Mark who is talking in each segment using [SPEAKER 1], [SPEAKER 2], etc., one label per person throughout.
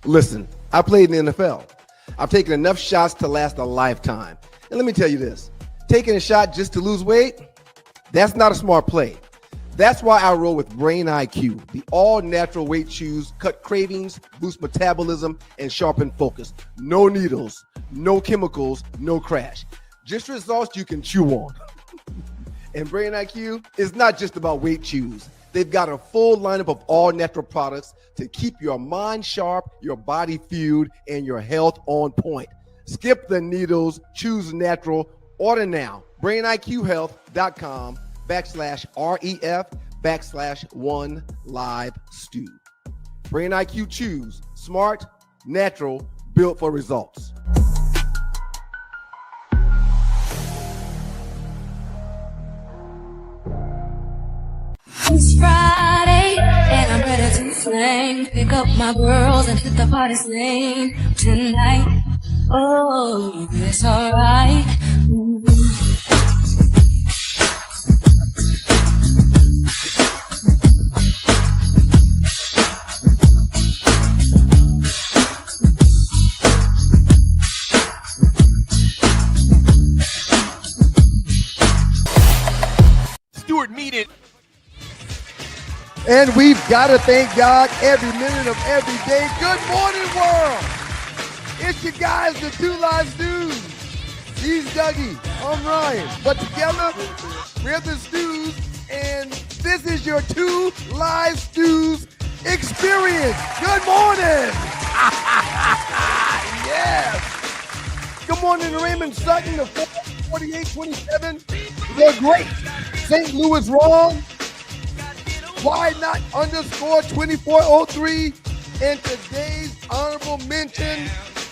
[SPEAKER 1] Listen, I played in the NFL. I've taken enough shots to last a lifetime. And let me tell you this, taking a shot just to lose weight, that's not a smart play. That's why I roll with Brain IQ, the all-natural weight chews, cut cravings, boost metabolism, and sharpen focus. No needles, no chemicals, no crash. Just results you can chew on. And Brain IQ is not just about weight chews. They've got a full lineup of all-natural products to keep your mind sharp, your body fueled, and your health on point. Skip the needles, choose natural. Order now. BrainIQHealth.com/REF/1LiveStew. Brain IQ Chews. Smart, natural, built for results.
[SPEAKER 2] It's Friday, and I'm ready to flame. Pick up my girls and hit the party's lane tonight. Oh, it's alright.
[SPEAKER 3] Stewart needed.
[SPEAKER 1] And we've got to thank God every minute of every day. Good morning, world. It's your guys, the Two Live Stews. He's Dougie. I'm Ryan. But together, we're the Stews. And this is your Two Live Stews experience. Good morning. Yes. Good morning to Raymond Sutton, the 48-27. They're great. St. Louis wrong. Why not _2403? And today's honorable mention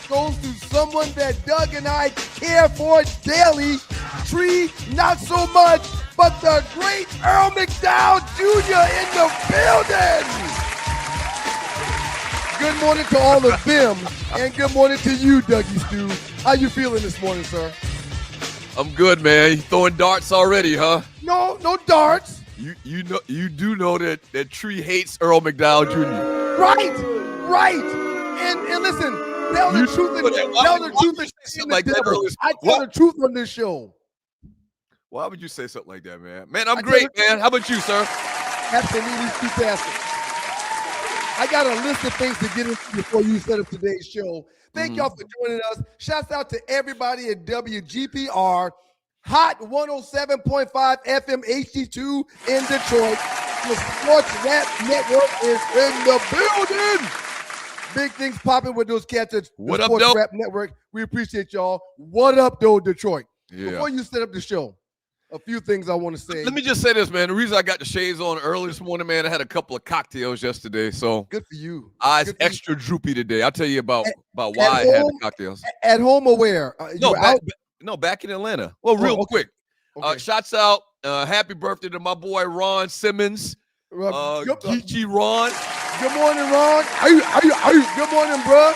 [SPEAKER 1] goes to someone that Doug and I care for daily. Tree, not so much, but the great Earl McDowell Jr. in the building. Good morning to all of them, and good morning to you, Dougie Stew. How you feeling this morning, sir?
[SPEAKER 3] I'm good, man. You throwing darts already, huh?
[SPEAKER 1] No darts.
[SPEAKER 3] You know you do know that Tree hates Earl McDowell Jr.
[SPEAKER 1] Right. And listen, tell the truth in I tell the truth on this show.
[SPEAKER 3] Why would you say something like that, man? Man, I'm great, man. How about you, sir?
[SPEAKER 1] Absolutely fantastic. I got a list of things to get into before you set up today's show. Thank y'all for joining us. Shouts out to everybody at WGPR. Hot 107.5 FM HD2 in Detroit. The Sports Rap Network is in the building. Big things popping with those cats at the Sports Rap Network. We appreciate y'all. What up, though, Detroit? Yeah. Before you set up the show, a few things I want to say.
[SPEAKER 3] Let me just say this, man. The reason I got the shades on early this morning, man, I had a couple of cocktails yesterday, so
[SPEAKER 1] good for you.
[SPEAKER 3] Eyes extra droopy today. I'll tell you about why I had the cocktails.
[SPEAKER 1] At home or where?
[SPEAKER 3] Back in Atlanta. Well, real quick. Okay. Shouts out. Happy birthday to my boy Ron Simmons. Geechee Ron.
[SPEAKER 1] Good morning, Ron. Good morning, bro.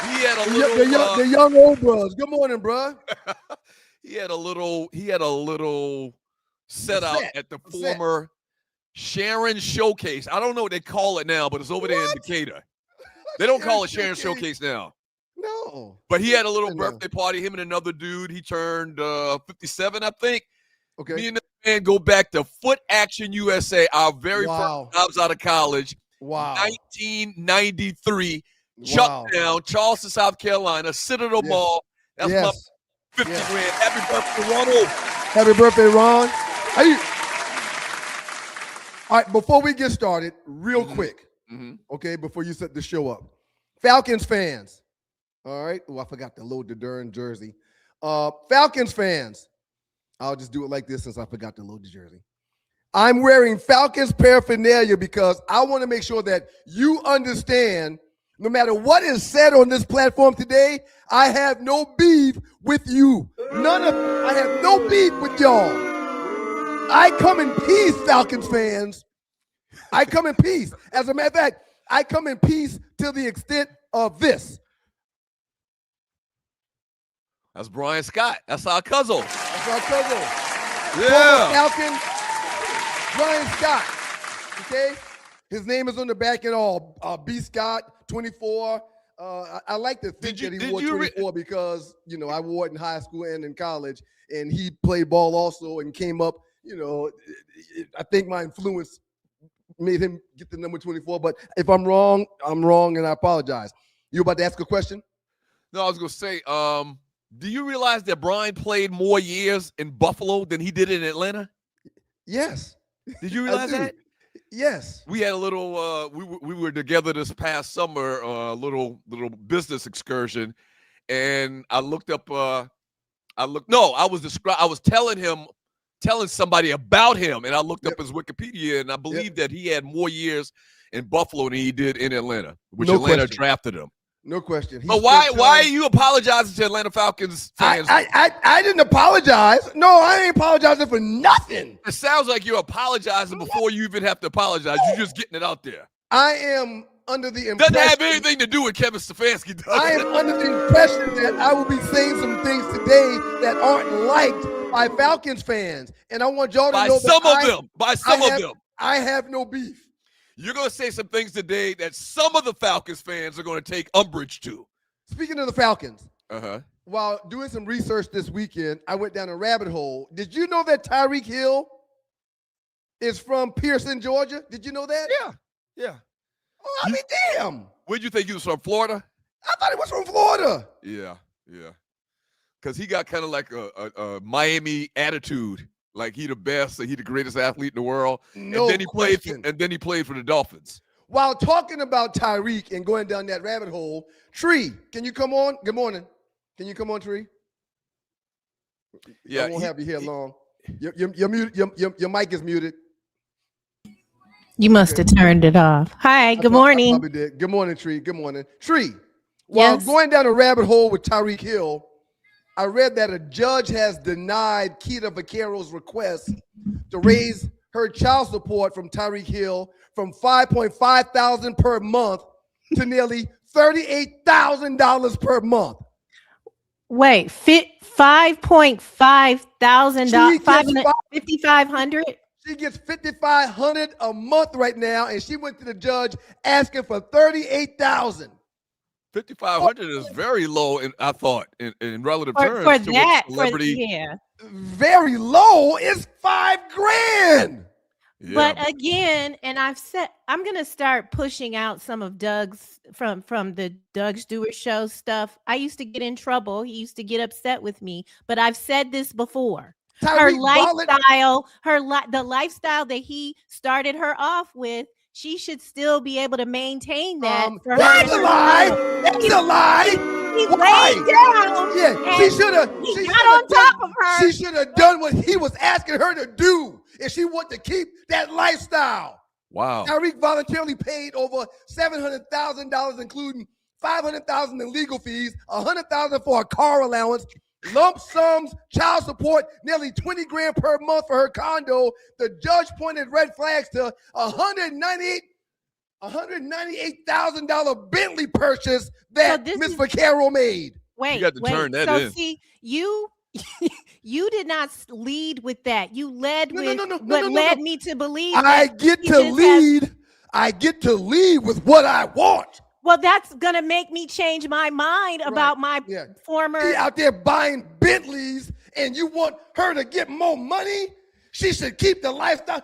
[SPEAKER 3] He had a little
[SPEAKER 1] the young old bros. Good morning, bro.
[SPEAKER 3] He had a little set out at the former Sharon Showcase. I don't know what they call it now, but it's over there in Decatur. They don't call it Sharon Showcase now.
[SPEAKER 1] No.
[SPEAKER 3] But he had a little birthday party, him and another dude. He turned 57, I think.
[SPEAKER 1] Okay.
[SPEAKER 3] Me and the man go back to Foot Action USA, our very first jobs out of college.
[SPEAKER 1] Wow.
[SPEAKER 3] 1993. Chucktown, Charleston, South Carolina, Citadel Mall. That's my 50 grand. Happy birthday, Ronald.
[SPEAKER 1] Happy birthday, Ron. All right, before we get started, real quick, okay, before you set the show up. Falcons fans. All right. Oh, I forgot to load the darn jersey. Falcons fans. I'll just do it like this since I forgot to load the jersey. I'm wearing Falcons paraphernalia because I want to make sure that you understand no matter what is said on this platform today, I have no beef with you. I have no beef with y'all. I come in peace, Falcons fans. I come in peace. As a matter of fact, I come in peace to the extent of this.
[SPEAKER 3] That's Brian Scott. That's our cousin.
[SPEAKER 1] Yeah. Falcon, Brian Scott. Okay? His name is on the back and all. B. Scott, 24. I like to think that he wore 24 because, I wore it in high school and in college, and he played ball also and came up, I think my influence made him get the number 24. But if I'm wrong, I'm wrong, and I apologize. You about to ask a question?
[SPEAKER 3] No, I was going to say, do you realize that Brian played more years in Buffalo than he did in Atlanta?
[SPEAKER 1] Yes.
[SPEAKER 3] Did you realize that?
[SPEAKER 1] Yes.
[SPEAKER 3] We had a little we were together this past summer, a little business excursion, and I looked up I was telling somebody about him, and I looked up his Wikipedia, and I believe that he had more years in Buffalo than he did in Atlanta, which Atlanta drafted him.
[SPEAKER 1] No question.
[SPEAKER 3] But why are you apologizing to Atlanta Falcons fans?
[SPEAKER 1] I didn't apologize. No, I ain't apologizing for nothing.
[SPEAKER 3] It sounds like you're apologizing before you even have to apologize. You're just getting it out there.
[SPEAKER 1] I am under the impression.
[SPEAKER 3] Doesn't have anything to do with Kevin Stefansky, does it?
[SPEAKER 1] I am under the impression that I will be saying some things today that aren't liked by Falcons fans. And I want y'all to know
[SPEAKER 3] By some of them.
[SPEAKER 1] I have no beef.
[SPEAKER 3] You're going to say some things today that some of the Falcons fans are going to take umbrage to.
[SPEAKER 1] Speaking of the Falcons, while doing some research this weekend, I went down a rabbit hole. Did you know that Tyreek Hill is from Pearson, Georgia? Did you know that?
[SPEAKER 3] Yeah.
[SPEAKER 1] Oh, I mean, damn.
[SPEAKER 3] Where'd you think he was from, Florida?
[SPEAKER 1] I thought he was from Florida.
[SPEAKER 3] Yeah. Because he got kind of like a Miami attitude. Like he the best, he the greatest athlete in the world. And then he played for the Dolphins.
[SPEAKER 1] While talking about Tyreek and going down that rabbit hole, Tree, can you come on? Good morning. Can you come on, Tree?
[SPEAKER 3] Yeah,
[SPEAKER 1] I won't have you here long. You're muted. Your mic is muted.
[SPEAKER 4] You must have turned it off. Hi, good morning.
[SPEAKER 1] I probably did. Good morning, Tree. Good morning. Tree, while going down a rabbit hole with Tyreek Hill, I read that a judge has denied Keita Vaccaro's request to raise her child support from Tyreek Hill from $5.5 thousand per month to nearly $38,000 per month.
[SPEAKER 4] Wait, $5.5 thousand, $5,500.
[SPEAKER 1] She gets $5,500 a month right now, and she went to the judge asking for $38,000.
[SPEAKER 3] $5,500 is very low, I thought, in relative terms.
[SPEAKER 4] For that, yeah.
[SPEAKER 1] Very low is $5,000.
[SPEAKER 4] Yeah. But again, and I've said I'm gonna start pushing out some of Doug's from the Doug Stewart show stuff. I used to get in trouble. He used to get upset with me, but I've said this before. Her lifestyle, the lifestyle that he started her off with, she should still be able to maintain that.
[SPEAKER 1] That's a lie. That's a lie.
[SPEAKER 4] He laid down.
[SPEAKER 1] Yeah, she should have.
[SPEAKER 4] He got on top of her.
[SPEAKER 1] She should have done what he was asking her to do if she wanted to keep that lifestyle.
[SPEAKER 3] Wow.
[SPEAKER 1] Tyreek voluntarily paid over $700,000, including $500,000 in legal fees, $100,000 for a car allowance, lump sums, child support, nearly $20,000 per month for her condo. The judge pointed red flags to $198,000 Bentley purchase that Ms. Vaccaro made.
[SPEAKER 4] Wait,
[SPEAKER 3] you got to turn that in.
[SPEAKER 4] See, you did not lead with that. You led with what led me to believe.
[SPEAKER 1] I get to lead. I get to lead with what I want.
[SPEAKER 4] Well, that's going to make me change my mind about my former.
[SPEAKER 1] She out there buying Bentleys, and you want her to get more money? She should keep the lifestyle.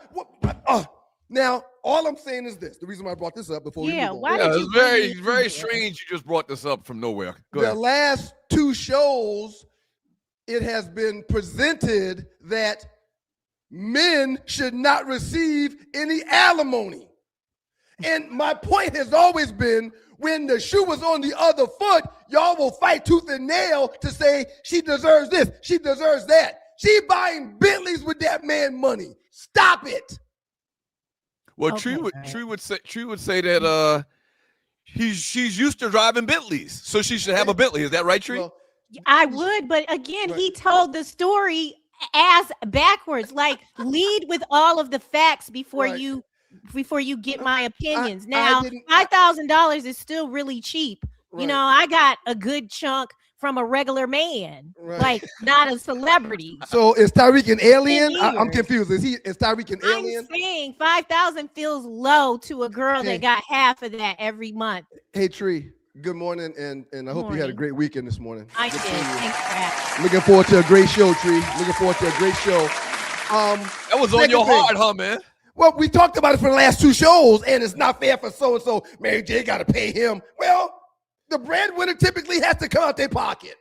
[SPEAKER 1] Now, all I'm saying is this. The reason why I brought this up before we move on.
[SPEAKER 3] It's very, very strange you just brought this up from nowhere. Go ahead.
[SPEAKER 1] The last two shows, it has been presented that men should not receive any alimony. And my point has always been, when the shoe was on the other foot, y'all will fight tooth and nail to say she deserves this, she deserves that. She buying Bentleys with that man money. Stop it.
[SPEAKER 3] Well, Tree would say that she's used to driving Bentleys, so she should have a Bentley. Is that right, Tree?
[SPEAKER 1] Well,
[SPEAKER 4] I would, but again, he told the story as backwards. Like, lead with all of the facts before you get my opinions. Now, $5,000 is still really cheap. Right. You know, I got a good chunk from a regular man,
[SPEAKER 1] Right.
[SPEAKER 4] like not a celebrity.
[SPEAKER 1] So is Tyreek an alien? I'm confused. Is Tyreek an alien?
[SPEAKER 4] I'm saying 5,000 feels low to a girl that got half of that every month.
[SPEAKER 1] Hey Tree, good morning, and I hope you had a great weekend this morning.
[SPEAKER 4] I did. Thanks for asking.
[SPEAKER 1] Looking forward to a great show, Tree. Looking forward to a great show.
[SPEAKER 3] That was on your heart, huh, man?
[SPEAKER 1] Well, we talked about it for the last 2 shows, and it's not fair for so-and-so. Mary J got to pay him. Well, the breadwinner typically has to come out their pocket.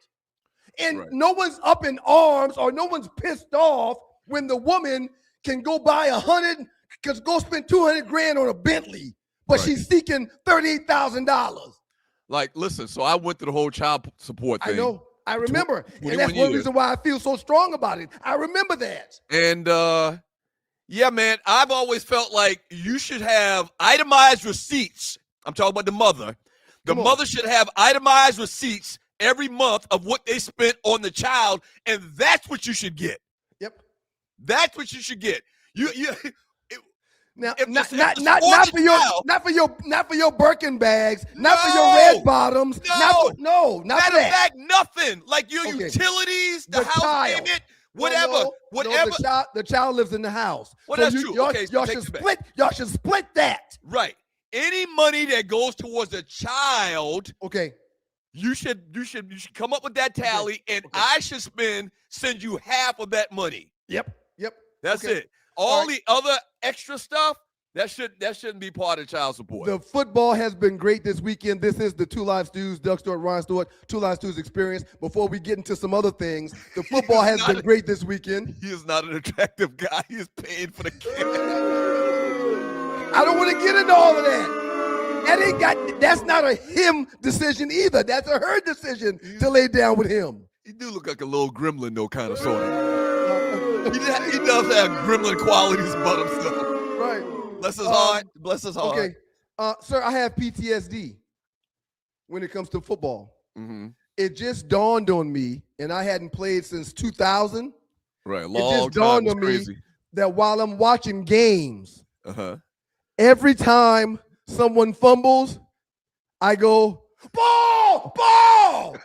[SPEAKER 1] And no one's up in arms or no one's pissed off when the woman can go buy go spend 200 grand on a Bentley, but she's seeking $38,000.
[SPEAKER 3] Like, listen, so I went through the whole child support thing.
[SPEAKER 1] I know. I remember. And that's one reason why I feel so strong about it. I remember that.
[SPEAKER 3] And, yeah, man, I've always felt like you should have itemized receipts. I'm talking about the mother. The mother should have itemized receipts every month of what they spent on the child, and that's what you should get.
[SPEAKER 1] Yep.
[SPEAKER 3] That's what you should get.
[SPEAKER 1] Not for your Birkin bags, not for your red bottoms, not for that.
[SPEAKER 3] Nothing. Like your utilities, the house payment, whatever.
[SPEAKER 1] The child lives in the house.
[SPEAKER 3] Well, that's true.
[SPEAKER 1] Y'all should split that.
[SPEAKER 3] Right. Any money that goes towards a child, you should come up with that tally, and I should send you half of that money.
[SPEAKER 1] Yep.
[SPEAKER 3] That's it. All the other extra stuff, that shouldn't be part of child support.
[SPEAKER 1] The football has been great this weekend. This is the Two Live Stews, Doug Stewart, Ron Stewart, Two Live Stews experience. Before we get into some other things, the football has been great this weekend.
[SPEAKER 3] He is not an attractive guy. He is paying for the camera.
[SPEAKER 1] I don't want to get into all of that. That's not a him decision either. That's a her decision to lay down with him.
[SPEAKER 3] He do look like a little gremlin, though, kind of, sort of. He does have gremlin qualities about himself.
[SPEAKER 1] Right.
[SPEAKER 3] Bless his heart. Bless his heart.
[SPEAKER 1] Okay. Sir, I have PTSD when it comes to football.
[SPEAKER 3] Mm-hmm.
[SPEAKER 1] It just dawned on me, and I hadn't played since 2000.
[SPEAKER 3] Right,
[SPEAKER 1] it just dawned on me that while I'm watching games, every time someone fumbles, I go, ball!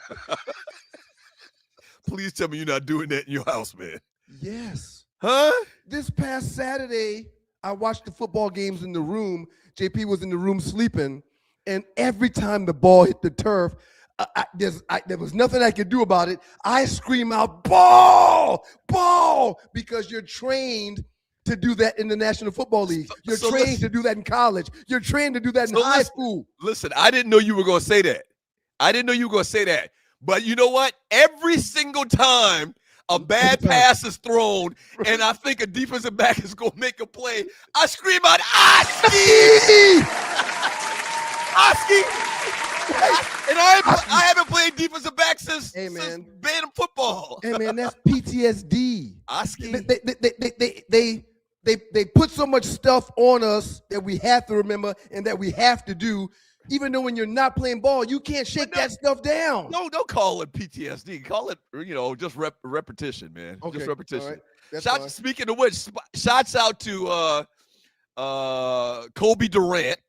[SPEAKER 3] Please tell me you're not doing that in your house, man.
[SPEAKER 1] Yes.
[SPEAKER 3] Huh?
[SPEAKER 1] This past Saturday, I watched the football games in the room. JP was in the room sleeping, and every time the ball hit the turf, there was nothing I could do about it. I scream out, ball, because you're trained to do that in the National Football League. You're trained to do that in college. You're trained to do that in high school.
[SPEAKER 3] Listen, I didn't know you were going to say that. But you know what? Every single time a bad pass is thrown and I think a defensive back is going to make a play, I scream out, Oski! Oski! And I haven't played defensive back since band football.
[SPEAKER 1] Hey, man, that's PTSD.
[SPEAKER 3] Oski.
[SPEAKER 1] They put so much stuff on us that we have to remember and that we have to do. Even though when you're not playing ball, you can't shake that stuff down.
[SPEAKER 3] No, don't call it PTSD. Call it, just repetition, man.
[SPEAKER 1] Okay.
[SPEAKER 3] Just repetition.
[SPEAKER 1] Right.
[SPEAKER 3] Speaking of which, shouts out to Kobe Durant,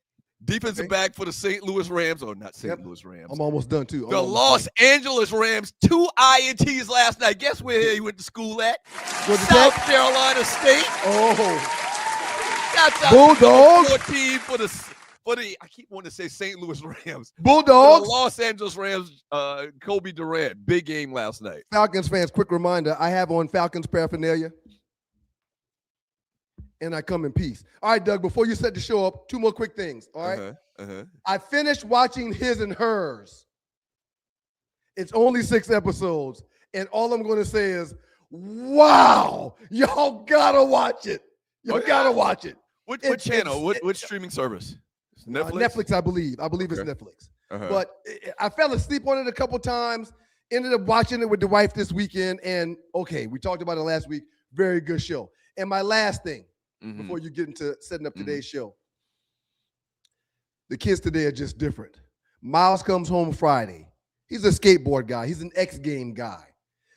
[SPEAKER 3] defensive back for the St. Louis Rams. Oh, not St. Louis Rams.
[SPEAKER 1] I'm almost done, too.
[SPEAKER 3] The Los Angeles Rams, 2 INTs last night. Guess where he went to school at? South Carolina State.
[SPEAKER 1] Oh.
[SPEAKER 3] Shouts out
[SPEAKER 1] Bulldogs.
[SPEAKER 3] To the team for the I keep wanting to say St. Louis Rams.
[SPEAKER 1] Bulldogs.
[SPEAKER 3] The Los Angeles Rams, Kobe Durant. Big game last night.
[SPEAKER 1] Falcons fans, quick reminder, I have on Falcons paraphernalia. And I come in peace. All right, Doug, before you set the show up, 2 more quick things, all right? I finished watching His and Hers. It's only 6 episodes. And all I'm going to say is, wow, y'all got to watch it. Y'all got to watch it.
[SPEAKER 3] What channel? What streaming service? Netflix?
[SPEAKER 1] Netflix, I believe. It's Netflix. But I fell asleep on it a couple times. Ended up watching it with the wife this weekend. And, we talked about it last week. Very good show. And my last thing, before you get into setting up today's show, the kids today are just different. Miles comes home Friday. He's a skateboard guy. He's an X game guy.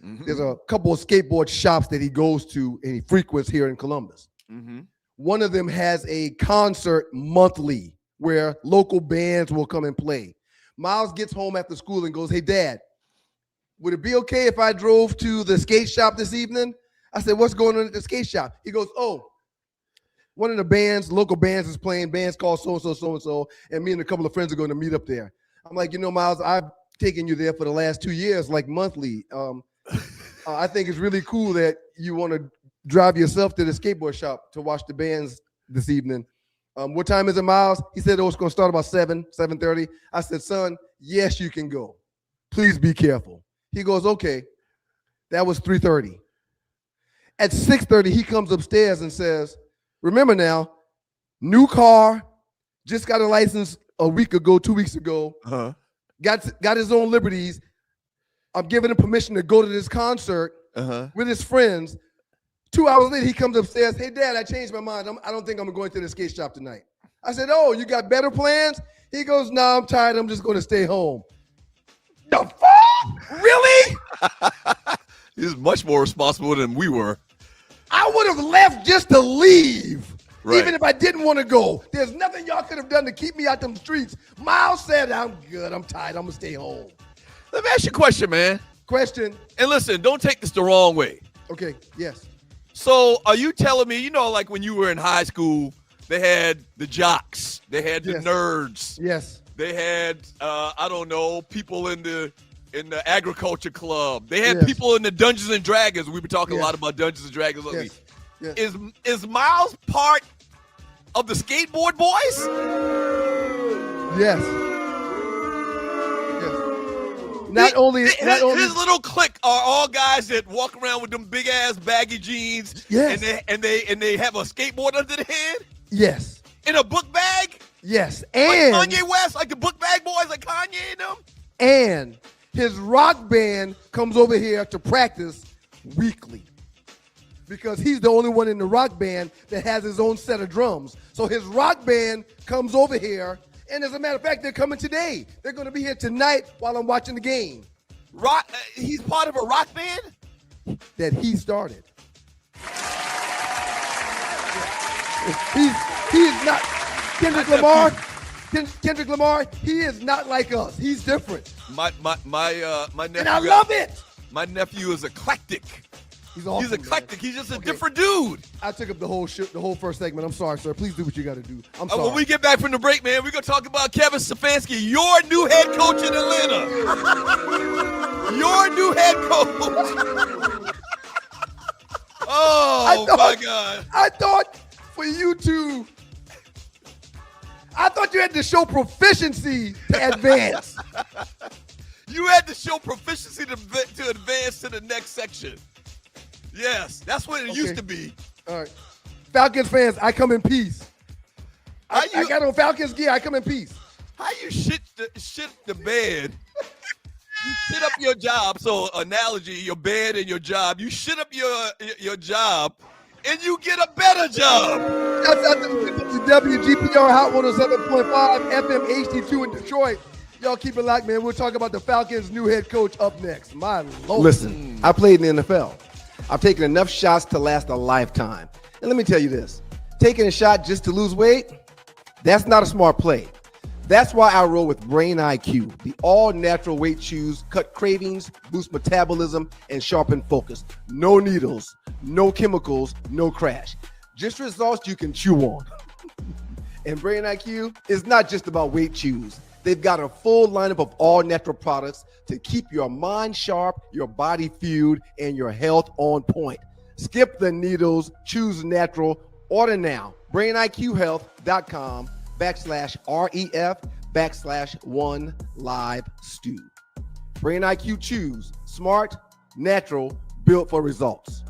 [SPEAKER 1] There's a couple of skateboard shops that he goes to and he frequents here in Columbus. One of them has a concert monthly where local bands will come and play. Miles gets home after school and goes, hey, Dad, would it be okay if I drove to the skate shop this evening? I said, what's going on at the skate shop? He goes, oh, one of the bands, local bands is playing, bands called so-and-so, so-and-so, and me and a couple of friends are going to meet up there. I'm like, Miles, I've taken you there for the last 2 years, like monthly. I think it's really cool that you want to drive yourself to the skateboard shop to watch the bands this evening. What time is it, Miles? He said it was going to start about 7:30. I said, son, yes, you can go. Please be careful. He goes, okay. That was 3:30. At 6:30, he comes upstairs and says, remember now, new car, just got a license a week ago, 2 weeks ago, got his own liberties. I'm giving him permission to go to this concert with his friends. 2 hours later, he comes upstairs. Hey, Dad, I changed my mind. I don't think I'm going to the skate shop tonight. I said, oh, you got better plans? He goes, no, I'm tired. I'm just going to stay home. The fuck? Really?
[SPEAKER 3] He's much more responsible than we were.
[SPEAKER 1] I would have left just to leave,
[SPEAKER 3] right.
[SPEAKER 1] Even if I didn't want to go. There's nothing y'all could have done to keep me out them streets. Miles said, I'm good. I'm tired. I'm going to stay home.
[SPEAKER 3] Let me ask you a question, man.
[SPEAKER 1] Question.
[SPEAKER 3] And listen, don't take this the wrong way.
[SPEAKER 1] Okay, yes.
[SPEAKER 3] So are you telling me, like when you were in high school, they had the jocks, they had the nerds.
[SPEAKER 1] Yes.
[SPEAKER 3] They had, I don't know, people in the agriculture club. They had people in the Dungeons and Dragons. We were talking a lot about Dungeons and Dragons lately.
[SPEAKER 1] Yes.
[SPEAKER 3] Is Miles part of the skateboard boys?
[SPEAKER 1] Yes. Not only
[SPEAKER 3] his little clique are all guys that walk around with them big ass baggy jeans.
[SPEAKER 1] Yes.
[SPEAKER 3] And they have a skateboard under their head.
[SPEAKER 1] Yes.
[SPEAKER 3] In a book bag.
[SPEAKER 1] Yes. And
[SPEAKER 3] like Kanye West, like the book bag boys, like Kanye and them.
[SPEAKER 1] And his rock band comes over here to practice weekly because he's the only one in the rock band that has his own set of drums. So his rock band comes over here. And as a matter of fact, they're coming today. They're going to be here tonight while I'm watching the game.
[SPEAKER 3] He's part of a rock band?
[SPEAKER 1] That he started. He's not Kendrick Lamar. Kendrick Lamar, he is not like us. He's different.
[SPEAKER 3] My nephew.
[SPEAKER 1] And I love it.
[SPEAKER 3] My nephew is eclectic.
[SPEAKER 1] He's awesome.
[SPEAKER 3] He's eclectic.
[SPEAKER 1] Man.
[SPEAKER 3] He's just a different dude.
[SPEAKER 1] I took up the whole first segment. I'm sorry, sir. Please do what you got to do. I'm sorry.
[SPEAKER 3] When we get back from the break, man, we're going to talk about Kevin Stefansky, your new head coach in Atlanta. Your new head coach. My God.
[SPEAKER 1] I thought you had to show proficiency to advance.
[SPEAKER 3] You had to show proficiency to advance to the next section. Yes, that's what it used to be.
[SPEAKER 1] All right. Falcons fans, I come in peace. I got on Falcons gear. I come in peace.
[SPEAKER 3] How you shit the bed? You shit up your job. So analogy, your bed and your job. You shit up your job, and you get a better job.
[SPEAKER 1] That's out to the people to WGPR Hot 107.5 FM HD2 in Detroit. Y'all keep it locked, man. We'll talk about the Falcons' new head coach up next. My Lord. Listen, I played in the NFL. I've taken enough shots to last a lifetime. And let me tell you this. Taking a shot just to lose weight, that's not a smart play. That's why I roll with Brain IQ. The all-natural weight chews cut cravings, boost metabolism, and sharpen focus. No needles, no chemicals, no crash. Just results you can chew on. And Brain IQ is not just about weight chews. They've got a full lineup of all-natural products to keep your mind sharp, your body fueled, and your health on point. Skip the needles, choose natural. Order now. BrainIQHealth.com/REF/1LiveStew. Brain IQ Chews. Smart, natural, built for results.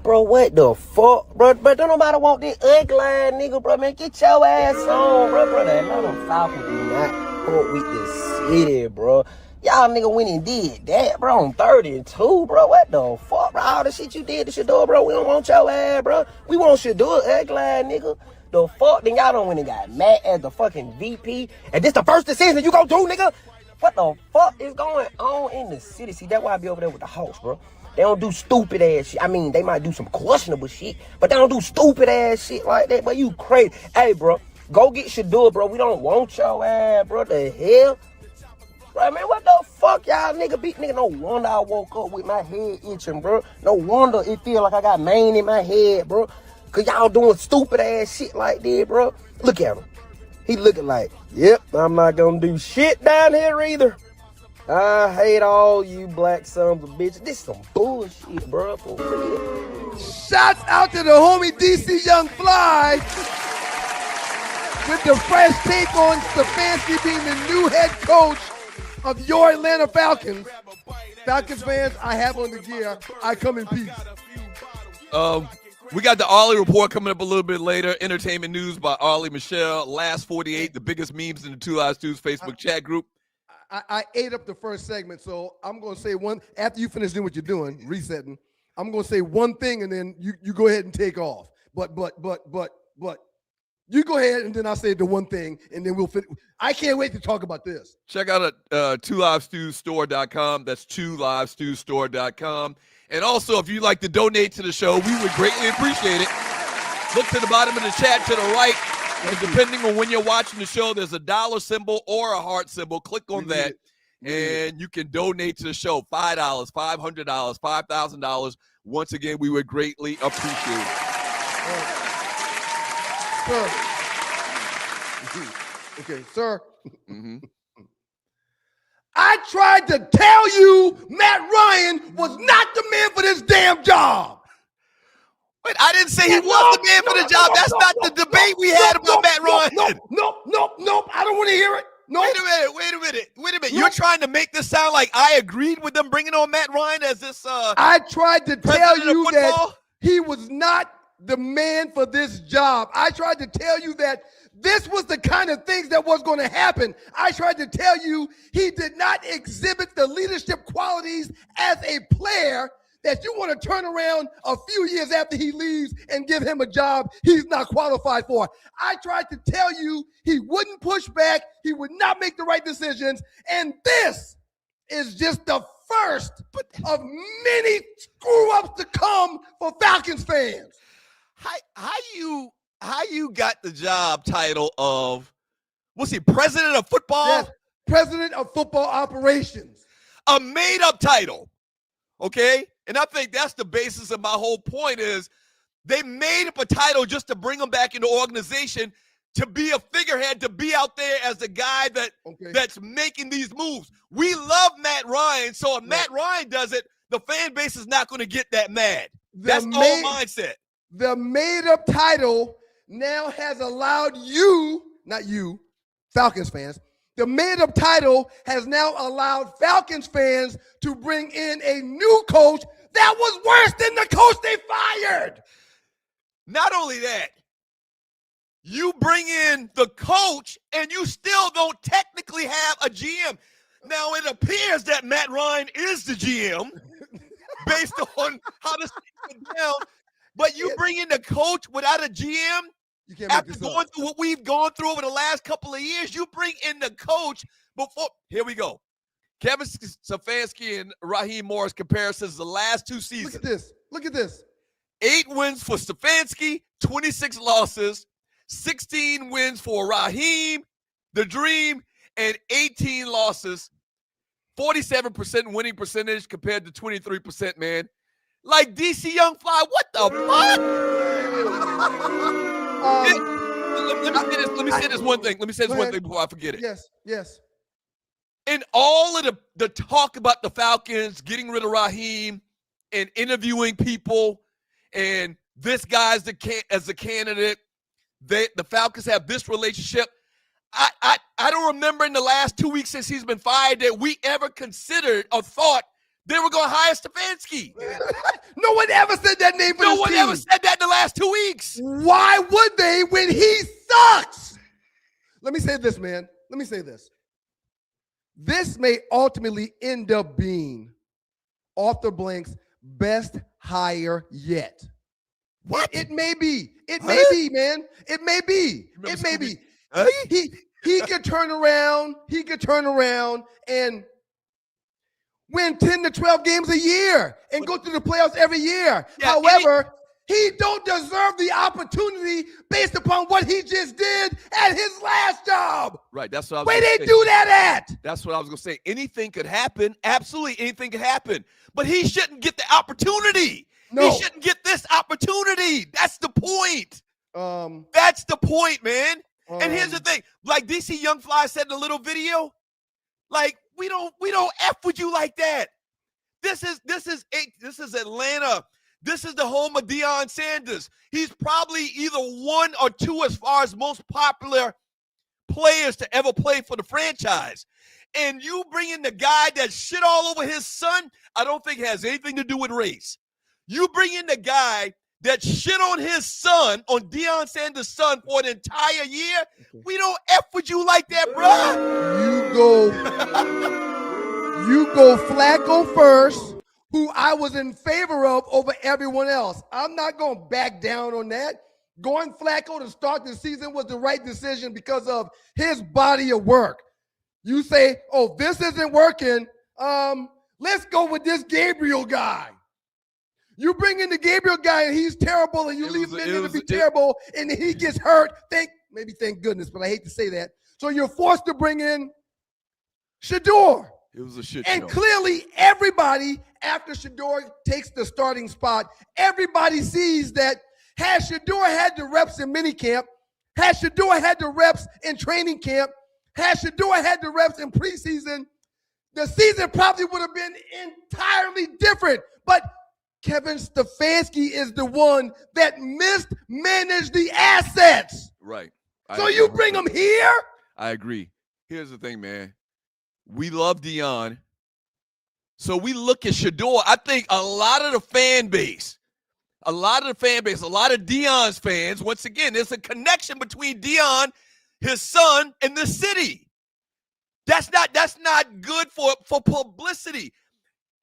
[SPEAKER 5] Bro, what the fuck? Bro, don't nobody want this ugly ass nigga, bro, man. Get your ass on, bro. The Atlanta Falcons do not fuck with the city, bro. Y'all nigga went and did that, bro, on 32, bro. What the fuck, bro? All the shit you did to Shador, bro. We don't want your ass, bro. We want Shador, ugly ass nigga. The fuck? Then y'all done went and got mad at the fucking VP. And this the first decision you gonna do, nigga? What the fuck is going on in the city? See, that's why I be over there with the Hawks, bro. They don't do stupid ass shit. I mean, they might do some questionable shit, but they don't do stupid ass shit like that. But you crazy. Hey, bro, go get Shador, bro. We don't want your ass, bro. The hell? Bro, man, what the fuck y'all nigga beat? Nigga, no wonder I woke up with my head itching, bro. No wonder it feel like I got mane in my head, bro. Cause y'all doing stupid ass shit like that, bro. Look at him. He looking like, yep, I'm not gonna do shit down here either. I hate all you black sons of bitches. This some bullshit, bro. For real.
[SPEAKER 1] Shouts out to the homie DC Young Fly with the fresh take on Stefansky being the new head coach of your Atlanta Falcons. Falcons fans, I have on the gear. I come in peace.
[SPEAKER 3] We got the Arlie report coming up a little bit later. Entertainment news by Arlie Michelle. Last 48, the biggest memes in the Two Live Stews Facebook chat group.
[SPEAKER 1] I ate up the first segment, so I'm going to say one. After you finish doing what you're doing, resetting, I'm going to say one thing, and then you go ahead and take off. But you go ahead, and then I'll say the one thing, and then we'll finish. I can't wait to talk about this.
[SPEAKER 3] Check out twolivestewstore.com. That's twolivestewstore.com. And also, if you'd like to donate to the show, we would greatly appreciate it. Look to the bottom of the chat to the right. And depending on when you're watching the show, there's a dollar symbol or a heart symbol. Click on that, and you can donate to the show. $5, $500, $5,000. Once again, we would greatly appreciate it.
[SPEAKER 1] Sir. Okay, sir.
[SPEAKER 3] Mm-hmm.
[SPEAKER 1] I tried to tell you Matt Ryan was not the man for this damn job.
[SPEAKER 3] Wait, I didn't say he was the man for the job. That's not the debate we had about Matt Ryan.
[SPEAKER 1] Nope. I don't want to hear it. No.
[SPEAKER 3] Wait a minute. You're trying to make this sound like I agreed with them bringing on Matt Ryan as this
[SPEAKER 1] I tried to tell you that he was not the man for this job. I tried to tell you that this was the kind of things that was going to happen. I tried to tell you he did not exhibit the leadership qualities as a player that you want to turn around a few years after he leaves and give him a job he's not qualified for. I tried to tell you he wouldn't push back. He would not make the right decisions. And this is just the first of many screw-ups to come for Falcons fans.
[SPEAKER 3] How you got the job title of, what's he, president of football?
[SPEAKER 1] Yes, president of football operations.
[SPEAKER 3] A made-up title, okay? And I think that's the basis of my whole point is they made up a title just to bring him back into the organization, to be a figurehead, to be out there as the guy that's making these moves. We love Matt Ryan, so if Matt Ryan does it, the fan base is not going to get that mad. That's the whole mindset.
[SPEAKER 1] The made-up title now has allowed you, not you, Falcons fans, the made-up title has now allowed Falcons fans to bring in a new coach that was worse than the coach they fired.
[SPEAKER 3] Not only that, you bring in the coach and you still don't technically have a GM. Now, it appears that Matt Ryan is the GM based on how this went down. But you bring in the coach without a GM, after going through what we've gone through over the last couple of years, you bring in the coach before. Here we go. Kevin Stefansky and Raheem Morris comparisons the last two seasons.
[SPEAKER 1] Look at this.
[SPEAKER 3] 8 wins for Stefansky, 26 losses, 16 wins for Raheem, the Dream, and 18 losses. 47% winning percentage compared to 23%, man. Like DC Young Fly, what the fuck? Let me say this one thing. Let me say this one thing before I forget it.
[SPEAKER 1] Yes.
[SPEAKER 3] In all of the talk about the Falcons getting rid of Raheem and interviewing people, and this guy's as a candidate, the Falcons have this relationship. I don't remember in the last 2 weeks since he's been fired that we ever considered or thought they were going to hire Stefansky.
[SPEAKER 1] No one ever said that name for this team.
[SPEAKER 3] No one ever said that in the last 2 weeks.
[SPEAKER 1] Why would they when he sucks? Let me say this, man. Let me say this. This may ultimately end up being Arthur Blank's best hire yet.
[SPEAKER 3] What?
[SPEAKER 1] It may be. It may be, man. It may be. It may be. he could turn around. He could turn around and win 10 to 12 games a year and go to the playoffs every year.
[SPEAKER 3] Yeah,
[SPEAKER 1] However, he don't deserve the opportunity based upon what he just did at his last job.
[SPEAKER 3] Right. That's what I was
[SPEAKER 1] Where
[SPEAKER 3] gonna
[SPEAKER 1] they
[SPEAKER 3] say.
[SPEAKER 1] do that at?
[SPEAKER 3] That's what I was going to say. Anything could happen. Absolutely anything could happen. But he shouldn't get the opportunity.
[SPEAKER 1] No.
[SPEAKER 3] He shouldn't get this opportunity. That's the point. That's the point, man. And here's the thing. Like DC Young Fly said in a little video, like, we don't F with you like that. This is Atlanta. This is the home of Deion Sanders. He's probably either one or two as far as most popular players to ever play for the franchise. And you bring in the guy that shit all over his son, I don't think has anything to do with race. You bring in the guy that shit on his son, on Deion Sanders' son for an entire year. We don't F with you like that, bruh.
[SPEAKER 1] You go Flacco first, who I was in favor of over everyone else. I'm not going to back down on that. Going Flacco to start the season was the right decision because of his body of work. You say, oh, this isn't working. Let's go with this Gabriel guy. You bring in the Gabriel guy and he's terrible, and you leave him to be terrible, and then he gets hurt. Thank goodness, but I hate to say that. So you're forced to bring in Shador.
[SPEAKER 3] It was a shit
[SPEAKER 1] And
[SPEAKER 3] show.
[SPEAKER 1] clearly everybody, after Shador takes the starting spot, everybody sees that had Shador had the reps in minicamp, had Shador had the reps in training camp, had Shador had the reps in preseason, the season probably would have been entirely different. But Kevin Stefansky is the one that mismanaged the assets.
[SPEAKER 3] Right.
[SPEAKER 1] So you bring him here?
[SPEAKER 3] I agree. Here's the thing, man. We love Deion. So we look at Shador. I think a lot of the fan base, a lot of Deion's fans, once again, there's a connection between Deion, his son, and the city. That's not good for publicity.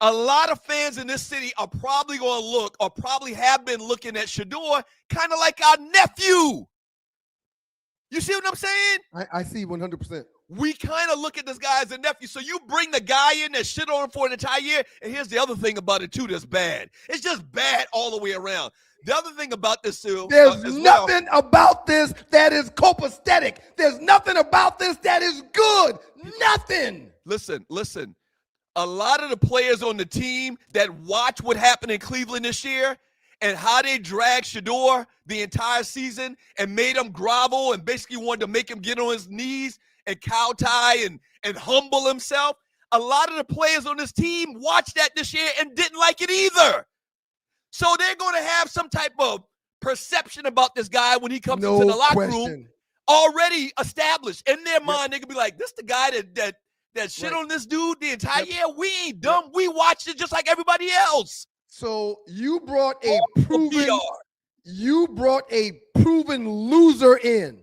[SPEAKER 3] A lot of fans in this city are probably going to look, or probably have been looking at Shador kind of like our nephew. You see what I'm saying?
[SPEAKER 1] I see 100%.
[SPEAKER 3] We kind of look at this guy as a nephew. So you bring the guy in that shit on him for an entire year. And here's the other thing about it, too, that's bad. It's just bad all the way around. The other thing about this, too.
[SPEAKER 1] There's nothing about this that is copacetic. There's nothing about this that is good. Nothing.
[SPEAKER 3] Listen. A lot of the players on the team that watch what happened in Cleveland this year and how they dragged Shador the entire season and made him grovel and basically wanted to make him get on his knees and kowtow and humble himself. A lot of the players on this team watched that this year and didn't like it either. So they're going to have some type of perception about this guy when he comes into the locker room already established. In their mind, they could be like, this the guy that shit on this dude the entire year. We ain't dumb. We watched it just like everybody else.
[SPEAKER 1] So you brought a proven loser in.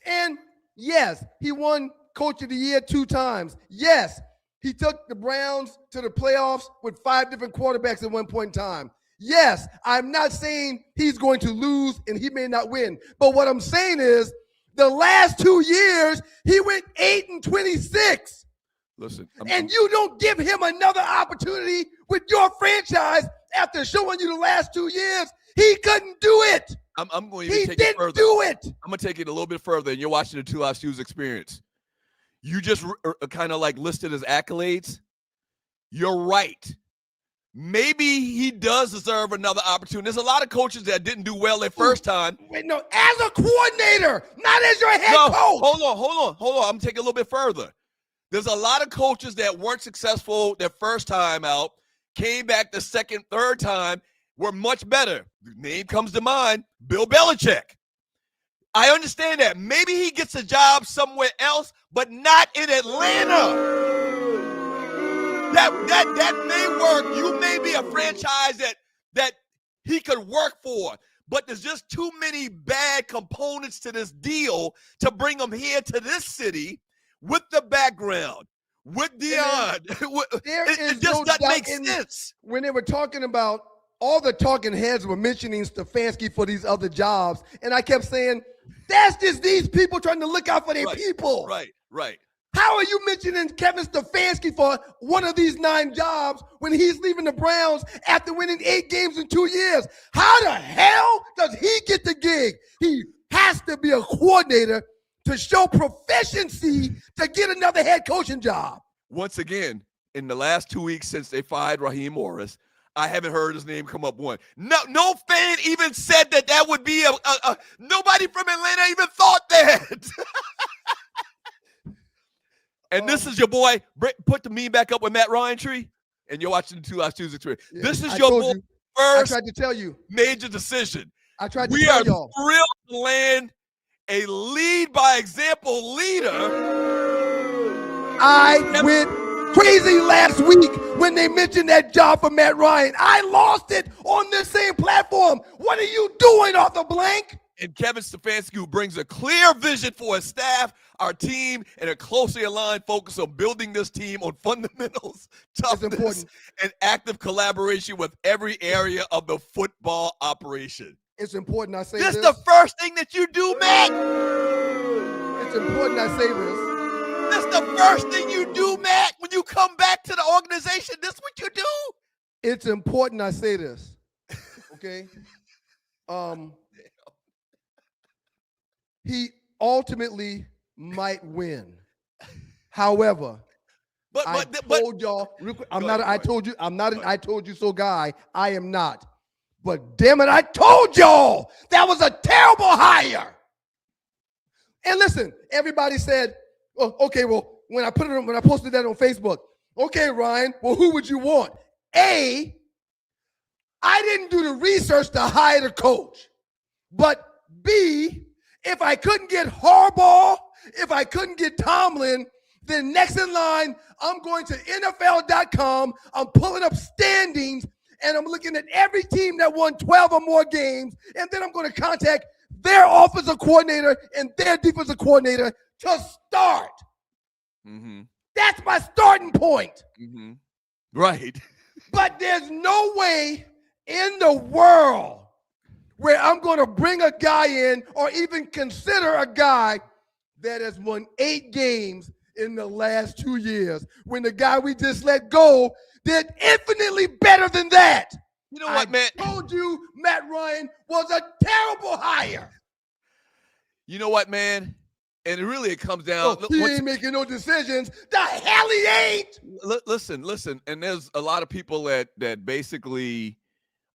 [SPEAKER 1] And yes, he won Coach of the Year 2 times. Yes, he took the Browns to the playoffs with 5 different quarterbacks at one point in time. Yes, I'm not saying he's going to lose and he may not win. But what I'm saying is the last 2 years, he went 8-26.
[SPEAKER 3] Listen.
[SPEAKER 1] And you don't give him another opportunity with your franchise after showing you the last 2 years. He couldn't do it.
[SPEAKER 3] I'm going to take it further.
[SPEAKER 1] Do it.
[SPEAKER 3] I'm going to take it a little bit further, and you're watching the Two Live Shoes experience. You just kind of like listed his accolades. You're right. Maybe he does deserve another opportunity. There's a lot of coaches that didn't do well their first time.
[SPEAKER 1] Wait, no, as a coordinator, not as your head coach.
[SPEAKER 3] Hold on. I'm going to take it a little bit further. There's a lot of coaches that weren't successful their first time out, came back the second, third time, were much better. The name comes to mind, Bill Belichick. I understand that. Maybe he gets a job somewhere else, but not in Atlanta. That may work. You may be a franchise that he could work for, but there's just too many bad components to this deal to bring him here to this city with the background, with Deion. It just doesn't make sense.
[SPEAKER 1] When they were talking about all the talking heads were mentioning Stefansky for these other jobs, and I kept saying, that's just these people trying to look out for their people.
[SPEAKER 3] Right.
[SPEAKER 1] How are you mentioning Kevin Stefansky for one of these 9 jobs when he's leaving the Browns after winning 8 games in 2 years? How the hell does he get the gig? He has to be a coordinator to show proficiency to get another head coaching job.
[SPEAKER 3] Once again, in the last 2 weeks since they fired Raheem Morris, I haven't heard his name come up one. No fan even said that would be nobody from Atlanta even thought that. And this is your boy. Put the meme back up with Matt Ryan tree, and you're watching the 2 Last Tuesday tree. Yeah, this is your boy first.
[SPEAKER 1] I tried to tell you
[SPEAKER 3] major decision.
[SPEAKER 1] I tried to tell y'all.
[SPEAKER 3] We are thrilled to land a lead by example leader.
[SPEAKER 1] I went crazy last week when they mentioned that job for Matt Ryan. I lost it on this same platform. What are you doing, Arthur Blank?
[SPEAKER 3] And Kevin Stefansky, who brings a clear vision for his staff, our team, and a closely aligned focus on building this team on fundamentals, toughness, and active collaboration with every area of the football operation.
[SPEAKER 1] It's important I say
[SPEAKER 3] this. This is the first thing that you do, Matt.
[SPEAKER 1] It's important I say this.
[SPEAKER 3] This is the first thing you do, Matt, when you come back to the organization. This is what you do?
[SPEAKER 1] It's important I say this, okay? He ultimately might win. However, I told y'all, I'm not an I told you so guy. I am not. But damn it, I told y'all that was a terrible hire. And listen, everybody said, oh, okay, well, when I posted that on Facebook, okay, Ryan, well, who would you want? A, I didn't do the research to hire the coach. But B, if I couldn't get Harbaugh, if I couldn't get Tomlin, then next in line, I'm going to NFL.com, I'm pulling up standings, and I'm looking at every team that won 12 or more games, and then I'm going to contact their offensive coordinator and their defensive coordinator to start. Mm-hmm. That's my starting point.
[SPEAKER 3] Mm-hmm. Right.
[SPEAKER 1] But there's no way in the world where I'm going to bring a guy in or even consider a guy that has won 8 games in the last 2 years when the guy we just let go did infinitely better than that.
[SPEAKER 3] You know what, man?
[SPEAKER 1] I told you Matt Ryan was a terrible hire.
[SPEAKER 3] You know what, man? And it comes down.
[SPEAKER 1] He ain't making no decisions. The hell he ain't.
[SPEAKER 3] Listen. And there's a lot of people that basically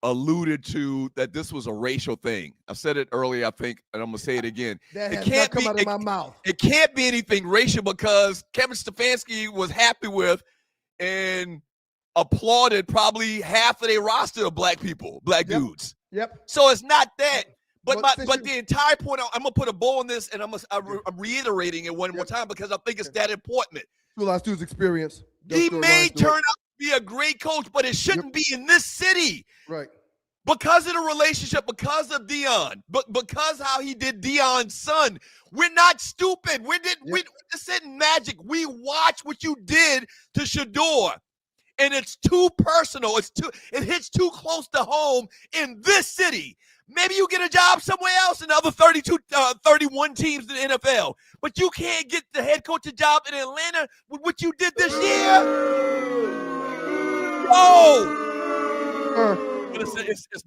[SPEAKER 3] alluded to that this was a racial thing. I said it earlier, I think, and I'm going to say it again.
[SPEAKER 1] That has not come out of my mouth.
[SPEAKER 3] It can't be anything racial because Kevin Stefansky was happy with and applauded probably half of their roster of black people, black dudes.
[SPEAKER 1] Yep.
[SPEAKER 3] So it's not that. But the entire point, I'm going to put a bow on this, and I'm reiterating it one more time because I think it's that important.
[SPEAKER 1] Last dude's experience.
[SPEAKER 3] He may turn out to be a great coach, but it shouldn't be in this city.
[SPEAKER 1] Right.
[SPEAKER 3] Because of the relationship, because of Dion, but because how he did Dion's son. We're not stupid. This isn't magic. We watch what you did to Shador. And it's too personal. It hits too close to home in this city. Maybe you get a job somewhere else in the other 31 teams in the NFL. But you can't get the head coaching job in Atlanta with what you did this year. It's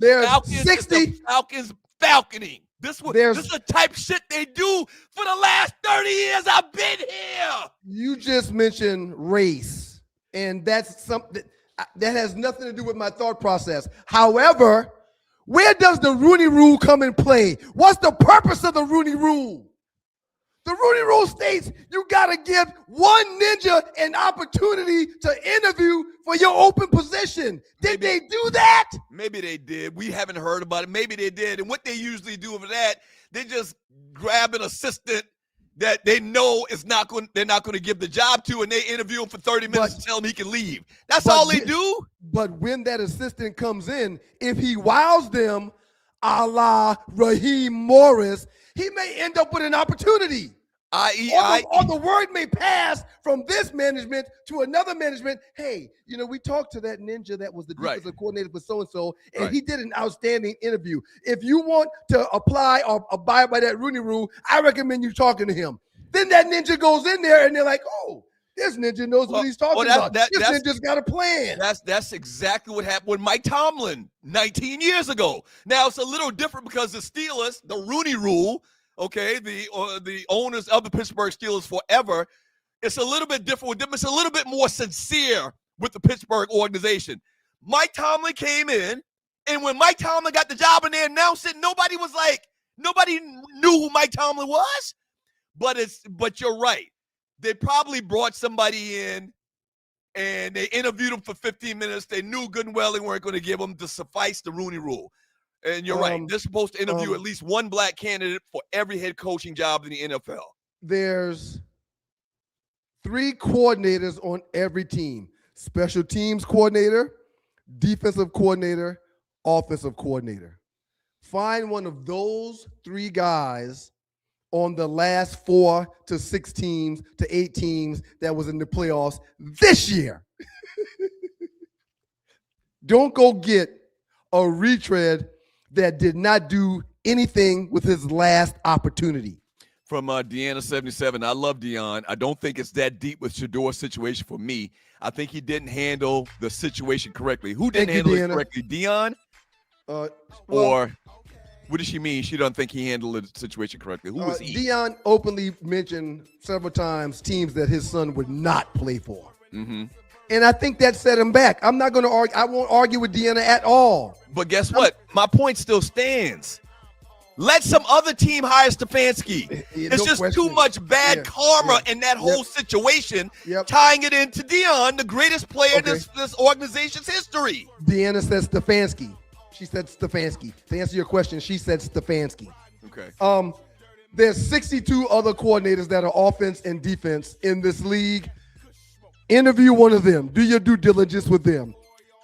[SPEAKER 3] the Falcons falconing. This is the type of shit they do for the last 30 years I've been here.
[SPEAKER 1] You just mentioned race, and that's something that has nothing to do with my thought process. However, where does the Rooney Rule come in play? What's the purpose of the Rooney Rule? The Rooney Rule states you got to give one ninja an opportunity to interview for your open position. Did they do that?
[SPEAKER 3] Maybe they did. We haven't heard about it. Maybe they did. And what they usually do for that, they just grab an assistant that they know they're not going to give the job to, and they interview him for 30 minutes and tell him he can leave. That's all they do.
[SPEAKER 1] But when that assistant comes in, if he wows them a la Raheem Morris, he may end up with an opportunity. Or the word may pass from this management to another management. Hey, we talked to that ninja that was the defensive coordinator for so-and-so, and he did an outstanding interview. If you want to apply or abide by that Rooney Rule, I recommend you talking to him. Then that ninja goes in there, and they're like, oh, this ninja knows what he's talking about. This ninja's got a plan.
[SPEAKER 3] That's exactly what happened with Mike Tomlin 19 years ago. Now, it's a little different because the Steelers, the Rooney Rule, okay, the owners of the Pittsburgh Steelers forever, it's a little bit different with them. It's a little bit more sincere with the Pittsburgh organization. Mike Tomlin came in, and when Mike Tomlin got the job and they announced it, nobody knew who Mike Tomlin was. But you're right. They probably brought somebody in and they interviewed him for 15 minutes. They knew good and well they weren't going to give him to suffice the Rooney Rule. And you're right. They're supposed to interview at least one black candidate for every head coaching job in the NFL.
[SPEAKER 1] There's 3 coordinators on every team: special teams coordinator, defensive coordinator, offensive coordinator. Find one of those 3 guys on the last 4 to 6 teams to 8 teams that was in the playoffs this year. Don't go get a retread that did not do anything with his last opportunity.
[SPEAKER 3] From Deanna77, I love Deion. I don't think it's that deep with Shadour's situation for me. I think he didn't handle the situation correctly. Who didn't handle it correctly? Deion? Or what does she mean? She doesn't think he handled the situation correctly. Who was he?
[SPEAKER 1] Deion openly mentioned several times teams that his son would not play for.
[SPEAKER 3] Mm-hmm.
[SPEAKER 1] And I think that set him back. I'm not going to argue. I won't argue with Deanna at all.
[SPEAKER 3] But guess what? My point still stands. Let some other team hire Stefanski. It's just too much bad karma in that whole situation, tying it into Deion, the greatest player in this organization's history.
[SPEAKER 1] Deanna said Stefanski. She said Stefanski. To answer your question, she said Stefanski.
[SPEAKER 3] Okay.
[SPEAKER 1] There's 62 other coordinators that are offense and defense in this league. Interview one of them. Do your due diligence with them.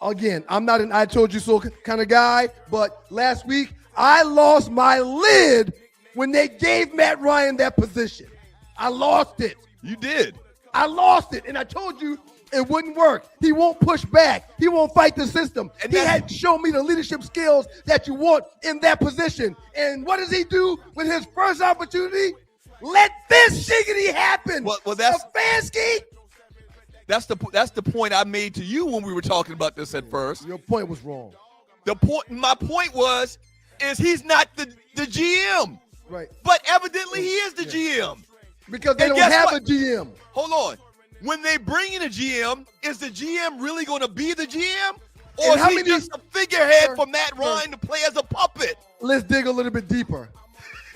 [SPEAKER 1] Again, I'm not an I told you so kind of guy, but last week I lost my lid when they gave Matt Ryan that position. I lost it.
[SPEAKER 3] You did.
[SPEAKER 1] I lost it, and I told you it wouldn't work. He won't push back. He won't fight the system. And he had to show me the leadership skills that you want in that position. And what does he do with his first opportunity? Let this shiggity happen.
[SPEAKER 3] Well, that's
[SPEAKER 1] Stefanski.
[SPEAKER 3] That's the point I made to you when we were talking about this at first.
[SPEAKER 1] Your point was wrong.
[SPEAKER 3] My point was he's not the GM.
[SPEAKER 1] Right.
[SPEAKER 3] But evidently he is the GM.
[SPEAKER 1] Because they don't have a GM.
[SPEAKER 3] Hold on. When they bring in a GM, is the GM really going to be the GM? Or is he just a figurehead for Matt Ryan to play as a puppet?
[SPEAKER 1] Let's dig a little bit deeper.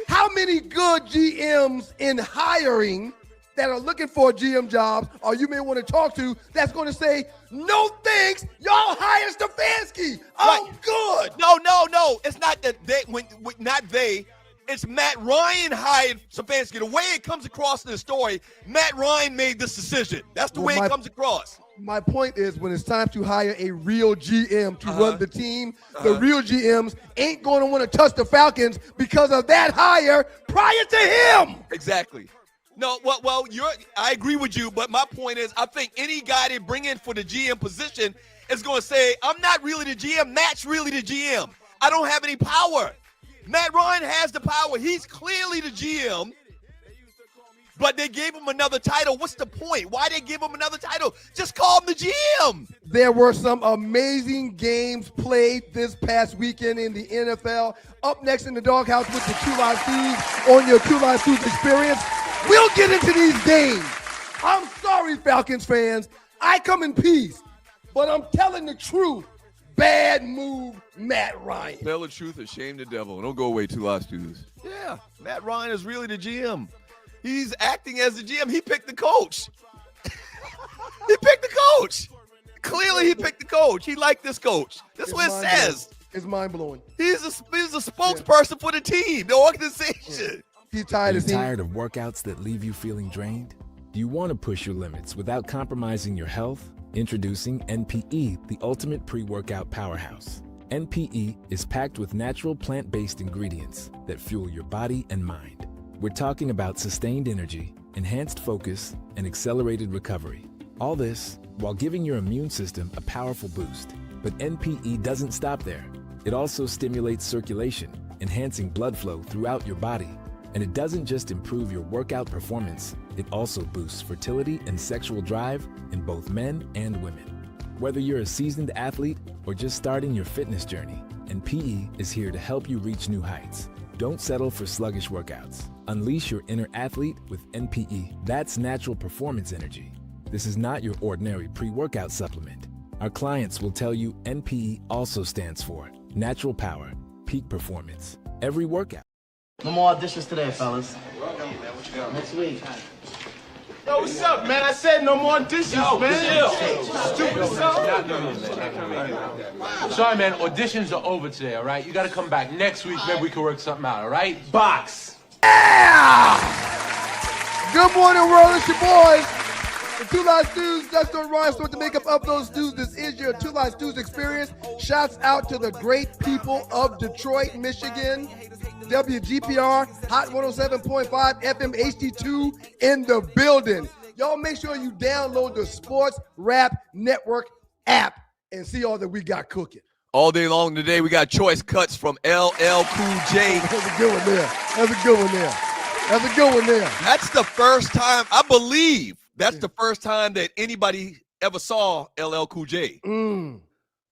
[SPEAKER 1] How many good GMs in hiring that are looking for GM jobs, or you may want to talk to, that's going to say, no thanks, y'all hire Stefanski. I'm good.
[SPEAKER 3] No. It's not that they, it's Matt Ryan hired Stefanski. The way it comes across in the story, Matt Ryan made this decision. That's the way it comes across.
[SPEAKER 1] My point is, when it's time to hire a real GM to run the team, the real GMs ain't going to want to touch the Falcons because of that hire prior to him.
[SPEAKER 3] Exactly. No, well, I agree with you, but my point is, I think any guy they bring in for the GM position is going to say, I'm not really the GM, Matt's really the GM. I don't have any power. Matt Ryan has the power. He's clearly the GM, but they gave him another title. What's the point? Why they give him another title? Just call him the GM.
[SPEAKER 1] There were some amazing games played this past weekend in the NFL. Up next in the doghouse with the Two Line Foods on your Two Line Foods experience. We'll get into these games. I'm sorry, Falcons fans. I come in peace, but I'm telling the truth. Bad move, Matt Ryan.
[SPEAKER 3] Tell the truth and shame the devil. Don't go away, Two Live Studios. Yeah, Matt Ryan is really the GM. He's acting as the GM. He picked the coach. He picked the coach. Clearly, he picked the coach. He liked this coach. That's what it says.
[SPEAKER 1] It's mind-blowing.
[SPEAKER 3] He's a spokesperson for the team, the organization.
[SPEAKER 1] He's tired of
[SPEAKER 6] workouts that leave you feeling drained? Do you want to push your limits without compromising your health? Introducing NPE, the ultimate pre-workout powerhouse. NPE is packed with natural plant-based ingredients that fuel your body and mind. We're talking about sustained energy, enhanced focus, and accelerated recovery. All this while giving your immune system a powerful boost. But NPE doesn't stop there. It also stimulates circulation, enhancing blood flow throughout your body. And it doesn't just improve your workout performance, it also boosts fertility and sexual drive in both men and women. Whether you're a seasoned athlete or just starting your fitness journey, NPE is here to help you reach new heights. Don't settle for sluggish workouts. Unleash your inner athlete with NPE. That's natural performance energy. This is not your ordinary pre-workout supplement. Our clients will tell you NPE also stands for natural power, peak performance, every workout.
[SPEAKER 5] No more auditions today, fellas. Next week.
[SPEAKER 7] Yo, what's up, man? I said no more auditions, man. Stupid son. Sorry, man. Auditions are over today, all right? You got to come back next week. Maybe we can work something out, all right? Box.
[SPEAKER 1] Yeah! Good morning, world. It's your boys. The Two Live Stews, that's the rhymes with the makeup of those stews. This is your Two Live Stews experience. Shouts out to the great people of Detroit, Michigan. WGPR, Hot 107.5 FM HD2 in the building. Y'all make sure you download the Sports Rap Network app and see all that we got cooking.
[SPEAKER 3] All day long today, we got choice cuts from LL Cool J.
[SPEAKER 1] That's a good one there. That's a good one there. That's a good one there.
[SPEAKER 3] That's the first time, I believe, that's the first time that anybody ever saw LL Cool J.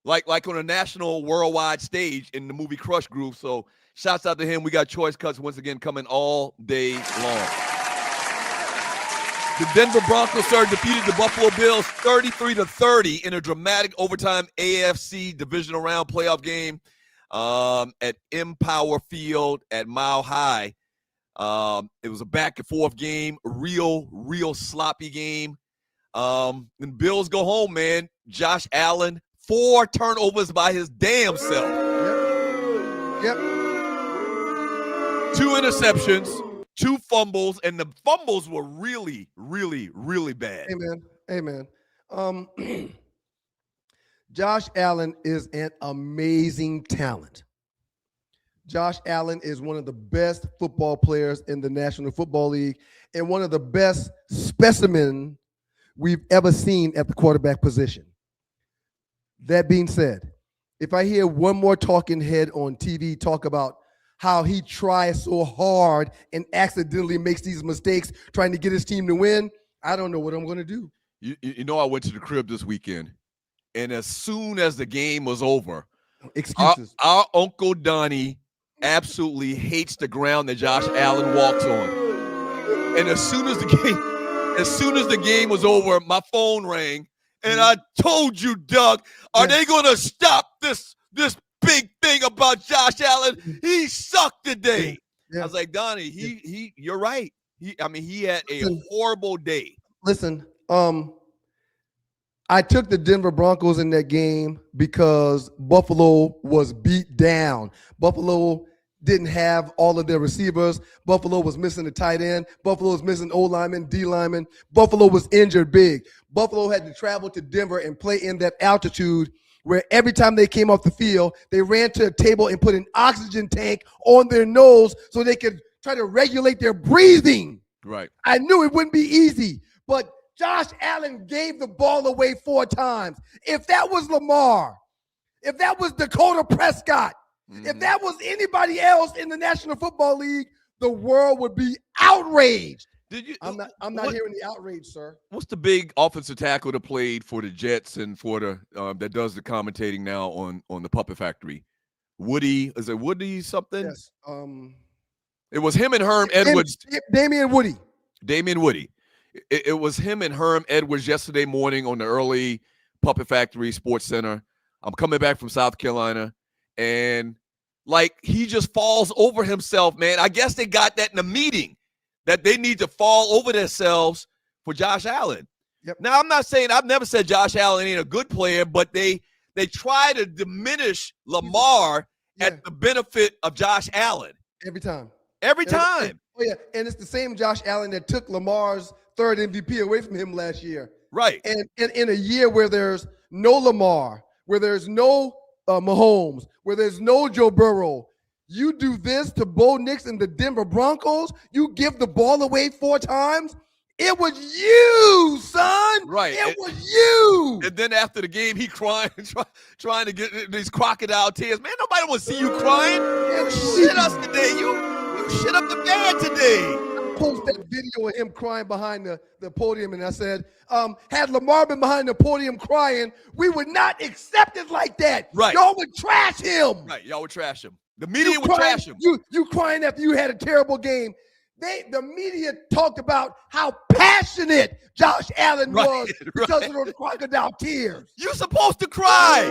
[SPEAKER 3] Like on a national worldwide stage in the movie Crush Groove. So shouts out to him. We got choice cuts once again coming all day long. The Denver Broncos defeated the Buffalo Bills 33-30 in a dramatic overtime AFC divisional round playoff game at Empower Field at Mile High. It was a back and forth game, real sloppy game. And Bills go home, man. Josh Allen, 4 turnovers by his damn self.
[SPEAKER 1] Yep.
[SPEAKER 3] 2 interceptions, 2 fumbles, and the fumbles were really bad.
[SPEAKER 1] Amen. Josh Allen is an amazing talent. Josh Allen is one of the best football players in the National Football League and one of the best specimens we've ever seen at the quarterback position. That being said, if I hear one more talking head on TV talk about how he tries so hard and accidentally makes these mistakes trying to get his team to win, I don't know what I'm going to do.
[SPEAKER 3] You know, I went to the crib this weekend, and as soon as the game was over,
[SPEAKER 1] excuses.
[SPEAKER 3] Our Uncle Donnie absolutely hates the ground that Josh Allen walks on. And as soon as the game was over, my phone rang, and I told you, Doug, are they going to stop this big thing about Josh Allen? He sucked today. Yeah. I was like, Donnie, you're right. He had a horrible day.
[SPEAKER 1] Listen, I took the Denver Broncos in that game because Buffalo was beat down. Buffalo didn't have all of their receivers. Buffalo was missing a tight end. Buffalo was missing O lineman, D lineman. Buffalo was injured big. Buffalo had to travel to Denver and play in that altitude where every time they came off the field, they ran to a table and put an oxygen tank on their nose so they could try to regulate their breathing.
[SPEAKER 3] Right.
[SPEAKER 1] I knew it wouldn't be easy, but Josh Allen gave the ball away 4 times. If that was Lamar, if that was Dakota Prescott, if that was anybody else in the National Football League, the world would be outraged. I'm not hearing the outrage, sir.
[SPEAKER 3] What's the big offensive tackle that played for the Jets and for the that does the commentating now on the Puppet Factory? Woody, is it Woody something?
[SPEAKER 1] Yes.
[SPEAKER 3] It was him and Herm Edwards.
[SPEAKER 1] Damian Woody.
[SPEAKER 3] It was him and Herm Edwards yesterday morning on the early Puppet Factory Sports Center. I'm coming back from South Carolina, and like he just falls over himself, man. I guess they got that in the meeting that they need to fall over themselves for Josh Allen.
[SPEAKER 1] Yep.
[SPEAKER 3] Now, I'm not saying, I've never said Josh Allen ain't a good player, but they try to diminish Lamar at the benefit of Josh Allen.
[SPEAKER 1] Every time.
[SPEAKER 3] Oh,
[SPEAKER 1] yeah, and it's the same Josh Allen that took Lamar's 3rd MVP away from him last year.
[SPEAKER 3] Right.
[SPEAKER 1] And in a year where there's no Lamar, where there's no Mahomes, where there's no Joe Burrow, You do this to Bo Nix and the Denver Broncos. You give the ball away 4 times. It was you, son.
[SPEAKER 3] Right.
[SPEAKER 1] It was you.
[SPEAKER 3] And then after the game, he crying, trying to get these crocodile tears. Man, nobody want to see you crying. You shit us today. You shit up the bed today.
[SPEAKER 1] I posted that video of him crying behind the podium, and I said, had Lamar been behind the podium crying, we would not accept it like that.
[SPEAKER 3] Right.
[SPEAKER 1] Y'all would trash him.
[SPEAKER 3] Right. Y'all would trash him. The media would trash him.
[SPEAKER 1] You crying after you had a terrible game. The media talked about how passionate Josh Allen was because of those crocodile tears.
[SPEAKER 3] You're supposed to cry.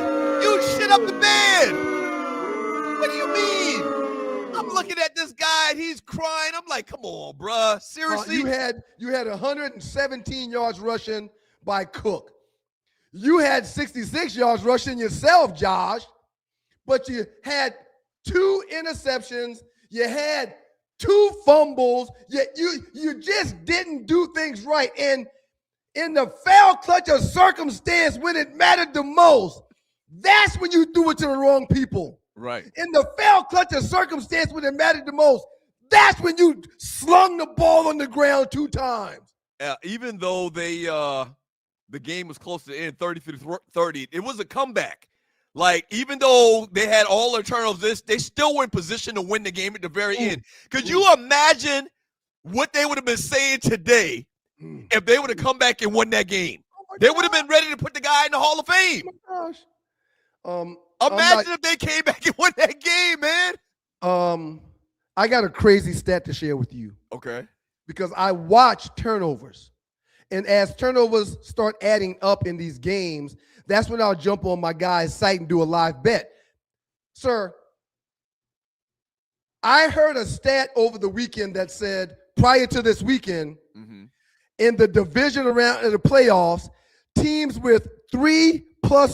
[SPEAKER 3] You shit up the bed. What do you mean? I'm looking at this guy and he's crying. I'm like, come on, bruh. Seriously?
[SPEAKER 1] You had 117 yards rushing by Cook. You had 66 yards rushing yourself, Josh, but you had 2 interceptions. You had 2 fumbles, yet you just didn't do things right. And in the foul clutch of circumstance, when it mattered the most, that's when you threw it to the wrong people.
[SPEAKER 3] Right.
[SPEAKER 1] In the foul clutch of circumstance, when it mattered the most, that's when you slung the ball on the ground 2 times.
[SPEAKER 3] Even though the game was close to the end, 30-30, it was a comeback. Like, even though they had all their turnovers, they still were in position to win the game at the very end. Could you imagine what they would have been saying today if they would have come back and won that game? They would have been ready to put the guy in the Hall of Fame.
[SPEAKER 1] Oh my gosh.
[SPEAKER 3] Imagine if they came back and won that game, man.
[SPEAKER 1] I got a crazy stat to share with you.
[SPEAKER 3] Okay.
[SPEAKER 1] Because I watch turnovers. And as turnovers start adding up in these games, that's when I'll jump on my guy's site and do a live bet. Sir, I heard a stat over the weekend that said prior to this weekend, in the division round of the playoffs, teams with 3+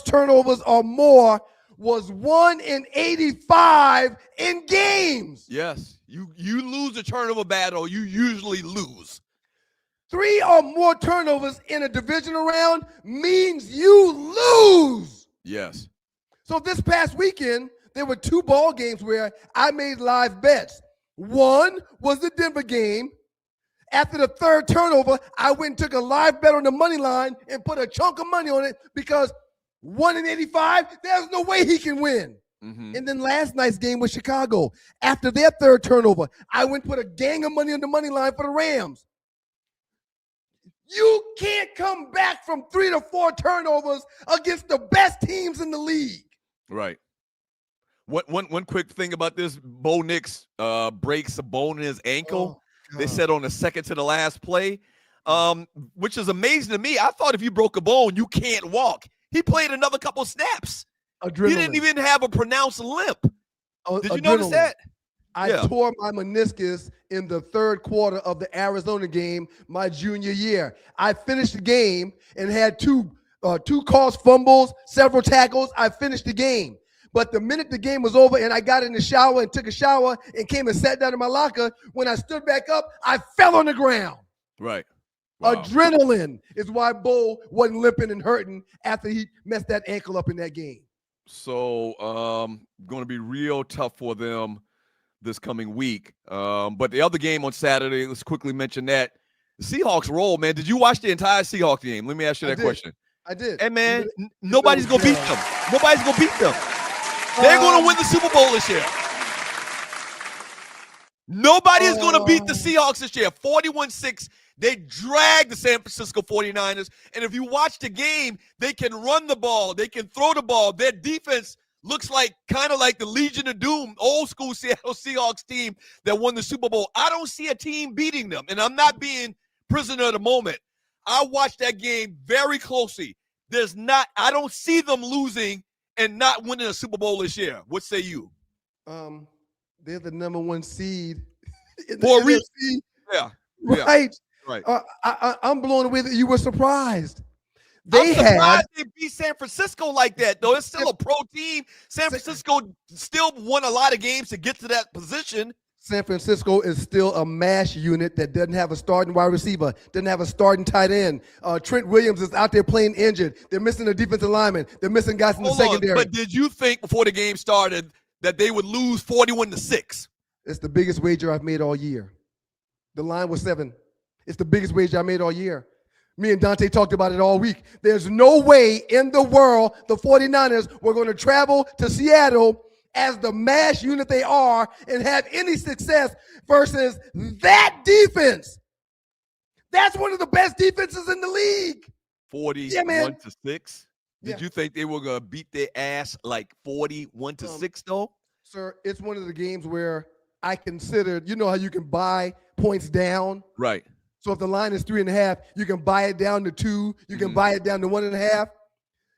[SPEAKER 1] turnovers or more was 1 in 85 in games.
[SPEAKER 3] Yes. You lose a turnover battle, you usually lose.
[SPEAKER 1] 3 or more turnovers in a divisional round means you lose.
[SPEAKER 3] Yes.
[SPEAKER 1] So this past weekend, there were 2 ball games where I made live bets. One was the Denver game. After the 3rd turnover, I went and took a live bet on the money line and put a chunk of money on it because 1 in 85, there's no way he can win. And then last night's game with Chicago. After their 3rd turnover, I went and put a gang of money on the money line for the Rams. You can't come back from 3 to 4 turnovers against the best teams in the league.
[SPEAKER 3] Right. One quick thing about this, Bo Nix breaks a bone in his ankle. They said on the second to the last play, which is amazing to me. I thought if you broke a bone, you can't walk. He played another couple snaps.
[SPEAKER 1] Adrenaline.
[SPEAKER 3] He didn't even have a pronounced limp. Did you notice that?
[SPEAKER 1] I tore my meniscus in the 3rd quarter of the Arizona game my junior year. I finished the game and had 2 caused fumbles, several tackles. I finished the game. But the minute the game was over and I got in the shower and took a shower and came and sat down in my locker, when I stood back up, I fell on the ground.
[SPEAKER 3] Right. Wow.
[SPEAKER 1] Adrenaline is why Bo wasn't limping and hurting after he messed that ankle up in that game.
[SPEAKER 3] So going to be real tough for them this coming week. But the other game on Saturday, let's quickly mention that. The Seahawks roll, man. Did you watch the entire Seahawks game? Let me ask you that question.
[SPEAKER 1] I did.
[SPEAKER 3] Hey, man, nobody's going to beat them. Nobody's going to beat them. They're going to win the Super Bowl this year. Nobody is going to beat the Seahawks this year. 41-6. They dragged the San Francisco 49ers. And if you watch the game, they can run the ball. They can throw the ball. Their defense looks like kind of like the Legion of Doom, old school Seattle Seahawks team that won the Super Bowl. I don't see a team beating them. And I'm not being prisoner of the moment. I watched that game very closely. I don't see them losing and not winning a Super Bowl this year. What say you?
[SPEAKER 1] They're the number 1 seed in
[SPEAKER 3] For a
[SPEAKER 1] the
[SPEAKER 3] reason.
[SPEAKER 1] NFC.
[SPEAKER 3] Yeah.
[SPEAKER 1] Right.
[SPEAKER 3] Right.
[SPEAKER 1] I'm blown away that you were surprised.
[SPEAKER 3] I'm surprised they beat San Francisco like that, though. It's still a pro team. San Francisco still won a lot of games to get to that position.
[SPEAKER 1] San Francisco is still a mash unit that doesn't have a starting wide receiver, doesn't have a starting tight end. Trent Williams is out there playing injured. They're missing a defensive lineman. They're missing guys in the secondary.
[SPEAKER 3] But did you think before the game started that they would lose 41-6.
[SPEAKER 1] It's the biggest wager I've made all year. The line was 7. It's the biggest wager I made all year. Me and Dante talked about it all week. There's no way in the world the 49ers were going to travel to Seattle as the mass unit they are and have any success versus that defense. That's one of the best defenses in the league.
[SPEAKER 3] 41-6. Did
[SPEAKER 1] Yeah.
[SPEAKER 3] you think they were going to beat their ass like 41-6 though?
[SPEAKER 1] Sir, it's one of the games where I considered, you know how you can buy points down?
[SPEAKER 3] Right.
[SPEAKER 1] So if the line is 3.5, you can buy it down to 2. You can buy it down to 1.5.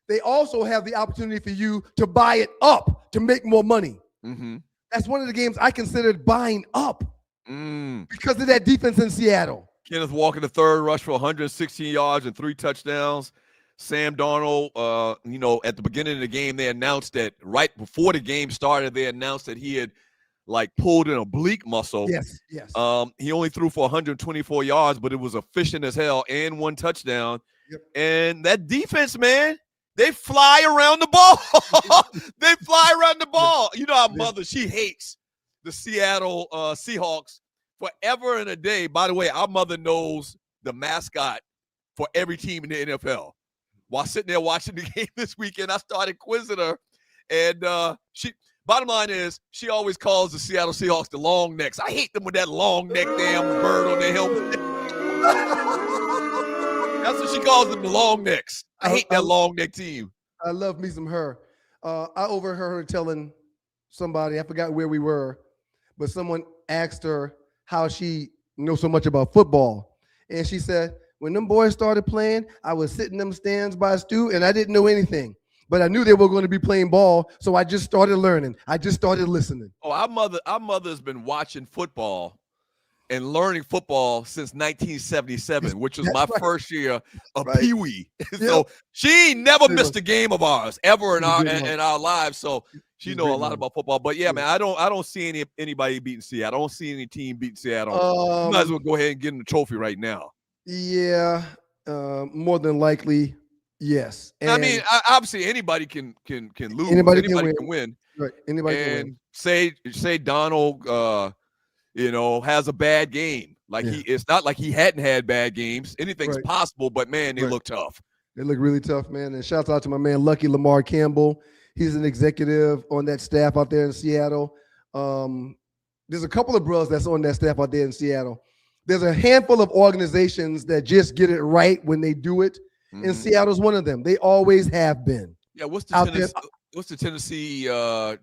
[SPEAKER 1] They also have the opportunity for you to buy it up to make more money.
[SPEAKER 3] Mm-hmm.
[SPEAKER 1] That's one of the games I considered buying up
[SPEAKER 3] Mm.
[SPEAKER 1] because of that defense in Seattle.
[SPEAKER 3] Kenneth Walker, the third rush for 116 yards and 3 touchdowns. Sam Darnold, at the beginning of the game, they announced that right before the game started, they announced that he had pulled an oblique muscle.
[SPEAKER 1] Yes.
[SPEAKER 3] He only threw for 124 yards, but it was efficient as hell and 1 touchdown.
[SPEAKER 1] Yep.
[SPEAKER 3] And that defense, man, they fly around the ball. They fly around the ball. You know, our mother, she hates the Seattle Seahawks forever and a day. By the way, our mother knows the mascot for every team in the NFL. While sitting there watching the game this weekend, I started quizzing her, and bottom line is, she always calls the Seattle Seahawks the long necks. I hate them with that long neck damn bird on their helmet. That's what she calls them, the long necks. I hate that long neck team.
[SPEAKER 1] I love me some her. I overheard her telling somebody, I forgot where we were, but someone asked her how she knows so much about football. And she said, when them boys started playing, I was sitting in them stands by Stu, and I didn't know anything. But I knew they were going to be playing ball, so I just started learning. I just started listening.
[SPEAKER 3] Oh, our mother's been watching football and learning football since 1977, which was my first year of Pee Wee. So she never missed a game of ours ever in our lives. So she knows a lot about football. But yeah, man, I don't see anybody beating Seattle. I don't see any team beating Seattle. You might as well go ahead and get them the trophy right now.
[SPEAKER 1] Yeah, more than likely, yes. And
[SPEAKER 3] I mean, obviously anybody can lose.
[SPEAKER 1] Anybody
[SPEAKER 3] can
[SPEAKER 1] can
[SPEAKER 3] win.
[SPEAKER 1] Right. Anybody can win.
[SPEAKER 3] Say Donald, has a bad game. It's not like he hadn't had bad games. Anything's possible, but man, they look tough.
[SPEAKER 1] They look really tough, man. And shouts out to my man, Lucky Lamar Campbell. He's an executive on that staff out there in Seattle. There's a couple of bros that's on that staff out there in Seattle. There's a handful of organizations that just get it right when they do it. Mm-hmm. And Seattle's one of them. They always have been.
[SPEAKER 3] Yeah, what's the Tennessee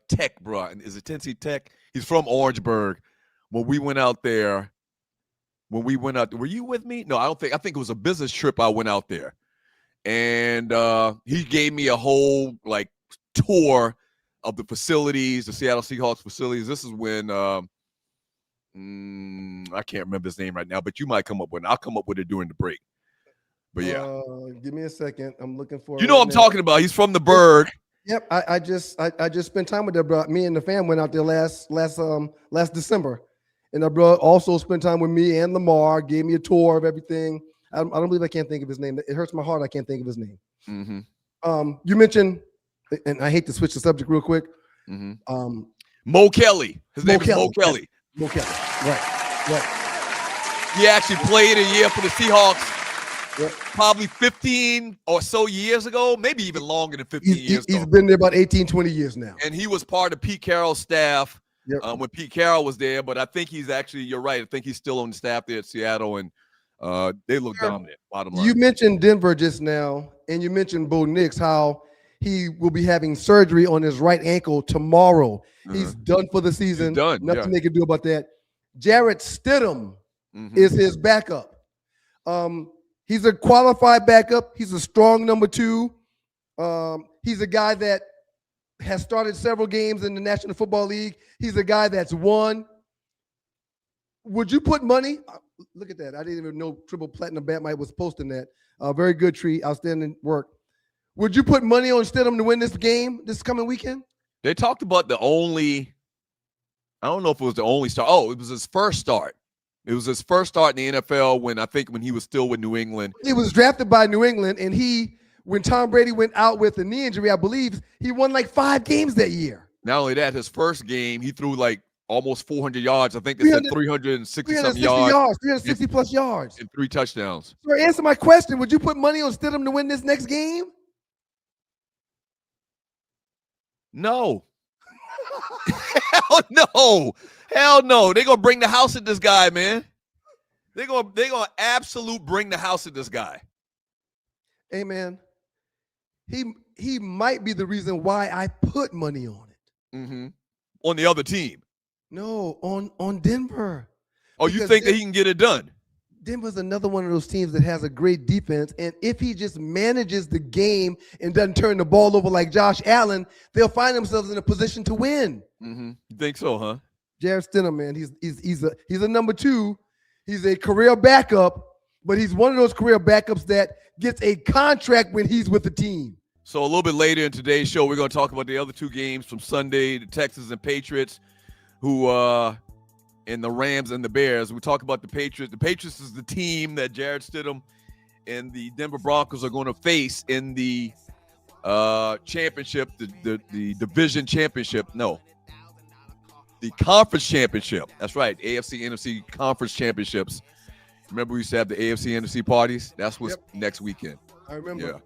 [SPEAKER 3] Tech, bro? Is it Tennessee Tech? He's from Orangeburg. When we went out there, were you with me? No, I think it was a business trip. I went out there, and he gave me a whole tour of the facilities, the Seattle Seahawks facilities. This is when I can't remember his name right now, but you might come up with it. I'll come up with it during the break. But yeah,
[SPEAKER 1] give me a second. I'm looking for.
[SPEAKER 3] You know what I'm talking about? He's from the Berg.
[SPEAKER 1] Yep, I just spent time with that bro. Me and the fam went out there last December, and that bro also spent time with me and Lamar. Gave me a tour of everything. I don't believe I can't think of his name. It hurts my heart. I can't think of his name. Mm-hmm. You mentioned, and I hate to switch the subject real quick.
[SPEAKER 3] Mm-hmm. Mo Kelly. His name is Mo Kelly.
[SPEAKER 1] Mo Kelly. Right.
[SPEAKER 3] He actually played a year for the Seahawks. Yep. Probably 15 or so years ago, maybe even longer than 15 years ago.
[SPEAKER 1] He's been there about 18, 20 years now.
[SPEAKER 3] And he was part of Pete Carroll's staff when Pete Carroll was there. But I think he's actually, you're right, I think he's still on the staff there at Seattle, and they look dominant, bottom line.
[SPEAKER 1] You mentioned Denver just now, and you mentioned Bo Nix, how he will be having surgery on his right ankle tomorrow. He's done for the season.
[SPEAKER 3] He's done.
[SPEAKER 1] Nothing they can do about that. Jarrett Stidham is his backup. He's a qualified backup. He's a strong number 2. He's a guy that has started several games in the National Football League. He's a guy that's won. Would you put money? Look at that. I didn't even know Triple Platinum Batmite was posting that. Very good treat. Outstanding work. Would you put money on Stidham to win this game this coming weekend?
[SPEAKER 3] They talked about I don't know if it was the only start. Oh, it was his first start. It was his first start in the NFL when he was still with New England.
[SPEAKER 1] He was drafted by New England, and when Tom Brady went out with a knee injury, I believe he won 5 games that year.
[SPEAKER 3] Not only that, his first game, he threw like almost 400 yards. I think they said 360-something yards.
[SPEAKER 1] 360 plus yards.
[SPEAKER 3] And 3 touchdowns.
[SPEAKER 1] So answer my question. Would you put money on Stidham to win this next game?
[SPEAKER 3] No. Hell no. Hell no. They're going to bring the house at this guy, man. They're going to absolute bring the house at this guy.
[SPEAKER 1] Hey, man. He might be the reason why I put money on it.
[SPEAKER 3] Mm-hmm. On the other team.
[SPEAKER 1] No, on Denver.
[SPEAKER 3] Oh, you think that he can get it done?
[SPEAKER 1] Denver's another one of those teams that has a great defense, and if he just manages the game and doesn't turn the ball over like Josh Allen, they'll find themselves in a position to win.
[SPEAKER 3] Mm-hmm. You think so, huh?
[SPEAKER 1] Jared Stidham, man, he's a number 2. He's a career backup, but he's one of those career backups that gets a contract when he's with the team.
[SPEAKER 3] So a little bit later in today's show, we're going to talk about the other 2 games from Sunday, the Texans and Patriots, who and the Rams and the Bears. We talk about the Patriots. The Patriots is the team that Jared Stidham and the Denver Broncos are going to face in the championship, the division championship. No, the conference championship. That's right, AFC, NFC conference championships. Remember we used to have the AFC, NFC parties? That's what's next weekend.
[SPEAKER 1] I remember.
[SPEAKER 3] Yeah.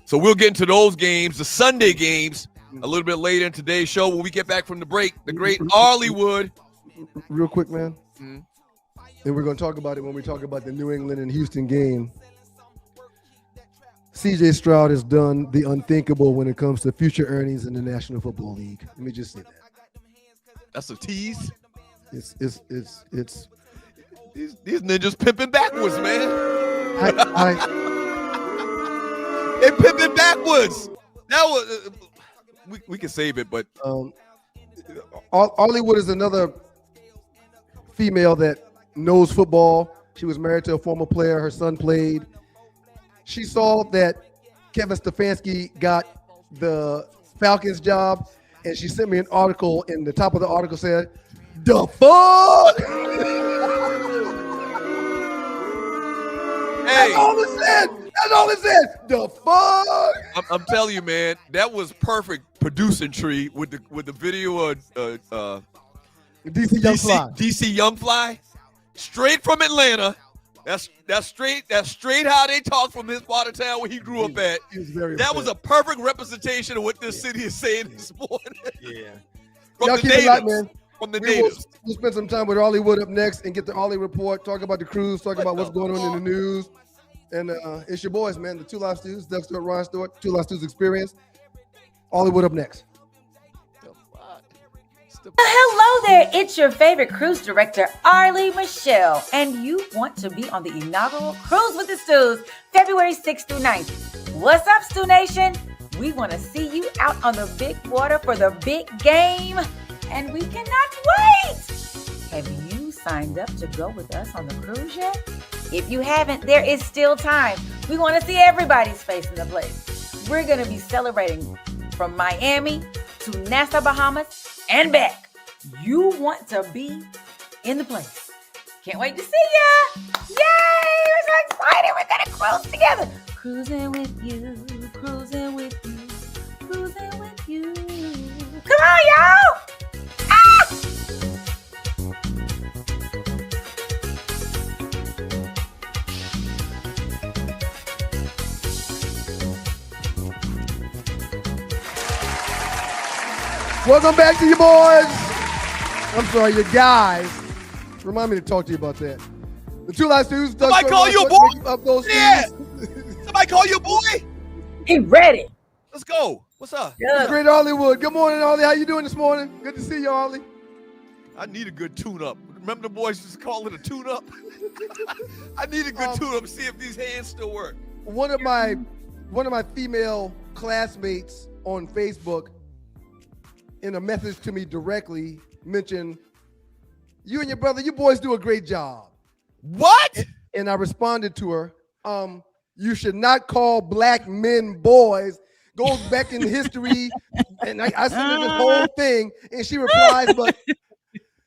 [SPEAKER 3] So we'll get into those games, the Sunday games, a little bit later in today's show when we get back from the break. The great Arlewood.
[SPEAKER 1] Real quick, man. Mm-hmm. And we're going to talk about it when we talk about the New England and Houston game. C.J. Stroud has done the unthinkable when it comes to future earnings in the National Football League. Let me just say that.
[SPEAKER 3] That's a tease.
[SPEAKER 1] It's
[SPEAKER 3] these ninjas pimping backwards, man. They pimping backwards. That was we can save it, but
[SPEAKER 1] Arlewood is another female that knows football. She was married to a former player. Her son played. She saw that Kevin Stefansky got the Falcons job, and she sent me an article, and the top of the article said, "The fuck?"
[SPEAKER 3] Hey.
[SPEAKER 1] That's all it said. That's all it said. The fuck?
[SPEAKER 3] I'm telling you, man, that was perfect producing tree with the video of DC Young Fly, straight from Atlanta. That's straight how they talk from his part of town where he grew up at. That was a perfect representation of what this city is saying this morning.
[SPEAKER 1] Yeah.
[SPEAKER 3] From
[SPEAKER 1] Y'all
[SPEAKER 3] the
[SPEAKER 1] keep
[SPEAKER 3] natives.
[SPEAKER 1] it locked, man.
[SPEAKER 3] From the natives.
[SPEAKER 1] We'll spend some time with Arlewood up next and get the Arlie report, talk about the cruise, talk about what's going on in the news. And it's your boys, man, the Two Live Stews, Doug Stewart, Ryan Stewart, Two Live Stews Experience. Arlewood up next.
[SPEAKER 8] Hello there, it's your favorite cruise director, Arlie Michelle, and you want to be on the inaugural Cruise with the Stews, February 6th through 9th. What's up, Stew Nation? We want to see you out on the big water for the big game, and we cannot wait. Have you signed up to go with us on the cruise yet? If you haven't, there is still time. We want to see everybody's face in the place. We're going to be celebrating from Miami to Nassau, Bahamas, and back. You want to be in the place. Can't wait to see ya. Yay! We're so excited. We're going to cruise together. Cruising with you, cruising with you, cruising with you. Come on, y'all. Ah!
[SPEAKER 1] Welcome back to you boys. I'm sorry, you guys. Remind me to talk to you about that. The Two Live Stews.
[SPEAKER 3] Somebody call you a boy? Yeah. Somebody call you a boy?
[SPEAKER 8] He ready.
[SPEAKER 3] Let's go. What's up?
[SPEAKER 8] Good.
[SPEAKER 1] Great Arlewood. Good morning, Arlie. How you doing this morning? Good to see you, Arlie.
[SPEAKER 3] I need a good tune-up. Remember the boys used to call it a tune-up? I need a good tune-up to see if these hands still work.
[SPEAKER 1] One of my female classmates on Facebook, in a message to me directly, mentioned, "You and your brother, you boys do a great job."
[SPEAKER 3] What?
[SPEAKER 1] And I responded to her, "You should not call black men boys." Goes back in history, and I sent her this whole thing, and she replies, but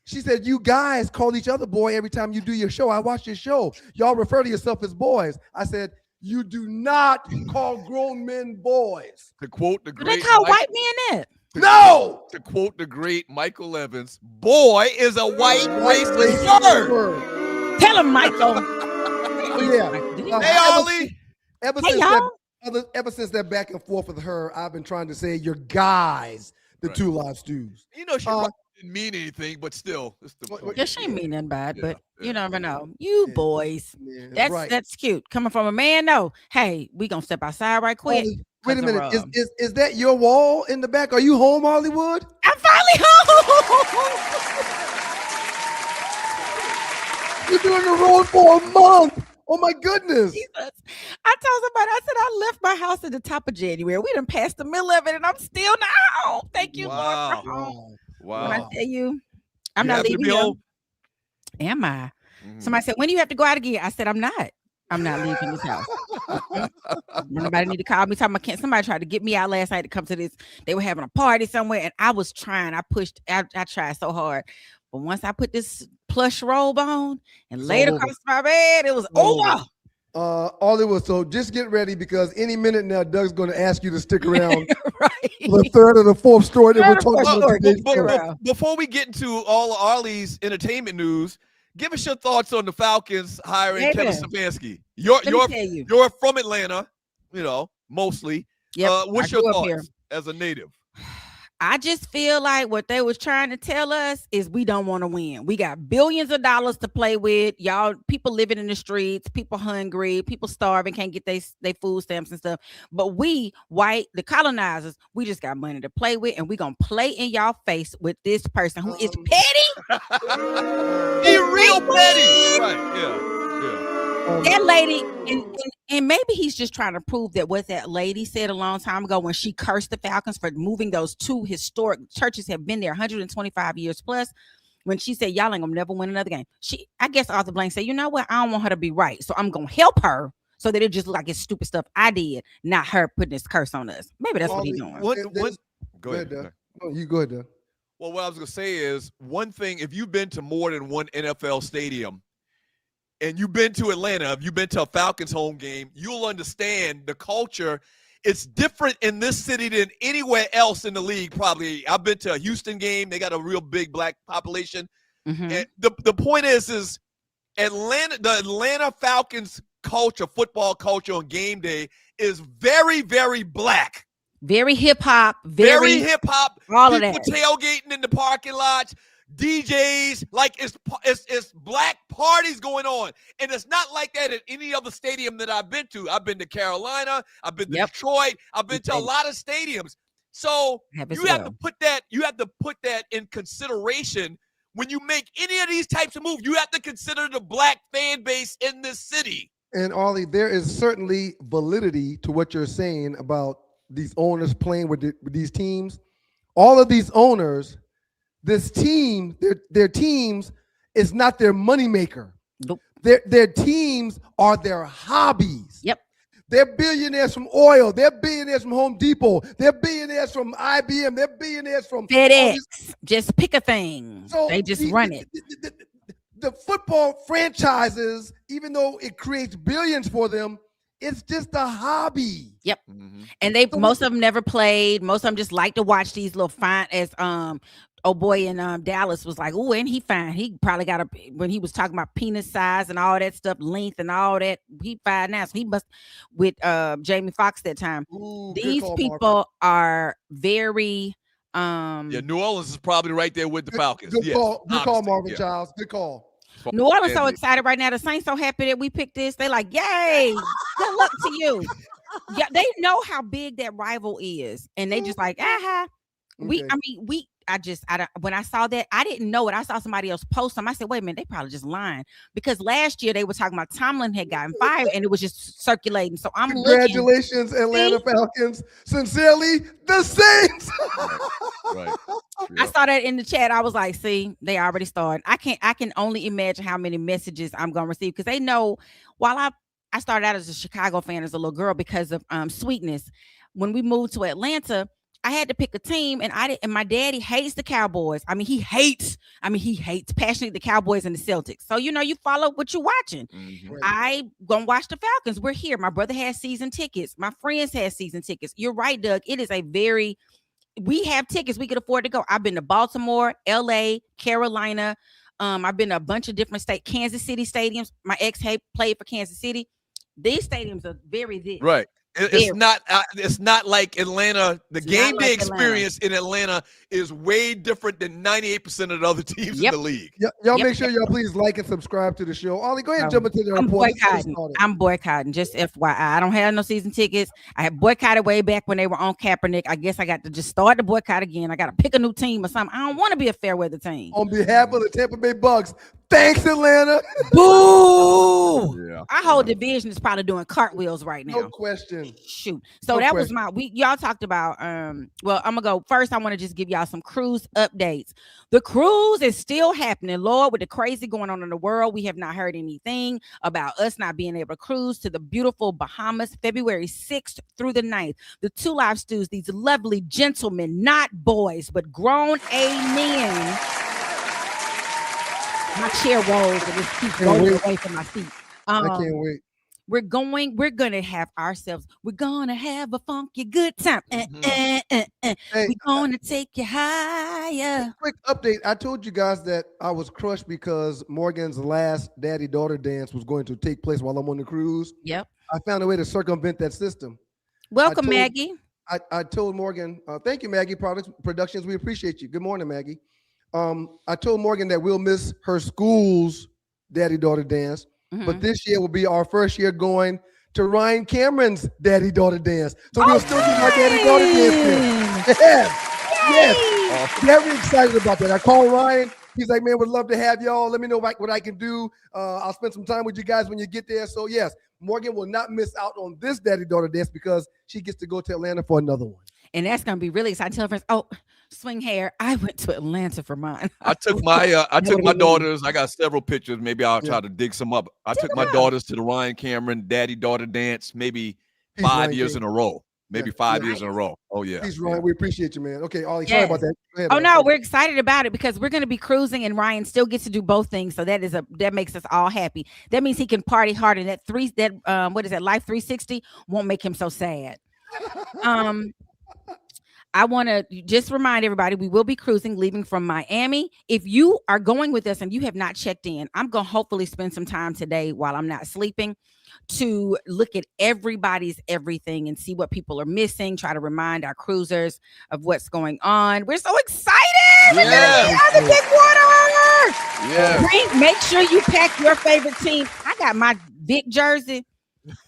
[SPEAKER 1] she said, "You guys call each other boy every time you do your show. I watch your show. Y'all refer to yourself as boys." I said, "You do not call grown men boys."
[SPEAKER 3] To quote the great
[SPEAKER 9] They call white men that.
[SPEAKER 1] No.
[SPEAKER 3] To quote the great Michael Evans, boy is a white racist word.
[SPEAKER 8] Tell him, Michael.
[SPEAKER 1] Yeah.
[SPEAKER 3] Hey, Ollie.
[SPEAKER 1] Ever since that back and forth with her, I've been trying to say you're guys, the two live stews.
[SPEAKER 3] You know, she didn't mean anything, but still.
[SPEAKER 8] Yeah, she ain't mean nothing bad, but you never know. You boys. That's cute. Coming from a man, though. Hey, we gonna step outside right quick.
[SPEAKER 1] Wait a minute. Is that your wall in the back? Are you home, Arlewood?
[SPEAKER 8] I'm finally home.
[SPEAKER 1] You've been on the road for a month. Oh my goodness.
[SPEAKER 8] Jesus. I told somebody, I said I left my house at the top of January. We done passed the middle of it and I'm still not home. Thank you, Lord, for home.
[SPEAKER 3] Wow.
[SPEAKER 8] When I tell you, I'm not leaving here. Am I? Somebody said, when do you have to go out again? I said, I'm not leaving this house. Nobody need to call me talking about somebody tried to get me out last night to come to this. They were having a party somewhere and I was trying. I tried so hard. But once I put this plush robe on and laid across my bed, it was over.
[SPEAKER 1] Arlewood, so just get ready because any minute now, Doug's going to ask you to stick around for the third or the fourth story that we're talking about.
[SPEAKER 3] Before we get into all of Arlie's entertainment news, give us your thoughts on the Falcons hiring Kevin Stefansky. You're from Atlanta, you know, mostly.
[SPEAKER 8] Yep,
[SPEAKER 3] what's your thoughts as a native?
[SPEAKER 8] I just feel like what they was trying to tell us is we don't want to win. We got billions of dollars to play with. Y'all, people living in the streets, people hungry, people starving, can't get they food stamps and stuff. But we, the colonizers, we just got money to play with, and we gonna play in y'all face with this person who is petty.
[SPEAKER 3] He real petty. Right, yeah.
[SPEAKER 8] That lady, and maybe he's just trying to prove that what that lady said a long time ago when she cursed the Falcons for moving those two historic churches have been there 125 years plus. When she said, y'all ain't gonna never win another game. I guess Arthur Blank said, you know what? I don't want her to be right. So I'm gonna help her so that it just look like it's stupid stuff I did, not her putting this curse on us. Maybe that's what he's doing.
[SPEAKER 3] Go ahead, Doug.
[SPEAKER 1] No, you go ahead, Doug.
[SPEAKER 3] Well, what I was gonna say is one thing, if you've been to more than one NFL stadium, and you've been to Atlanta, if you've been to a Falcons home game, you'll understand the culture. It's different in this city than anywhere else in the league, probably. I've been to a Houston game. They got a real big black population. And the point is the Atlanta Falcons culture, football culture on game day is very, very black.
[SPEAKER 8] Very hip-hop.
[SPEAKER 3] Very hip-hop.
[SPEAKER 8] All
[SPEAKER 3] People
[SPEAKER 8] of that.
[SPEAKER 3] tailgating in the parking lots. DJs, like it's black parties going on, and it's not like that at any other stadium that I've been to. I've been to Carolina, I've been to Detroit, I've been to a lot of stadiums. So you have to put that in consideration when you make any of these types of moves. You have to consider the black fan base in this city.
[SPEAKER 1] And Ollie, there is certainly validity to what you're saying about these owners playing with these teams. All of these owners. This team, their teams is not their moneymaker.
[SPEAKER 8] Nope.
[SPEAKER 1] Their teams are their hobbies.
[SPEAKER 8] Yep.
[SPEAKER 1] They're billionaires from oil. They're billionaires from Home Depot. They're billionaires from IBM. They're billionaires from
[SPEAKER 8] FedEx. Just pick a thing. So they just run it.
[SPEAKER 1] The football franchises, even though it creates billions for them, it's just a hobby.
[SPEAKER 8] Yep. And most of them never played. Most of them just like to watch these little fine as boy in Dallas was like, oh, and he fine. He probably got when he was talking about penis size and all that stuff, length and all that. He fine now. So he must with Jamie Foxx that time.
[SPEAKER 1] Ooh,
[SPEAKER 8] these people are very
[SPEAKER 3] New Orleans is probably right there with the Falcons.
[SPEAKER 1] Good call, Marvin Childs. Good call.
[SPEAKER 8] New Orleans so excited right now. The Saints so happy that we picked this. They like, yay, good luck to you. Yeah, they know how big that rival is, and they just like, Okay. When I saw that, I didn't know it. I saw somebody else post them. I said, wait a minute, they probably just lying. Because last year they were talking about Tomlin had gotten fired and it was just circulating. So I'm
[SPEAKER 1] Congratulations, Atlanta Falcons. Sincerely, the Saints.
[SPEAKER 3] Right.
[SPEAKER 8] I saw that in the chat. I was like, see, they already started. I can only imagine how many messages I'm gonna receive because they know while I started out as a Chicago fan as a little girl because of Sweetness. When we moved to Atlanta, I had to pick a team, and my daddy hates the Cowboys. He hates passionately the Cowboys and the Celtics. So you follow what you're watching.
[SPEAKER 3] Mm-hmm.
[SPEAKER 8] I gonna watch the Falcons. We're here. My brother has season tickets. My friends have season tickets. You're right, Doug. It is a very
[SPEAKER 9] we have tickets. We could afford to go. I've been to Baltimore, LA, Carolina. I've been to a bunch of different states, Kansas City stadiums. My ex played for Kansas City. These stadiums are very big.
[SPEAKER 3] Right. It's not like Atlanta. The game day experience in Atlanta is way different than 98% of the other teams in the league.
[SPEAKER 1] Y'all make sure y'all please like and subscribe to the show. Ollie, go ahead and jump into the report.
[SPEAKER 9] I'm boycotting. Just FYI, I don't have no season tickets. I had boycotted way back when they were on Kaepernick. I guess I got to just start the boycott again. I got to pick a new team or something. I don't want to be a fair weather team.
[SPEAKER 1] On behalf of the Tampa Bay Bucks, thanks, Atlanta.
[SPEAKER 9] Boo! Yeah. Our whole division is probably doing cartwheels right now.
[SPEAKER 1] No question.
[SPEAKER 9] Shoot. So that was y'all talked about, well, I'm gonna go first. I want to just give y'all some cruise updates. The cruise is still happening. Lord, with the crazy going on in the world, we have not heard anything about us not being able to cruise to the beautiful Bahamas, February 6th through the 9th. The two live stews, these lovely gentlemen, not boys, but grown men. My chair rolls and just keeps rolling away from my feet.
[SPEAKER 1] I can't wait.
[SPEAKER 9] We're gonna have a funky good time.
[SPEAKER 1] Hey,
[SPEAKER 9] We're gonna take you higher.
[SPEAKER 1] Quick update. I told you guys that I was crushed because Morgan's last daddy-daughter dance was going to take place while I'm on the cruise.
[SPEAKER 9] Yep.
[SPEAKER 1] I found a way to circumvent that system.
[SPEAKER 9] Welcome, Maggie.
[SPEAKER 1] I told Morgan, thank you, Maggie Productions. We appreciate you. Good morning, Maggie. I told Morgan that we'll miss her school's daddy-daughter dance. But this year will be our first year going to Ryan Cameron's daddy-daughter dance. So we'll still do our daddy-daughter dance. Yes. Very excited about that. I called Ryan. He's like, man, would love to have y'all. Let me know what I can do. I'll spend some time with you guys when you get there. So yes, Morgan will not miss out on this daddy-daughter dance because she gets to go to Atlanta for another one.
[SPEAKER 9] And that's going to be really exciting. Tell her friends, oh, swing hair. I went to Atlanta for mine.
[SPEAKER 3] I took my daughters. I got several pictures. Maybe I'll try to dig some up. I took my daughters to the Ryan Cameron daddy-daughter dance maybe 5 years in a row. Maybe 5 years in a row. Oh, yeah.
[SPEAKER 1] He's Ryan. We appreciate you, man. Okay, Ollie, sorry about that.
[SPEAKER 9] Oh, no, we're excited about it because we're going to be cruising and Ryan still gets to do both things. So that makes us all happy. That means he can party hard and what is that, Life 360 won't make him so sad. I want to just remind everybody, we will be cruising, leaving from Miami. If you are going with us and you have not checked in, I'm going to hopefully spend some time today while I'm not sleeping to look at everybody's everything and see what people are missing, try to remind our cruisers of what's going on. We're so excited. We're going to the big water. Yeah. Make sure you pack your favorite team. I got my Vic jersey.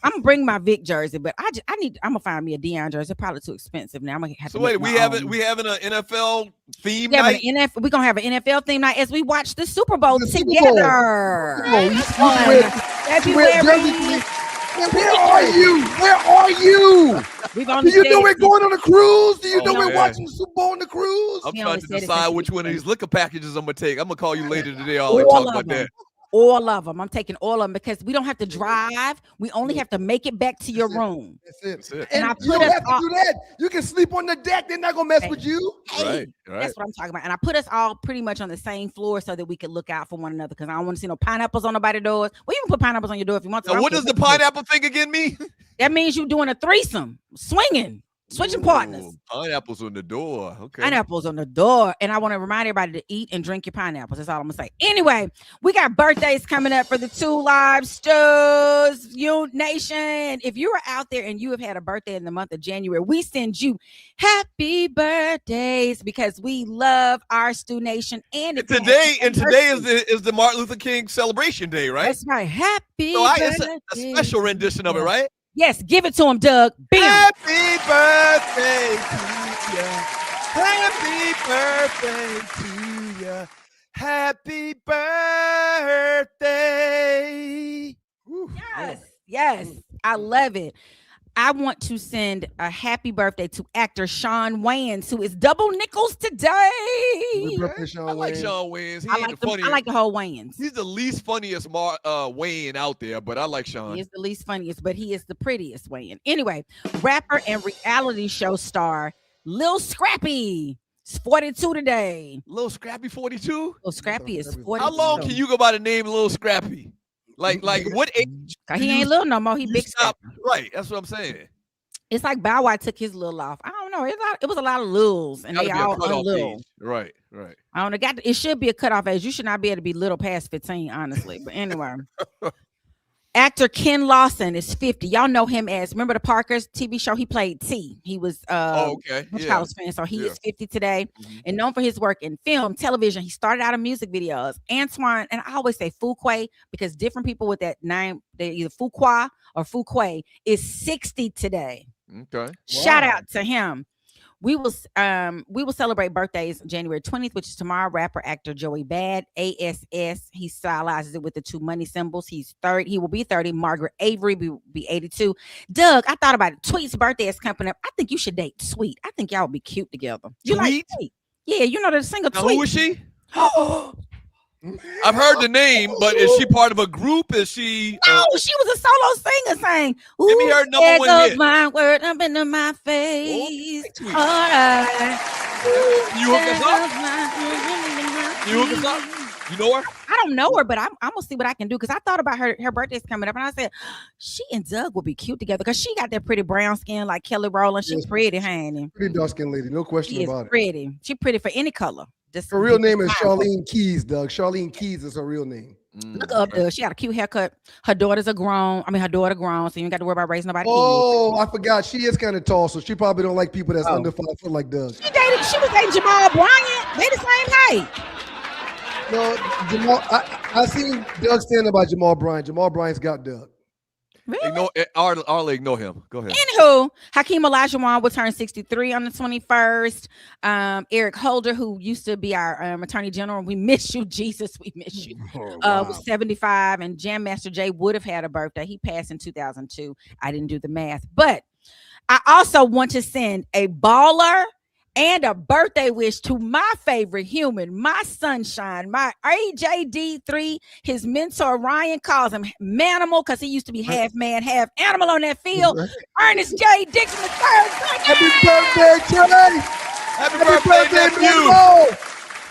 [SPEAKER 9] I'm gonna bring my Vic jersey, but I'm gonna find me a Deion jersey. Probably too expensive now. I'm gonna have to.
[SPEAKER 3] So wait, we having an NFL theme night?
[SPEAKER 9] We're gonna have an NFL theme night as we watch the Super Bowl together.
[SPEAKER 1] Where are you? Where are you? Do you know we're going on a cruise? Do you know we're watching the Super Bowl on the cruise?
[SPEAKER 3] I'm trying to decide which one of these liquor packages I'm gonna take. I'm gonna call you later today. I'll talk about that.
[SPEAKER 9] All of them. I'm taking all of them because we don't have to drive. We only have to make it back to your room.
[SPEAKER 1] That's it. And you don't have to do that. You can sleep on the deck. They're not going to mess with you.
[SPEAKER 3] Right.
[SPEAKER 9] That's what I'm talking about. And I put us all pretty much on the same floor so that we could look out for one another because I don't want to see no pineapples on nobody's doors. Well, you can put pineapples on your door if you want to.
[SPEAKER 3] Now, what does the pineapple thing again mean?
[SPEAKER 9] That means you're doing a threesome, swinging. Switching partners.
[SPEAKER 3] Pineapples on the door. Okay.
[SPEAKER 9] Pineapples on the door. And I want to remind everybody to eat and drink your pineapples. That's all I'm going to say. Anyway, we got birthdays coming up for the two live stews, you nation. If you are out there and you have had a birthday in the month of January, we send you happy birthdays because we love our stew nation. And
[SPEAKER 3] today is the Martin Luther King celebration day, right?
[SPEAKER 9] That's right. Happy birthday.
[SPEAKER 3] It's a special rendition of it, right?
[SPEAKER 9] Yes, give it to him, Doug. Bam.
[SPEAKER 3] Happy birthday to you. Happy birthday to you. Happy birthday.
[SPEAKER 9] Yes. I love it. I want to send a happy birthday to actor Shawn Wayans, who is double nickels today.
[SPEAKER 3] I like Shawn Wayans.
[SPEAKER 9] I like the whole Wayans.
[SPEAKER 3] He's the least funniest Wayne out there, but I like Shawn.
[SPEAKER 9] He is the least funniest, but he is the prettiest Wayne. Anyway, rapper and reality show star Lil Scrappy is 42 today.
[SPEAKER 3] Lil Scrappy 42?
[SPEAKER 9] Lil Scrappy is 42.
[SPEAKER 3] How long can you go by the name Lil Scrappy? Like what age?
[SPEAKER 9] He ain't little no more. He big.
[SPEAKER 3] Right. That's what I'm saying.
[SPEAKER 9] It's like Bow Wow took his little off. I don't don't know. It was a lot of lils, and they all unlittle.
[SPEAKER 3] Right.
[SPEAKER 9] I don't know. It should be a cutoff age. You should not be able to be little past 15, honestly. But anyway. Actor Ken Lawson is 50. Y'all know him as, remember the Parkers TV show? He played T. He was
[SPEAKER 3] okay.
[SPEAKER 9] College fan. So he is 50 today, and known for his work in film, television. He started out in music videos. Antoine, and I always say Fuqua because different people with that name, they either Fuqua or Fuqua, is 60 today.
[SPEAKER 3] Okay.
[SPEAKER 9] Shout out to him. We will celebrate birthdays January 20th, which is tomorrow. Rapper, actor Joey Bad, ASS. He stylizes it with the 2 money symbols. He's 30. He will be 30. Margaret Avery will be 82. Doug, I thought about it. Tweet's birthday is coming up. I think you should date Tweet. I think y'all would be cute together. You like Tweet? Yeah, you know the singer
[SPEAKER 3] now,
[SPEAKER 9] Tweet.
[SPEAKER 3] Who is she? I've heard the name, but is she part of a group? Is she?
[SPEAKER 9] No, she was a solo singer saying,
[SPEAKER 3] give me her number 1 hit.
[SPEAKER 9] My word up into my face. All right.
[SPEAKER 3] You hook us up? You know her?
[SPEAKER 9] I don't know her, but I'm gonna see what I can do because I thought about her birthday's coming up, and I said she and Doug would be cute together because she got that pretty brown skin like Kelly Rowland. She's pretty, honey.
[SPEAKER 1] Pretty dark skinned lady, no question about it.
[SPEAKER 9] Pretty. She's pretty for any color.
[SPEAKER 1] Her real name is Charlene Keys, Doug. Charlene Keys is her real name.
[SPEAKER 9] Look up, Doug. She got a cute haircut. Her daughters are grown. Her daughter grown, so you ain't got to worry about raising nobody.
[SPEAKER 1] Oh, I forgot. She is kind of tall, so she probably don't like people that's under 5 foot like Doug.
[SPEAKER 9] She was dating Jamal Bryant. They the same height.
[SPEAKER 1] No, Jamal. I seen Doug standing by Jamal Bryant. Jamal Bryant's got Doug.
[SPEAKER 9] Really?
[SPEAKER 3] Ignore him. Go ahead.
[SPEAKER 9] Anywho, Hakeem Olajuwon will turn 63 on the 21st. Eric Holder, who used to be our attorney general, we miss you, Jesus, we miss you. Was 75, and Jam Master Jay would have had a birthday. He passed in 2002. I didn't do the math, but I also want to send a baller and a birthday wish to my favorite human, my sunshine, my AJD3. His mentor, Ryan, calls him Manimal because he used to be half man, half animal on that field. Ernest J. Dixon III.
[SPEAKER 1] Happy birthday, Trey! Happy birthday, nephew!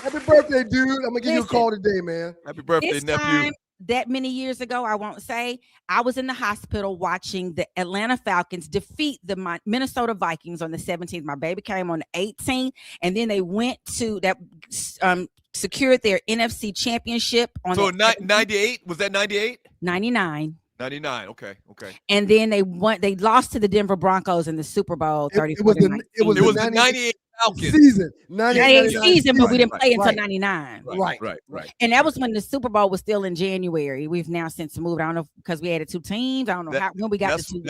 [SPEAKER 1] Happy birthday, dude. I'm going to give you a call today, man.
[SPEAKER 3] Happy birthday, nephew.
[SPEAKER 9] That many years ago, I won't say, I was in the hospital watching the Atlanta Falcons defeat the Minnesota Vikings on the 17th. My baby came on the 18th, and then they went to that secured their NFC championship on.
[SPEAKER 3] So 98, was that 98?
[SPEAKER 9] 99.
[SPEAKER 3] 99. Okay.
[SPEAKER 9] And then they lost to the Denver Broncos in the Super Bowl.
[SPEAKER 1] It was the
[SPEAKER 3] 98 Falcons
[SPEAKER 1] season.
[SPEAKER 9] 98 season, but we didn't play until 99.
[SPEAKER 3] Right.
[SPEAKER 9] And that was when the Super Bowl was still in January. We've now since moved. I don't know because we added 2 teams. I don't know when we got the 2.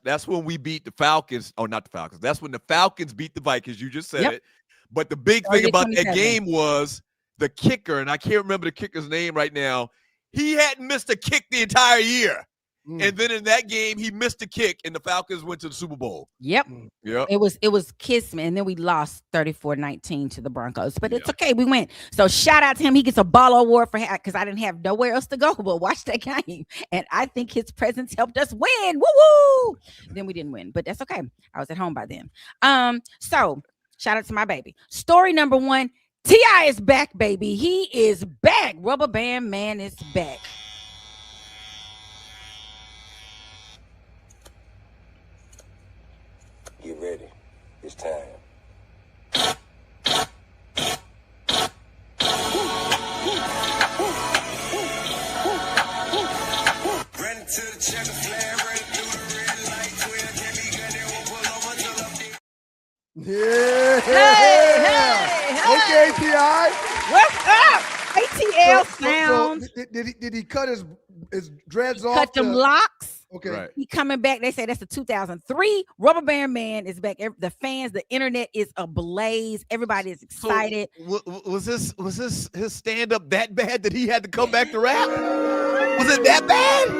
[SPEAKER 3] That's when we beat the Falcons. Oh, not the Falcons. That's when the Falcons beat the Vikings. You just said it. But the big thing about that game was the kicker, and I can't remember the kicker's name right now. He hadn't missed a kick the entire year. And then in that game, he missed a kick, and the Falcons went to the Super Bowl.
[SPEAKER 9] Yep. It was Kismet, and then we lost 34-19 to the Broncos. But it's okay. We went. So shout out to him. He gets a ball award for because I didn't have nowhere else to go but watch that game. And I think his presence helped us win. Woo-woo! Then we didn't win, but that's okay. I was at home by then. So shout out to my baby. Story number 1, T.I. is back, baby. He is back. Rubber Band Man is back.
[SPEAKER 5] Get ready. It's time. Running to the checker flag, running through the red light, 12 can't be gun, they won't pull over till I'm
[SPEAKER 1] Okay, T.I.
[SPEAKER 9] What's up? ATL sounds.
[SPEAKER 1] So did he cut his dreads off?
[SPEAKER 9] Cut them locks.
[SPEAKER 1] Okay.
[SPEAKER 3] Right.
[SPEAKER 9] He coming back. They say that's the 2003 Rubber Band Man is back. The fans, the internet is ablaze. Everybody is excited.
[SPEAKER 3] So, was this his stand-up that bad that he had to come back to rap? Was it that bad?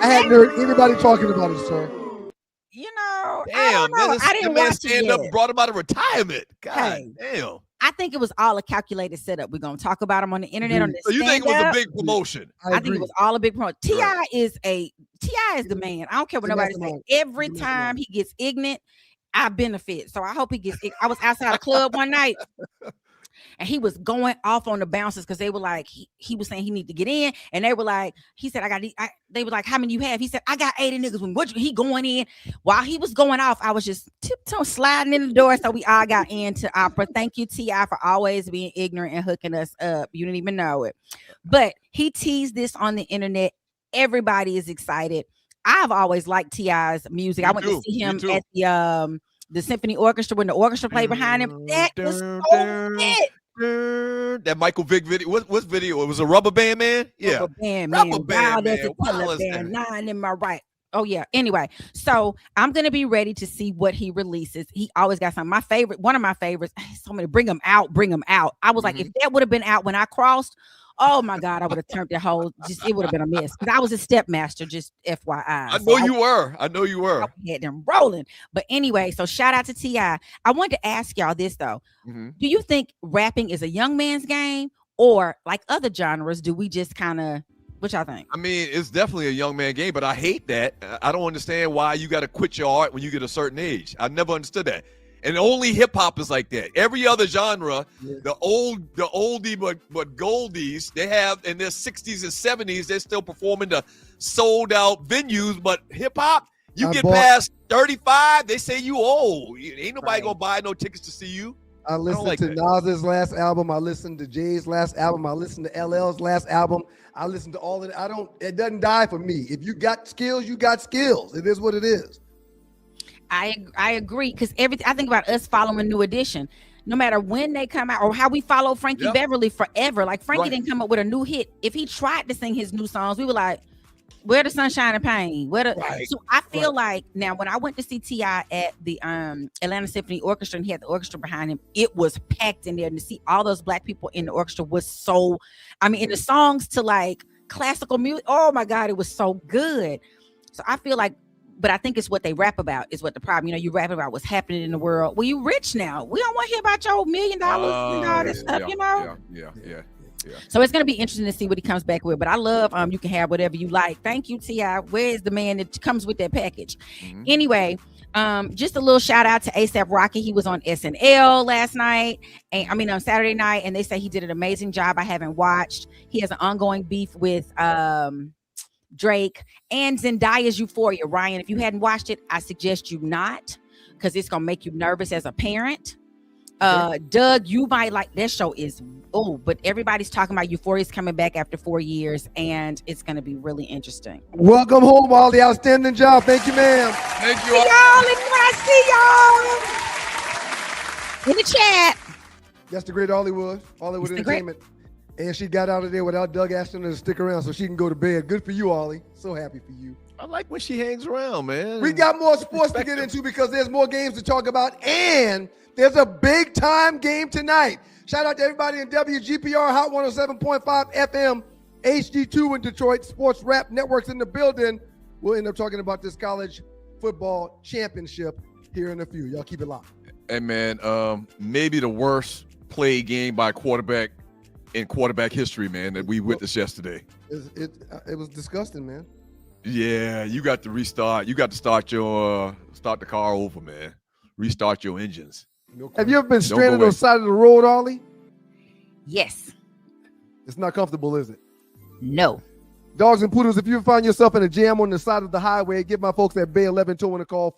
[SPEAKER 1] I hadn't heard anybody talking about it, sir.
[SPEAKER 9] You know,
[SPEAKER 3] Damn,
[SPEAKER 9] I didn't watch
[SPEAKER 3] stand up brought him out of retirement. God damn.
[SPEAKER 9] I think it was all a calculated setup. We're gonna talk about him on the internet. On
[SPEAKER 3] so you think it was a big promotion?
[SPEAKER 9] I think it was all a big promotion. T.I. is the man. I don't care what nobody says. Every time he gets ignorant, I benefit. So I hope he gets. I was outside a club one night. and he was going off on the bouncers because they were like, he was saying he needed to get in, and they were like, he said, they were like, how many you have? He said, I got 80 niggas. When he going in, while he was going off, I was just tiptoe sliding in the door, so we all got into opera. Thank you, T.I., for always being ignorant and hooking us up. You didn't even know it, but he teased this on the internet. Everybody is excited. I've always liked T.I.'s music. I went to see him at the symphony orchestra when the orchestra played behind him. That was so lit.
[SPEAKER 3] That Michael Vick video. What video? It was a Rubber Band Man. Yeah,
[SPEAKER 9] Rubber Band
[SPEAKER 3] Man.
[SPEAKER 9] Wild as a Taliban, 9 in my right. Oh yeah. Anyway, so I'm gonna be ready to see what he releases. He always got something. One of my favorites. So many. Bring him out. I was like, if that would have been out when I crossed, oh my God, I would have turned that whole. It would have been a mess because I was a stepmaster. Just FYI.
[SPEAKER 3] I know you were. I
[SPEAKER 9] had them rolling. But anyway, so shout out to T.I. I wanted to ask y'all this though. Do you think rapping is a young man's game, or like other genres, do we just kind of? What y'all think?
[SPEAKER 3] I mean, it's definitely a young man game, but I hate that. I don't understand why you got to quit your art when you get a certain age. I never understood that. And only hip hop is like that. Every other genre, the oldie but goldies, they have in their 60s and 70s, they're still performing the sold out venues. But hip hop, you get past 35, they say you old. Ain't nobody gonna buy no tickets to see you.
[SPEAKER 1] I listened to Nas's last album. I listened to Jay's last album. I listened to LL's last album. I listened to all of it. It doesn't die for me. If you got skills, you got skills. It is what it is.
[SPEAKER 9] I agree, because I think about us following New Edition, no matter when they come out, or how we follow Frankie Beverly forever. Like Frankie didn't come up with a new hit. If he tried to sing his new songs, we were like, where the sunshine and pain? So I feel like now when I went to see T.I. at the Atlanta Symphony Orchestra, and he had the orchestra behind him, it was packed in there, and to see all those black people in the orchestra was so, I mean, in the songs to like classical music, oh my God, it was so good. So I feel like, but I think it's what they rap about is what the problem. You know, you rap about what's happening in the world. Well, you rich now. We don't want to hear about your $1 million and all this stuff, you know?
[SPEAKER 3] Yeah.
[SPEAKER 9] So it's going to be interesting to see what he comes back with. But I love you can have whatever you like. Thank you, T.I. Where is the man that comes with that package? Anyway, just a little shout out to ASAP Rocky. He was on SNL last night, and I mean on Saturday night, and they say he did an amazing job. I haven't watched. He has an ongoing beef with Drake and Zendaya's Euphoria. Ryan, if you hadn't watched it, I suggest you not, because it's gonna make you nervous as a parent. Doug, you might like that show. But everybody's talking about Euphoria's coming back after 4 years, and it's gonna be really interesting.
[SPEAKER 1] Welcome home, all the outstanding job. Thank you, ma'am.
[SPEAKER 3] Thank you,
[SPEAKER 9] y'all. I see y'all in the chat.
[SPEAKER 1] That's the great Hollywood Entertainment. And she got out of there without Doug asking her to stick around so she can go to bed. Good for you, Ollie. So happy for you.
[SPEAKER 3] I like when she hangs around, man.
[SPEAKER 1] We got more sports to get into because there's more games to talk about, and there's a big time game tonight. Shout out to everybody in WGPR Hot 107.5 FM, HD2 in Detroit, Sports Rap Networks in the building. We'll end up talking about this college football championship here in a few. Y'all keep it locked.
[SPEAKER 3] Hey, man, maybe the worst play game by a quarterback in quarterback history, man, that we witnessed yesterday.
[SPEAKER 1] It was disgusting, man.
[SPEAKER 3] Yeah, you got to restart. You got to start the car over, man. Restart your engines.
[SPEAKER 1] Have you ever been stranded on the side of the road, Ollie?
[SPEAKER 9] Yes.
[SPEAKER 1] It's not comfortable, is it?
[SPEAKER 9] No.
[SPEAKER 1] Dogs and poodles, if you find yourself in a jam on the side of the highway, give my folks at Bay 11 Towing a call,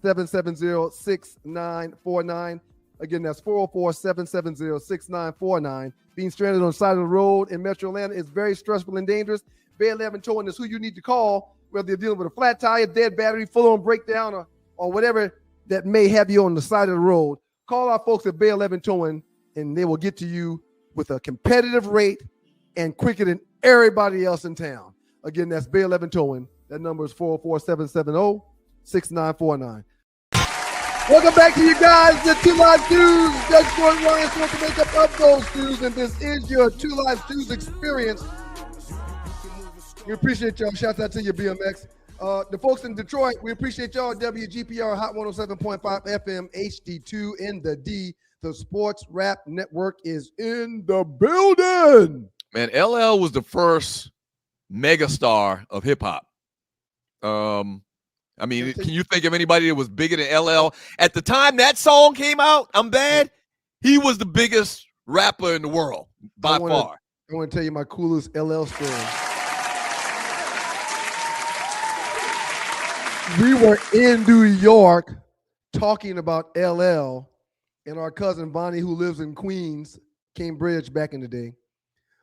[SPEAKER 1] 404-770-6949. Again, that's 404-770-6949. Being stranded on the side of the road in Metro Atlanta is very stressful and dangerous. Bay 11 Towing is who you need to call, whether you're dealing with a flat tire, dead battery, full-on breakdown, or whatever that may have you on the side of the road. Call our folks at Bay 11 Towing, and they will get to you with a competitive rate and quicker than everybody else in town. Again, that's Bay 11 Towing. That number is 404-770-6949. Welcome back to you guys, the Two Live Stews. Judge Jordan Ryan wants to make up of those stews, and this is your Two Live Stews experience. We appreciate y'all. Shout out to you, BMX. The folks in Detroit, we appreciate y'all. WGPR Hot 107.5 FM, HD2 in the D. The Sports Rap Network is in the building.
[SPEAKER 3] Man, LL was the first megastar of hip hop. I mean, can you think of anybody that was bigger than LL? At the time that song came out, I'm Bad, He was the biggest rapper in the world by far.
[SPEAKER 1] I want to tell you my coolest LL story. We were in New York talking about LL, and our cousin Bonnie, who lives in Queens, Cambridge back in the day.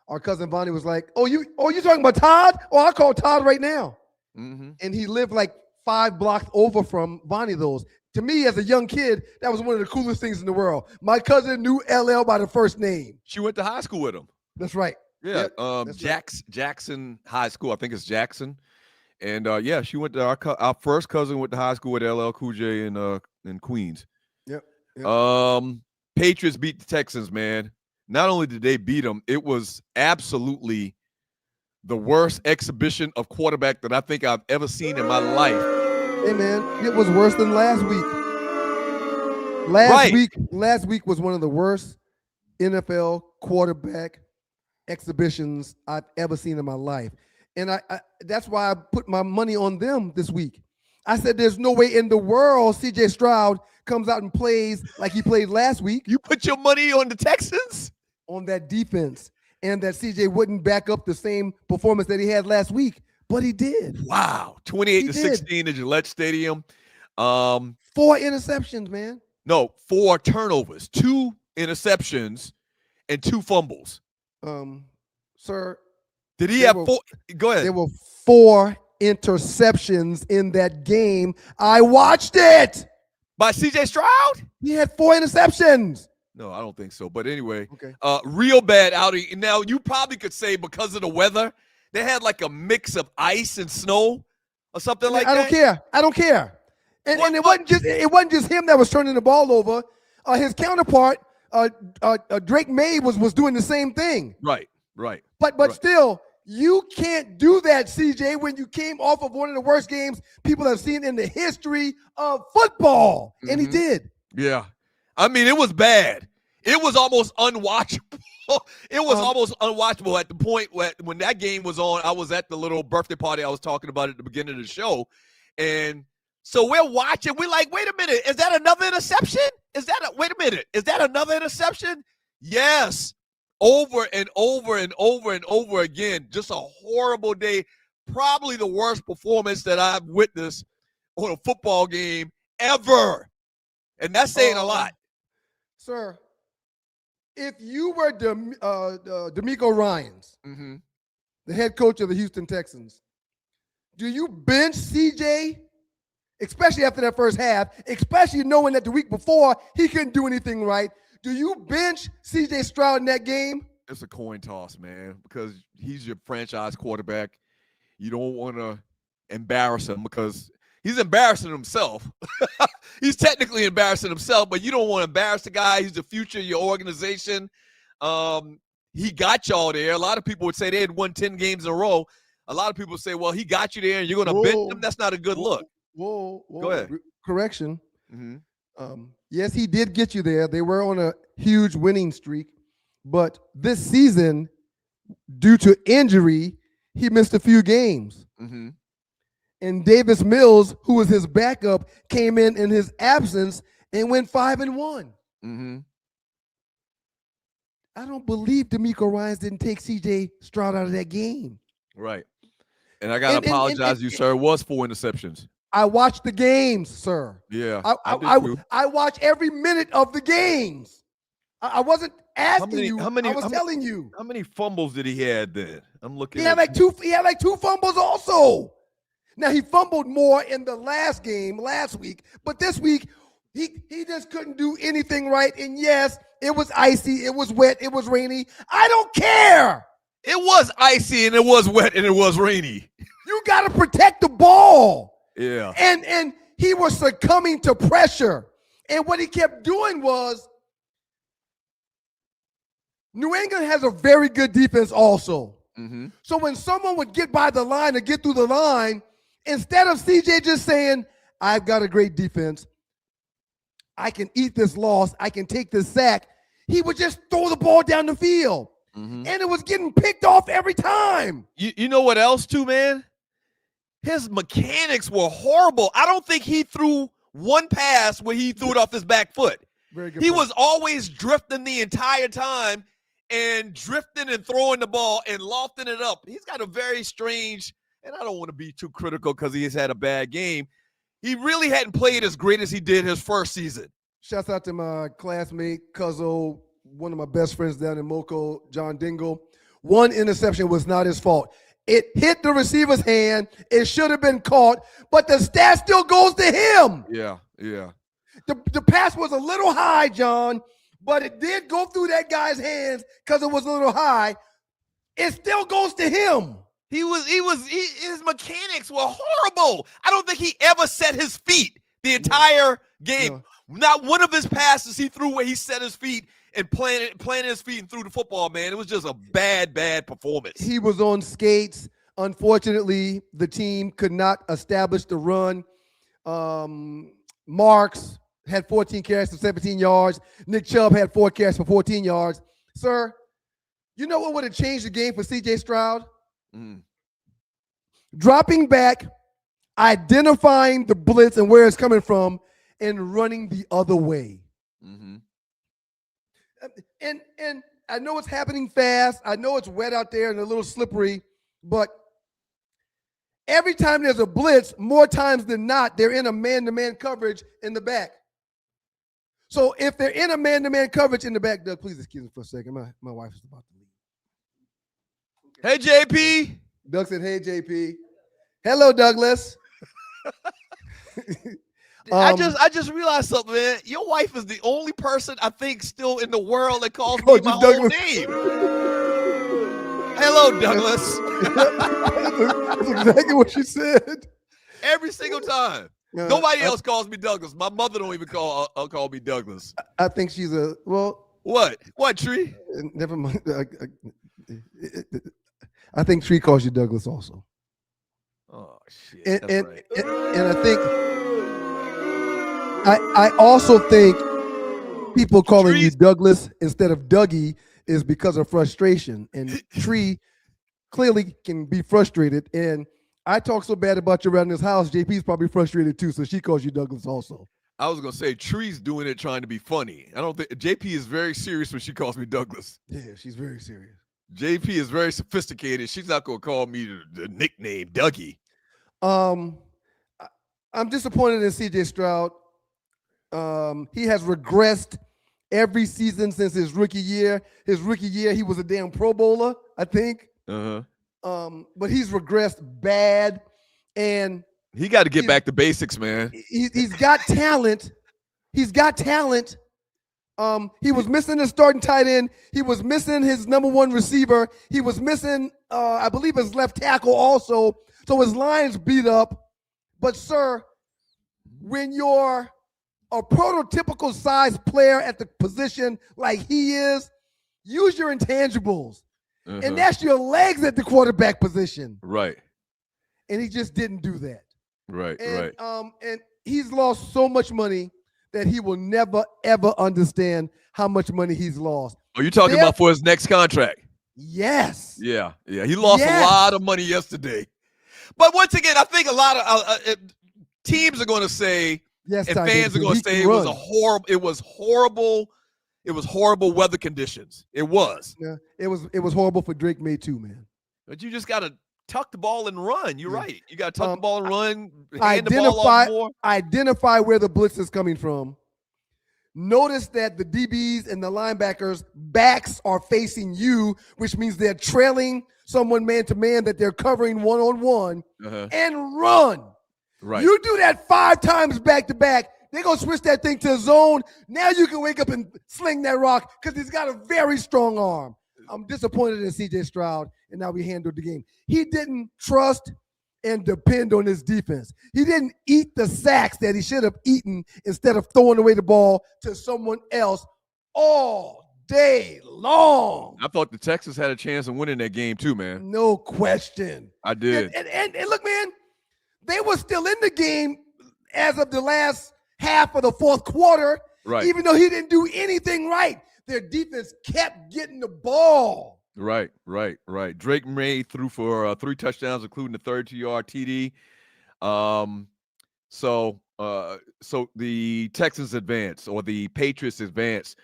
[SPEAKER 1] Our cousin Bonnie was like, "Oh, you talking about Todd? Oh, I'll call Todd right now." Mm-hmm. And he lived like 5 blocks over from Bonnie. Those, to me, as a young kid, that was one of the coolest things in the world. My cousin knew LL by the first name.
[SPEAKER 3] She went to high school with him.
[SPEAKER 1] That's right.
[SPEAKER 3] Yeah, Jackson High School. I think it's Jackson. And yeah, she went to our first cousin went to high school with LL Cool J in Queens.
[SPEAKER 1] Yep.
[SPEAKER 3] Patriots beat the Texans, man. Not only did they beat them, it was absolutely the worst exhibition of quarterback that I think I've ever seen in my life.
[SPEAKER 1] Hey, man, it was worse than last week. Last week was one of the worst NFL quarterback exhibitions I've ever seen in my life. And I that's why I put my money on them this week. I said there's no way in the world CJ Stroud comes out and plays like he played last week.
[SPEAKER 3] You put your money on the Texans?
[SPEAKER 1] On that defense, and that CJ wouldn't back up the same performance that he had last week, but he did.
[SPEAKER 3] Wow, 28-16 at Gillette Stadium.
[SPEAKER 1] 4 interceptions, man.
[SPEAKER 3] No, 4 turnovers, 2 interceptions, and 2 fumbles.
[SPEAKER 1] Sir,
[SPEAKER 3] did he have 4? Go ahead.
[SPEAKER 1] There were 4 interceptions in that game. I watched it.
[SPEAKER 3] By CJ Stroud?
[SPEAKER 1] He had 4 interceptions.
[SPEAKER 3] No, I don't think so. But anyway,
[SPEAKER 1] okay.
[SPEAKER 3] Real bad outing. Now, you probably could say because of the weather, they had like a mix of ice and snow or something like that.
[SPEAKER 1] I don't care. And it wasn't just him that was turning the ball over. His counterpart, Drake May, was doing the same thing.
[SPEAKER 3] Right.
[SPEAKER 1] But still, you can't do that, CJ, when you came off of one of the worst games people have seen in the history of football. Mm-hmm. And he did.
[SPEAKER 3] Yeah. I mean, it was bad. It was almost unwatchable. It was almost unwatchable at the point when that game was on. I was at the little birthday party I was talking about at the beginning of the show. And so we're watching. We're like, wait a minute. Is that another interception? Wait a minute. Is that another interception? Yes. Over and over and over and over again. Just a horrible day. Probably the worst performance that I've witnessed on a football game ever. And that's saying a lot.
[SPEAKER 1] Sir, if you were D'Amico Ryans,
[SPEAKER 3] mm-hmm.
[SPEAKER 1] the head coach of the Houston Texans, do you bench CJ, especially after that first half, especially knowing that the week before he couldn't do anything right? Do you bench CJ Stroud in that game?
[SPEAKER 3] It's a coin toss, man, because he's your franchise quarterback. You don't want to embarrass him because he's embarrassing himself. He's technically embarrassing himself, but you don't want to embarrass the guy. He's the future of your organization. He got y'all there. A lot of people would say they had won 10 games in a row. A lot of people say, well, he got you there and you're going to bench him. That's not a good look.
[SPEAKER 1] Whoa.
[SPEAKER 3] Go ahead.
[SPEAKER 1] Correction.
[SPEAKER 3] Mm-hmm.
[SPEAKER 1] Yes, he did get you there. They were on a huge winning streak. But this season, due to injury, he missed a few games.
[SPEAKER 3] Mm-hmm.
[SPEAKER 1] And Davis Mills, who was his backup, came in his absence and went 5-1.
[SPEAKER 3] Mm-hmm.
[SPEAKER 1] I don't believe D'Amico Ryans didn't take CJ Stroud out of that game.
[SPEAKER 3] Right. And I got to apologize to you, sir. It was 4 interceptions.
[SPEAKER 1] I watched the games, sir.
[SPEAKER 3] Yeah.
[SPEAKER 1] I watched every minute of the games. I wasn't asking you. I was telling you.
[SPEAKER 3] How many fumbles did he have then? I'm looking.
[SPEAKER 1] He had like two fumbles also. Now he fumbled more in the last game last week, but this week he just couldn't do anything right. And yes, it was icy, it was wet, it was rainy. I don't care.
[SPEAKER 3] It was icy and it was wet and it was rainy.
[SPEAKER 1] You got to protect the ball.
[SPEAKER 3] Yeah.
[SPEAKER 1] And he was succumbing to pressure. And what he kept doing was, New England has a very good defense also.
[SPEAKER 3] Mm-hmm.
[SPEAKER 1] So when someone would get by the line or get through the line, instead of CJ just saying, I've got a great defense, I can eat this loss, I can take this sack, he would just throw the ball down the field.
[SPEAKER 3] Mm-hmm.
[SPEAKER 1] And it was getting picked off every time.
[SPEAKER 3] You know what else too, man? His mechanics were horrible. I don't think he threw one pass where he threw it off his back foot.
[SPEAKER 1] Very good
[SPEAKER 3] He
[SPEAKER 1] point.
[SPEAKER 3] was always drifting the entire time and drifting and throwing the ball and lofting it up. He's got a very strange, and I don't want to be too critical because he has had a bad game. He really hadn't played as great as he did his first season.
[SPEAKER 1] Shouts out to my classmate, Cuzzo, one of my best friends down in Moco, John Dingle. One interception was not his fault. It hit the receiver's hand. It should have been caught, but the stat still goes to him.
[SPEAKER 3] Yeah.
[SPEAKER 1] The pass was a little high, John, but it did go through that guy's hands because it was a little high. It still goes to him.
[SPEAKER 3] His mechanics were horrible. I don't think he ever set his feet the entire game. No. Not one of his passes he threw where he set his feet and planted his feet and threw the football, man. It was just a bad performance.
[SPEAKER 1] He was on skates. Unfortunately, the team could not establish the run. Marks had 14 carries for 17 yards. Nick Chubb had 4 carries for 14 yards. Sir, you know what would have changed the game for C.J. Stroud? Dropping back, identifying the blitz and where it's coming from, and running the other way. And I know it's happening fast. I know it's wet out there and a little slippery, but every time there's a blitz, more times than not, they're in a man-to-man coverage in the back. So if they're in a man-to-man coverage in the back, Doug, please excuse me for a second. My wife is about to leave.
[SPEAKER 3] Hey, JP.
[SPEAKER 1] Doug said, hey, JP. Hello, Douglas.
[SPEAKER 3] I just realized something, man. Your wife is the only person I think still in the world that calls me my whole name. Hello, Douglas.
[SPEAKER 1] That's exactly what she said.
[SPEAKER 3] Every single time. Nobody else calls me Douglas. My mother don't even call me Douglas.
[SPEAKER 1] I think she's
[SPEAKER 3] What? What, Tree?
[SPEAKER 1] Never mind. I think Tree calls you Douglas also.
[SPEAKER 3] Oh shit!
[SPEAKER 1] And I think I also think people calling you Douglas instead of Dougie is because of frustration. And Tree clearly can be frustrated. And I talk so bad about you around this house, JP's probably frustrated too. So she calls you Douglas also.
[SPEAKER 3] I was gonna say Tree's doing it trying to be funny. I don't think JP is very serious when she calls me Douglas.
[SPEAKER 1] Yeah, she's very serious.
[SPEAKER 3] JP is very sophisticated. She's not gonna call me the nickname Dougie.
[SPEAKER 1] I'm disappointed in CJ Stroud. He has regressed every season since his rookie year. His rookie year, he was a damn Pro Bowler, I think. But he's regressed bad, and
[SPEAKER 3] he got to get back to basics, man.
[SPEAKER 1] He's got talent. He's got talent. He was missing his starting tight end. He was missing his number one receiver. He was missing, I believe, his left tackle also. So his line's beat up. But, sir, when you're a prototypical size player at the position like he is, use your intangibles. And that's your legs at the quarterback position.
[SPEAKER 3] Right.
[SPEAKER 1] And he just didn't do that.
[SPEAKER 3] Right.
[SPEAKER 1] And he's lost so much money that he will never, ever understand how much money he's lost.
[SPEAKER 3] Are you talking about for his next contract?
[SPEAKER 1] Yes.
[SPEAKER 3] Yeah. He lost a lot of money yesterday. But once again, I think a lot of teams are going to say, and fans are going to say it was horrible weather conditions. It was.
[SPEAKER 1] Yeah, it was horrible for Drake May too, man.
[SPEAKER 3] But you just got to tuck the ball and run. You're right. You got to tuck the ball and run.
[SPEAKER 1] Identify where the blitz is coming from. Notice that the DBs and the linebackers' backs are facing you, which means they're trailing someone man-to-man that they're covering one-on-one, and run.
[SPEAKER 3] Right.
[SPEAKER 1] You do that 5 times back-to-back, they're going to switch that thing to a zone. Now you can wake up and sling that rock because he's got a very strong arm. I'm disappointed in C.J. Stroud and how he handled the game. He didn't trust and depend on his defense. He didn't eat the sacks that he should have eaten instead of throwing away the ball to someone else all day long.
[SPEAKER 3] I thought the Texans had a chance of winning that game too, man.
[SPEAKER 1] No question.
[SPEAKER 3] I did.
[SPEAKER 1] And look, man, they were still in the game as of the last half of the fourth quarter, even though he didn't do anything right. Their defense kept getting the ball.
[SPEAKER 3] Right. Drake May threw for 3 touchdowns, including the 32-yard TD. So So the Texans advance or the Patriots advance.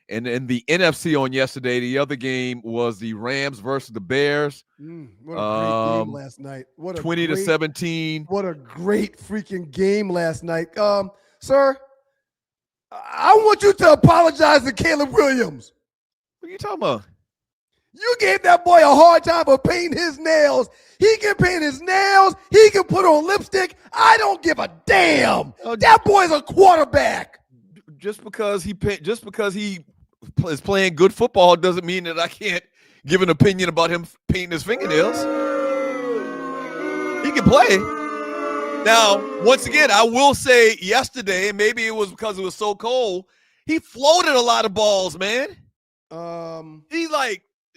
[SPEAKER 3] And in the NFC on yesterday, the other game was the Rams versus the Bears.
[SPEAKER 1] What a great game last night.
[SPEAKER 3] 20-17.
[SPEAKER 1] What a great freaking game last night. Sir, I want you to apologize to Caleb Williams.
[SPEAKER 3] What are you talking about?
[SPEAKER 1] You gave that boy a hard time for painting his nails. He can paint his nails. He can put on lipstick. I don't give a damn. That boy's a quarterback.
[SPEAKER 3] Just because he is playing good football doesn't mean that I can't give an opinion about him painting his fingernails. He can play. Now, once again, I will say yesterday, and maybe it was because it was so cold, he floated a lot of balls, man.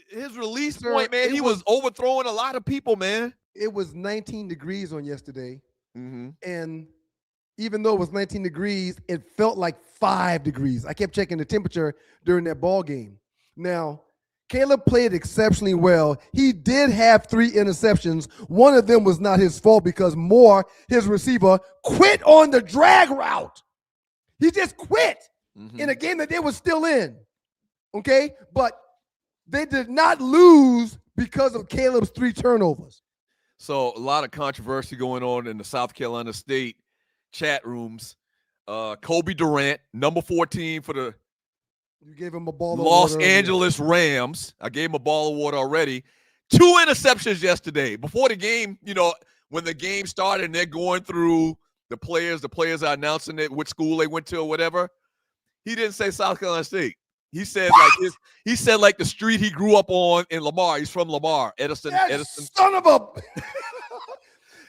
[SPEAKER 3] His release point, man, he was overthrowing a lot of people, man.
[SPEAKER 1] It was 19 degrees on yesterday. And even though it was 19 degrees, it felt like 5 degrees. I kept checking the temperature during that ball game. Now, Caleb played exceptionally well. He did have 3 interceptions. One of them was not his fault because Moore, his receiver, quit on the drag route. He just quit in a game that they were still in. Okay? But they did not lose because of Caleb's 3 turnovers.
[SPEAKER 3] So a lot of controversy going on in the South Carolina State chat rooms. Kobe Durant, number 14 for the Los Angeles Rams. I gave him a ball award already. 2 interceptions yesterday. Before the game, when the game started and they're going through the players are announcing it, which school they went to or whatever. He didn't say South Carolina State. He said like the street he grew up on in Lamar. He's from Lamar, Edison.
[SPEAKER 1] Son of a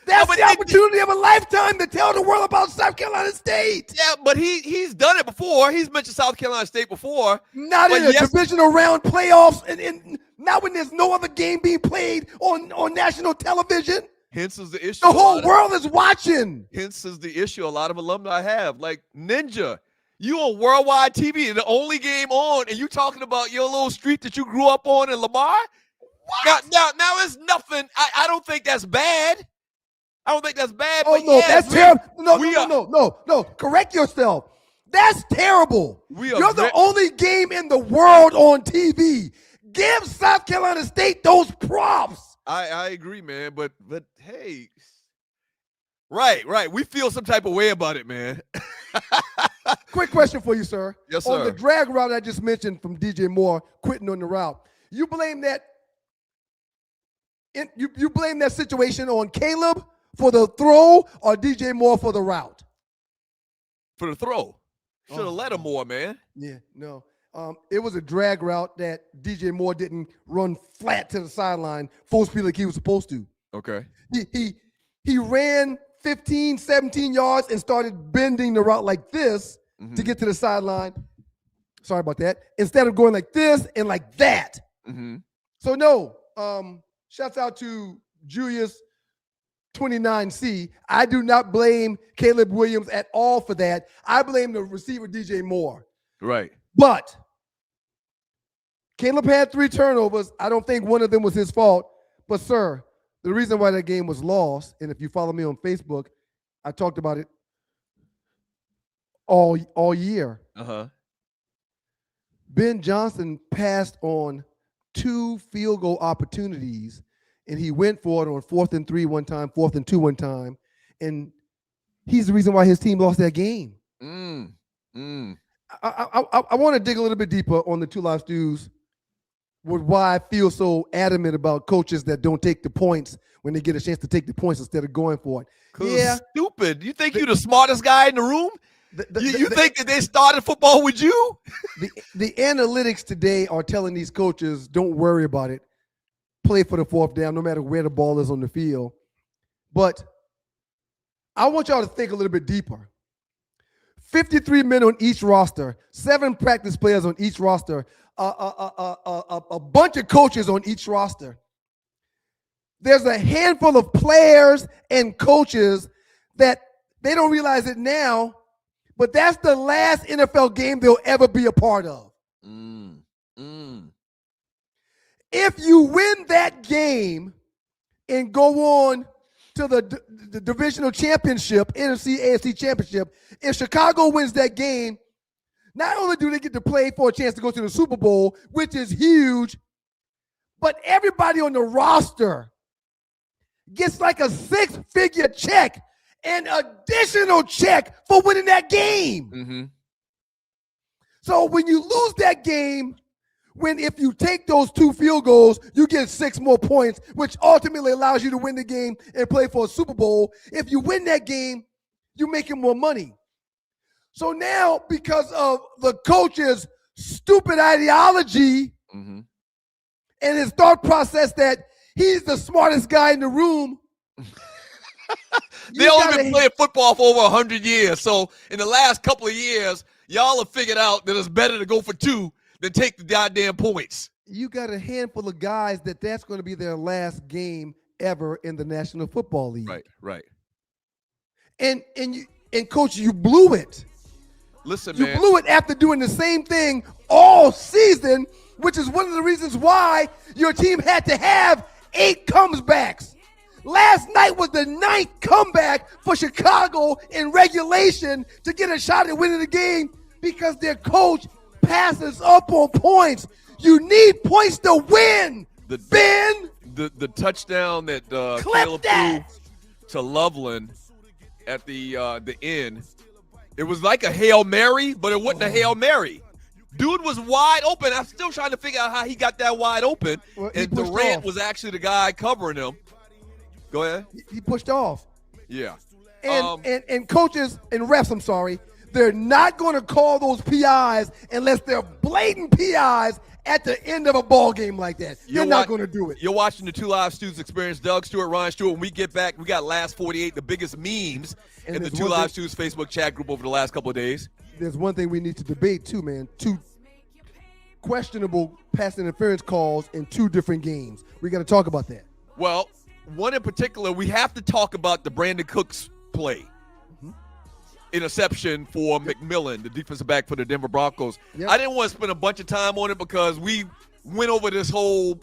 [SPEAKER 1] That's the opportunity of a lifetime to tell the world about South Carolina State.
[SPEAKER 3] Yeah, but he's done it before. He's mentioned South Carolina State before.
[SPEAKER 1] Not in a divisional round playoffs and not when there's no other game being played on national television.
[SPEAKER 3] Hence is the issue.
[SPEAKER 1] The whole world is watching.
[SPEAKER 3] Hence is the issue a lot of alumni have. Like Ninja, you on worldwide TV, the only game on, and you talking about your little street that you grew up on in Lamar? What? Now it's nothing. I don't think that's bad. I don't think that's bad.
[SPEAKER 1] Oh, no, that's terrible. No. Correct yourself. That's terrible. You're the only game in the world on TV. Give South Carolina State those props.
[SPEAKER 3] I agree, man. But hey, right. We feel some type of way about it, man.
[SPEAKER 1] Quick question for you, sir.
[SPEAKER 3] Yes, sir.
[SPEAKER 1] On the drag route I just mentioned from DJ Moore quitting on the route, you blame that situation on Caleb for the throw or DJ Moore for the route?
[SPEAKER 3] For the throw. Should have let him more, man.
[SPEAKER 1] Yeah, no. It was a drag route that DJ Moore didn't run flat to the sideline, full speed like he was supposed to.
[SPEAKER 3] Okay.
[SPEAKER 1] He ran 15, 17 yards and started bending the route like this to get to the sideline. Sorry about that. Instead of going like this and like that. So no, shouts out to Julius 29C. I do not blame Caleb Williams at all for that. I blame the receiver DJ Moore.
[SPEAKER 3] Right.
[SPEAKER 1] But Caleb had 3 turnovers. I don't think one of them was his fault. But sir, the reason why that game was lost, and if you follow me on Facebook, I talked about it all year. Ben Johnson passed on 2 field goal opportunities, and he went for it on 4th and 3 one time, 4th and 2 one time, and he's the reason why his team lost that game. I want to dig a little bit deeper on the 2 Live Stews with why I feel so adamant about coaches that don't take the points when they get a chance to take the points instead of going for it.
[SPEAKER 3] Yeah, stupid. You think you're the smartest guy in the room? You think that they started football with you?
[SPEAKER 1] The analytics today are telling these coaches, don't worry about it. Play for the 4th down, no matter where the ball is on the field. But I want y'all to think a little bit deeper. 53 men on each roster, 7 practice players on each roster, a bunch of coaches on each roster. There's a handful of players and coaches that they don't realize it now, but that's the last NFL game they'll ever be a part of. If you win that game and go on to the divisional championship, NFC, AFC championship. If Chicago wins that game, not only do they get to play for a chance to go to the Super Bowl, which is huge, but everybody on the roster gets like a 6-figure check, an additional check for winning that game.
[SPEAKER 3] Mm-hmm.
[SPEAKER 1] So when you lose that game, if you take those 2 field goals, you get 6 more points, which ultimately allows you to win the game and play for a Super Bowl. If you win that game, you're making more money. So now, because of the coach's stupid ideology
[SPEAKER 3] mm-hmm.
[SPEAKER 1] and his thought process that he's the smartest guy in the room.
[SPEAKER 3] They only been playing football for over 100 years. So in the last couple of years, y'all have figured out that it's better to go for 2 than take the goddamn points.
[SPEAKER 1] You got a handful of guys that's going to be their last game ever in the National Football League.
[SPEAKER 3] Right.
[SPEAKER 1] And coach, you blew it.
[SPEAKER 3] Listen,
[SPEAKER 1] you
[SPEAKER 3] man.
[SPEAKER 1] blew it after doing the same thing all season, which is one of the reasons why your team had to have 8 comebacks. Last night was the 9th comeback for Chicago in regulation to get a shot at winning the game because their coach passes up on points. You need points to win.
[SPEAKER 3] The touchdown that Caleb threw to Loveland at the end, it was like a Hail Mary, but it wasn't a Hail Mary. Dude was wide open. I'm still trying to figure out how he got that wide open.
[SPEAKER 1] Well,
[SPEAKER 3] and Durant was actually the guy covering him. Go ahead.
[SPEAKER 1] He pushed off.
[SPEAKER 3] Yeah.
[SPEAKER 1] And coaches and refs, I'm sorry, they're not going to call those PIs unless they're blatant PIs at the end of a ball game like that. They're not going to do it.
[SPEAKER 3] You're watching the Two Live Students Experience. Doug Stewart, Ryan Stewart. When we get back, we got Last 48, the biggest memes in the Two Live Students Facebook chat group over the last couple of days.
[SPEAKER 1] There's one thing we need to debate too, man. 2 questionable pass interference calls in 2 different games. We got to talk about that.
[SPEAKER 3] Well, one in particular, we have to talk about the Brandon Cooks play. Interception for McMillan, the defensive back for the Denver Broncos. Yep. I didn't want to spend a bunch of time on it because we went over this whole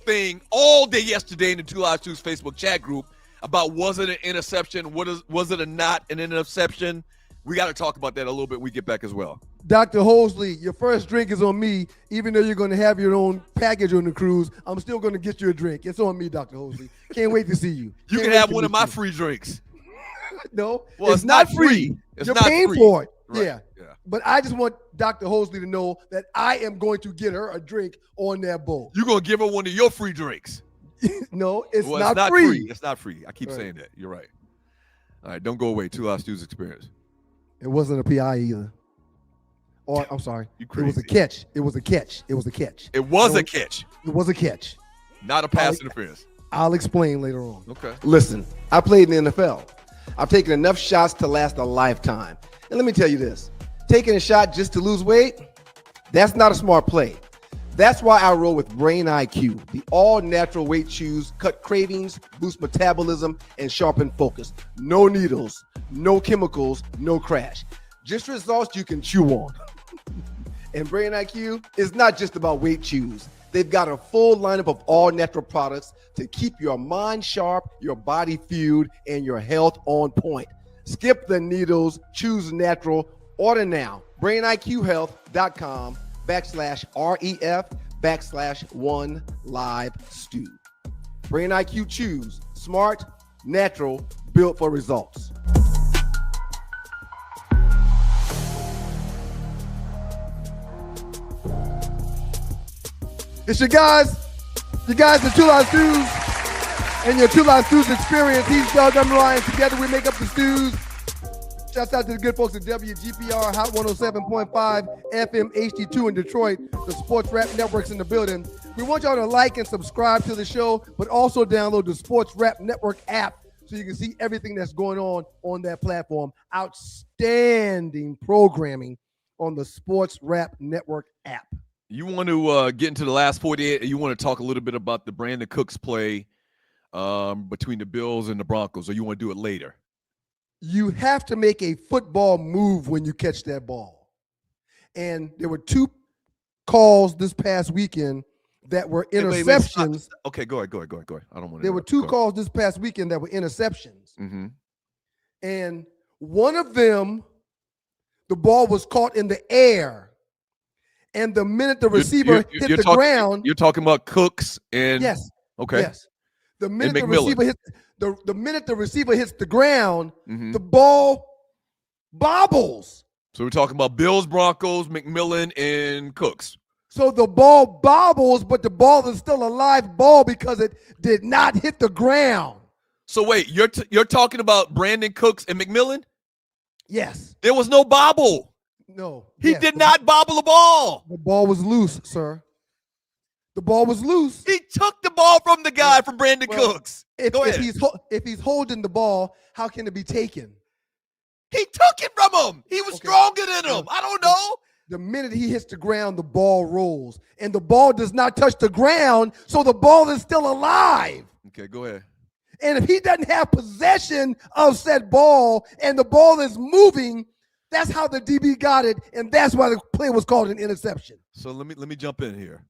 [SPEAKER 3] thing all day yesterday in the Two Live Students Facebook chat group about was it an interception, was it not an interception. We got to talk about that a little bit when we get back as well.
[SPEAKER 1] Dr. Hosley, your first drink is on me. Even though you're going to have your own package on the cruise, I'm still going to get you a drink. It's on me, Dr. Hosley. Can't wait to see you.
[SPEAKER 3] You can have one of my free drinks.
[SPEAKER 1] No,
[SPEAKER 3] well, it's not free.
[SPEAKER 1] You're paying for it.
[SPEAKER 3] Right.
[SPEAKER 1] Yeah. But I just want Dr. Hosley to know that I am going to get her a drink on that boat.
[SPEAKER 3] You're going to give her one of your free drinks.
[SPEAKER 1] No, it's not free.
[SPEAKER 3] It's not free. I keep saying that. You're right. All right, don't go away. Two Live Students Experience.
[SPEAKER 1] It wasn't a PI either. Or I'm sorry. It was a catch. It was a catch. It was a catch.
[SPEAKER 3] It was a catch.
[SPEAKER 1] It was a catch.
[SPEAKER 3] Not a pass interference.
[SPEAKER 1] I'll explain later on.
[SPEAKER 3] Okay.
[SPEAKER 1] Listen, I played in the NFL. I've taken enough shots to last a lifetime. And let me tell you this. Taking a shot just to lose weight, that's not a smart play. That's why I roll with Brain IQ. The all-natural weight chews cut cravings, boost metabolism, and sharpen focus. No needles, no chemicals, no crash. Just results you can chew on. And Brain IQ is not just about weight chews. They've got a full lineup of all-natural products to keep your mind sharp, your body fueled, and your health on point. Skip the needles, choose natural. Order now. BrainIQHealth.com/REF/1LiveStew. Brain IQ Chews. Smart, natural, built for results. It's your guys, the Two Live Stews, and your Two Live Stews experience. He's Doug, I'm Ryan. Together we make up the stews. Shouts out to the good folks at WGPR, Hot 107.5, FM HD2 in Detroit, the Sports Rap Network's in the building. We want y'all to like and subscribe to the show, but also download the Sports Rap Network app so you can see everything that's going on that platform. Outstanding programming on the Sports Rap Network app.
[SPEAKER 3] You want to get into the last 48, you want to talk a little bit about the Brandon Cooks play between the Bills and the Broncos, or you want to do it later?
[SPEAKER 1] You have to make a football move when you catch that ball. And there were 2 calls this past weekend that were
[SPEAKER 3] Wait,
[SPEAKER 1] interceptions.
[SPEAKER 3] stop. Okay, go ahead. I don't want to.
[SPEAKER 1] There were 2 calls this past weekend that were interceptions.
[SPEAKER 3] Mm-hmm.
[SPEAKER 1] And one of them, the ball was caught in the air. And the minute the receiver hit the ground.
[SPEAKER 3] You're talking about Cooks and.
[SPEAKER 1] Yes.
[SPEAKER 3] Okay.
[SPEAKER 1] Yes. The minute the receiver hits the minute the receiver hits the ground,
[SPEAKER 3] Mm-hmm.
[SPEAKER 1] the ball bobbles.
[SPEAKER 3] So we're talking about Bills, Broncos, McMillan, and Cooks.
[SPEAKER 1] So the ball bobbles, but the ball is still a live ball because it did not hit the ground.
[SPEAKER 3] So wait, you're talking about Brandon Cooks and McMillan?
[SPEAKER 1] Yes.
[SPEAKER 3] There was no bobble.
[SPEAKER 1] No.
[SPEAKER 3] He did not bobble the ball.
[SPEAKER 1] The ball was loose, sir. The ball was loose.
[SPEAKER 3] He took the ball from the guy from Brandon Cooks. Go ahead.
[SPEAKER 1] If he's holding the ball, how can it be taken?
[SPEAKER 3] He took it from him. He was stronger than him. I don't know.
[SPEAKER 1] The minute he hits the ground, the ball rolls. And the ball does not touch the ground, so the ball is still alive.
[SPEAKER 3] Okay, go ahead.
[SPEAKER 1] And if he doesn't have possession of said ball and the ball is moving, that's how the DB got it, and that's why the play was called an interception.
[SPEAKER 3] So let me jump in here.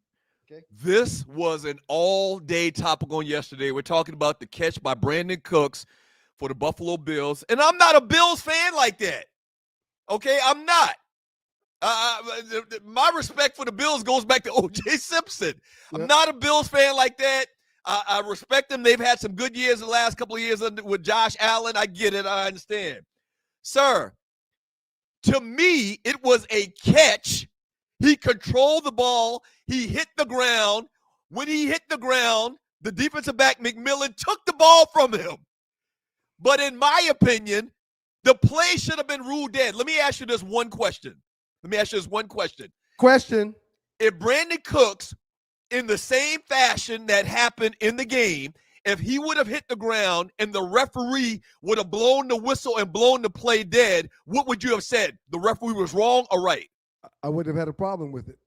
[SPEAKER 1] Okay.
[SPEAKER 3] This was an all-day topic on yesterday. We're talking about the catch by Brandon Cooks for the Buffalo Bills. And I'm not a Bills fan like that. Okay, I'm not. My respect for the Bills goes back to O.J. Simpson. I'm not a Bills fan like that. I respect them. They've had some good years the last couple of years with Josh Allen. I get it. I understand. Sir, to me, it was a catch. He controlled the ball. He hit the ground. When he hit the ground, the defensive back, McMillan, took the ball from him. But in my opinion, the play should have been ruled dead. Let me ask you this one question.
[SPEAKER 1] Question.
[SPEAKER 3] If Brandon Cooks, in the same fashion that happened in the game, if he would have hit the ground and the referee would have blown the whistle and blown the play dead, what would you have said? The referee was wrong or right?
[SPEAKER 1] I wouldn't have had a problem with it.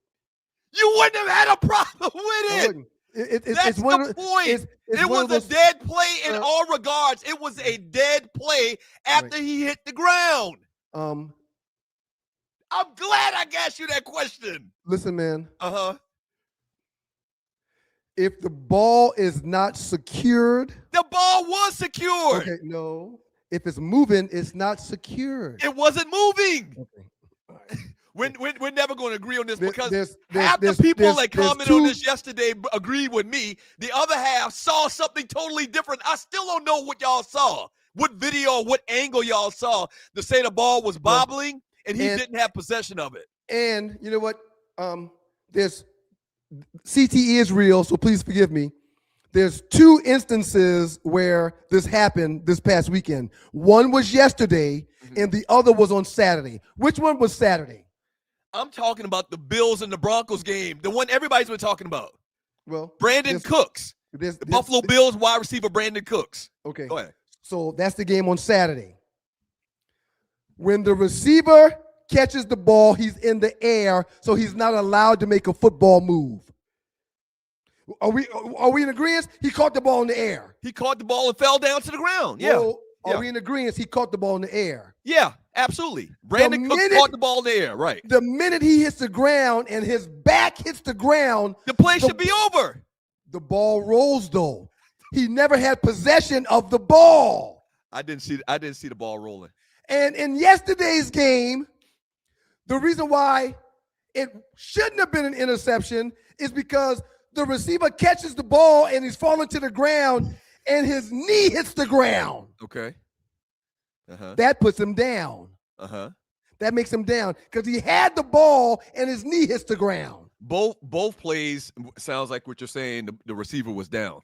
[SPEAKER 3] You wouldn't have had a problem with it. That's the point. It was a dead play in all regards. It was a dead play after he hit the ground. I'm glad I asked you that question.
[SPEAKER 1] Listen, man.
[SPEAKER 3] Uh-huh.
[SPEAKER 1] If the ball is not secured.
[SPEAKER 3] The ball was secured.
[SPEAKER 1] Okay, no. If it's moving, it's not secured.
[SPEAKER 3] It wasn't moving.
[SPEAKER 1] Okay.
[SPEAKER 3] We're never going to agree on this because half the people that commented on this yesterday agreed with me. The other half saw something totally different. I still don't know what y'all saw, what video, what angle y'all saw to say the ball was bobbling and he didn't have possession of it.
[SPEAKER 1] And you know what? There's CTE is real, so please forgive me. There's 2 instances where this happened this past weekend. One was yesterday, and the other was on Saturday. Which one was Saturday?
[SPEAKER 3] I'm talking about the Bills and the Broncos game, the one everybody's been talking about.
[SPEAKER 1] Well,
[SPEAKER 3] Brandon Cooks, the Buffalo Bills wide receiver Brandon Cooks.
[SPEAKER 1] Okay.
[SPEAKER 3] Go ahead.
[SPEAKER 1] So that's the game on Saturday. When the receiver catches the ball, he's in the air, so he's not allowed to make a football move. Are we in agreement? He caught the ball in the air.
[SPEAKER 3] He caught the ball and fell down to the ground. Yeah.
[SPEAKER 1] Well, are we in agreement? He caught the ball in the air.
[SPEAKER 3] Yeah, absolutely. Brandon Cooks caught the ball in the air, right.
[SPEAKER 1] The minute he hits the ground and his back hits the ground,
[SPEAKER 3] the play should be over.
[SPEAKER 1] The ball rolls, though. He never had possession of the ball.
[SPEAKER 3] I didn't see the ball rolling.
[SPEAKER 1] And in yesterday's game, the reason why it shouldn't have been an interception is because the receiver catches the ball and he's falling to the ground and his knee hits the ground.
[SPEAKER 3] Okay. Uh-huh.
[SPEAKER 1] That puts him down.
[SPEAKER 3] Uh-huh.
[SPEAKER 1] That makes him down because he had the ball and his knee hits the ground.
[SPEAKER 3] Both plays sounds like what you're saying. The receiver was down.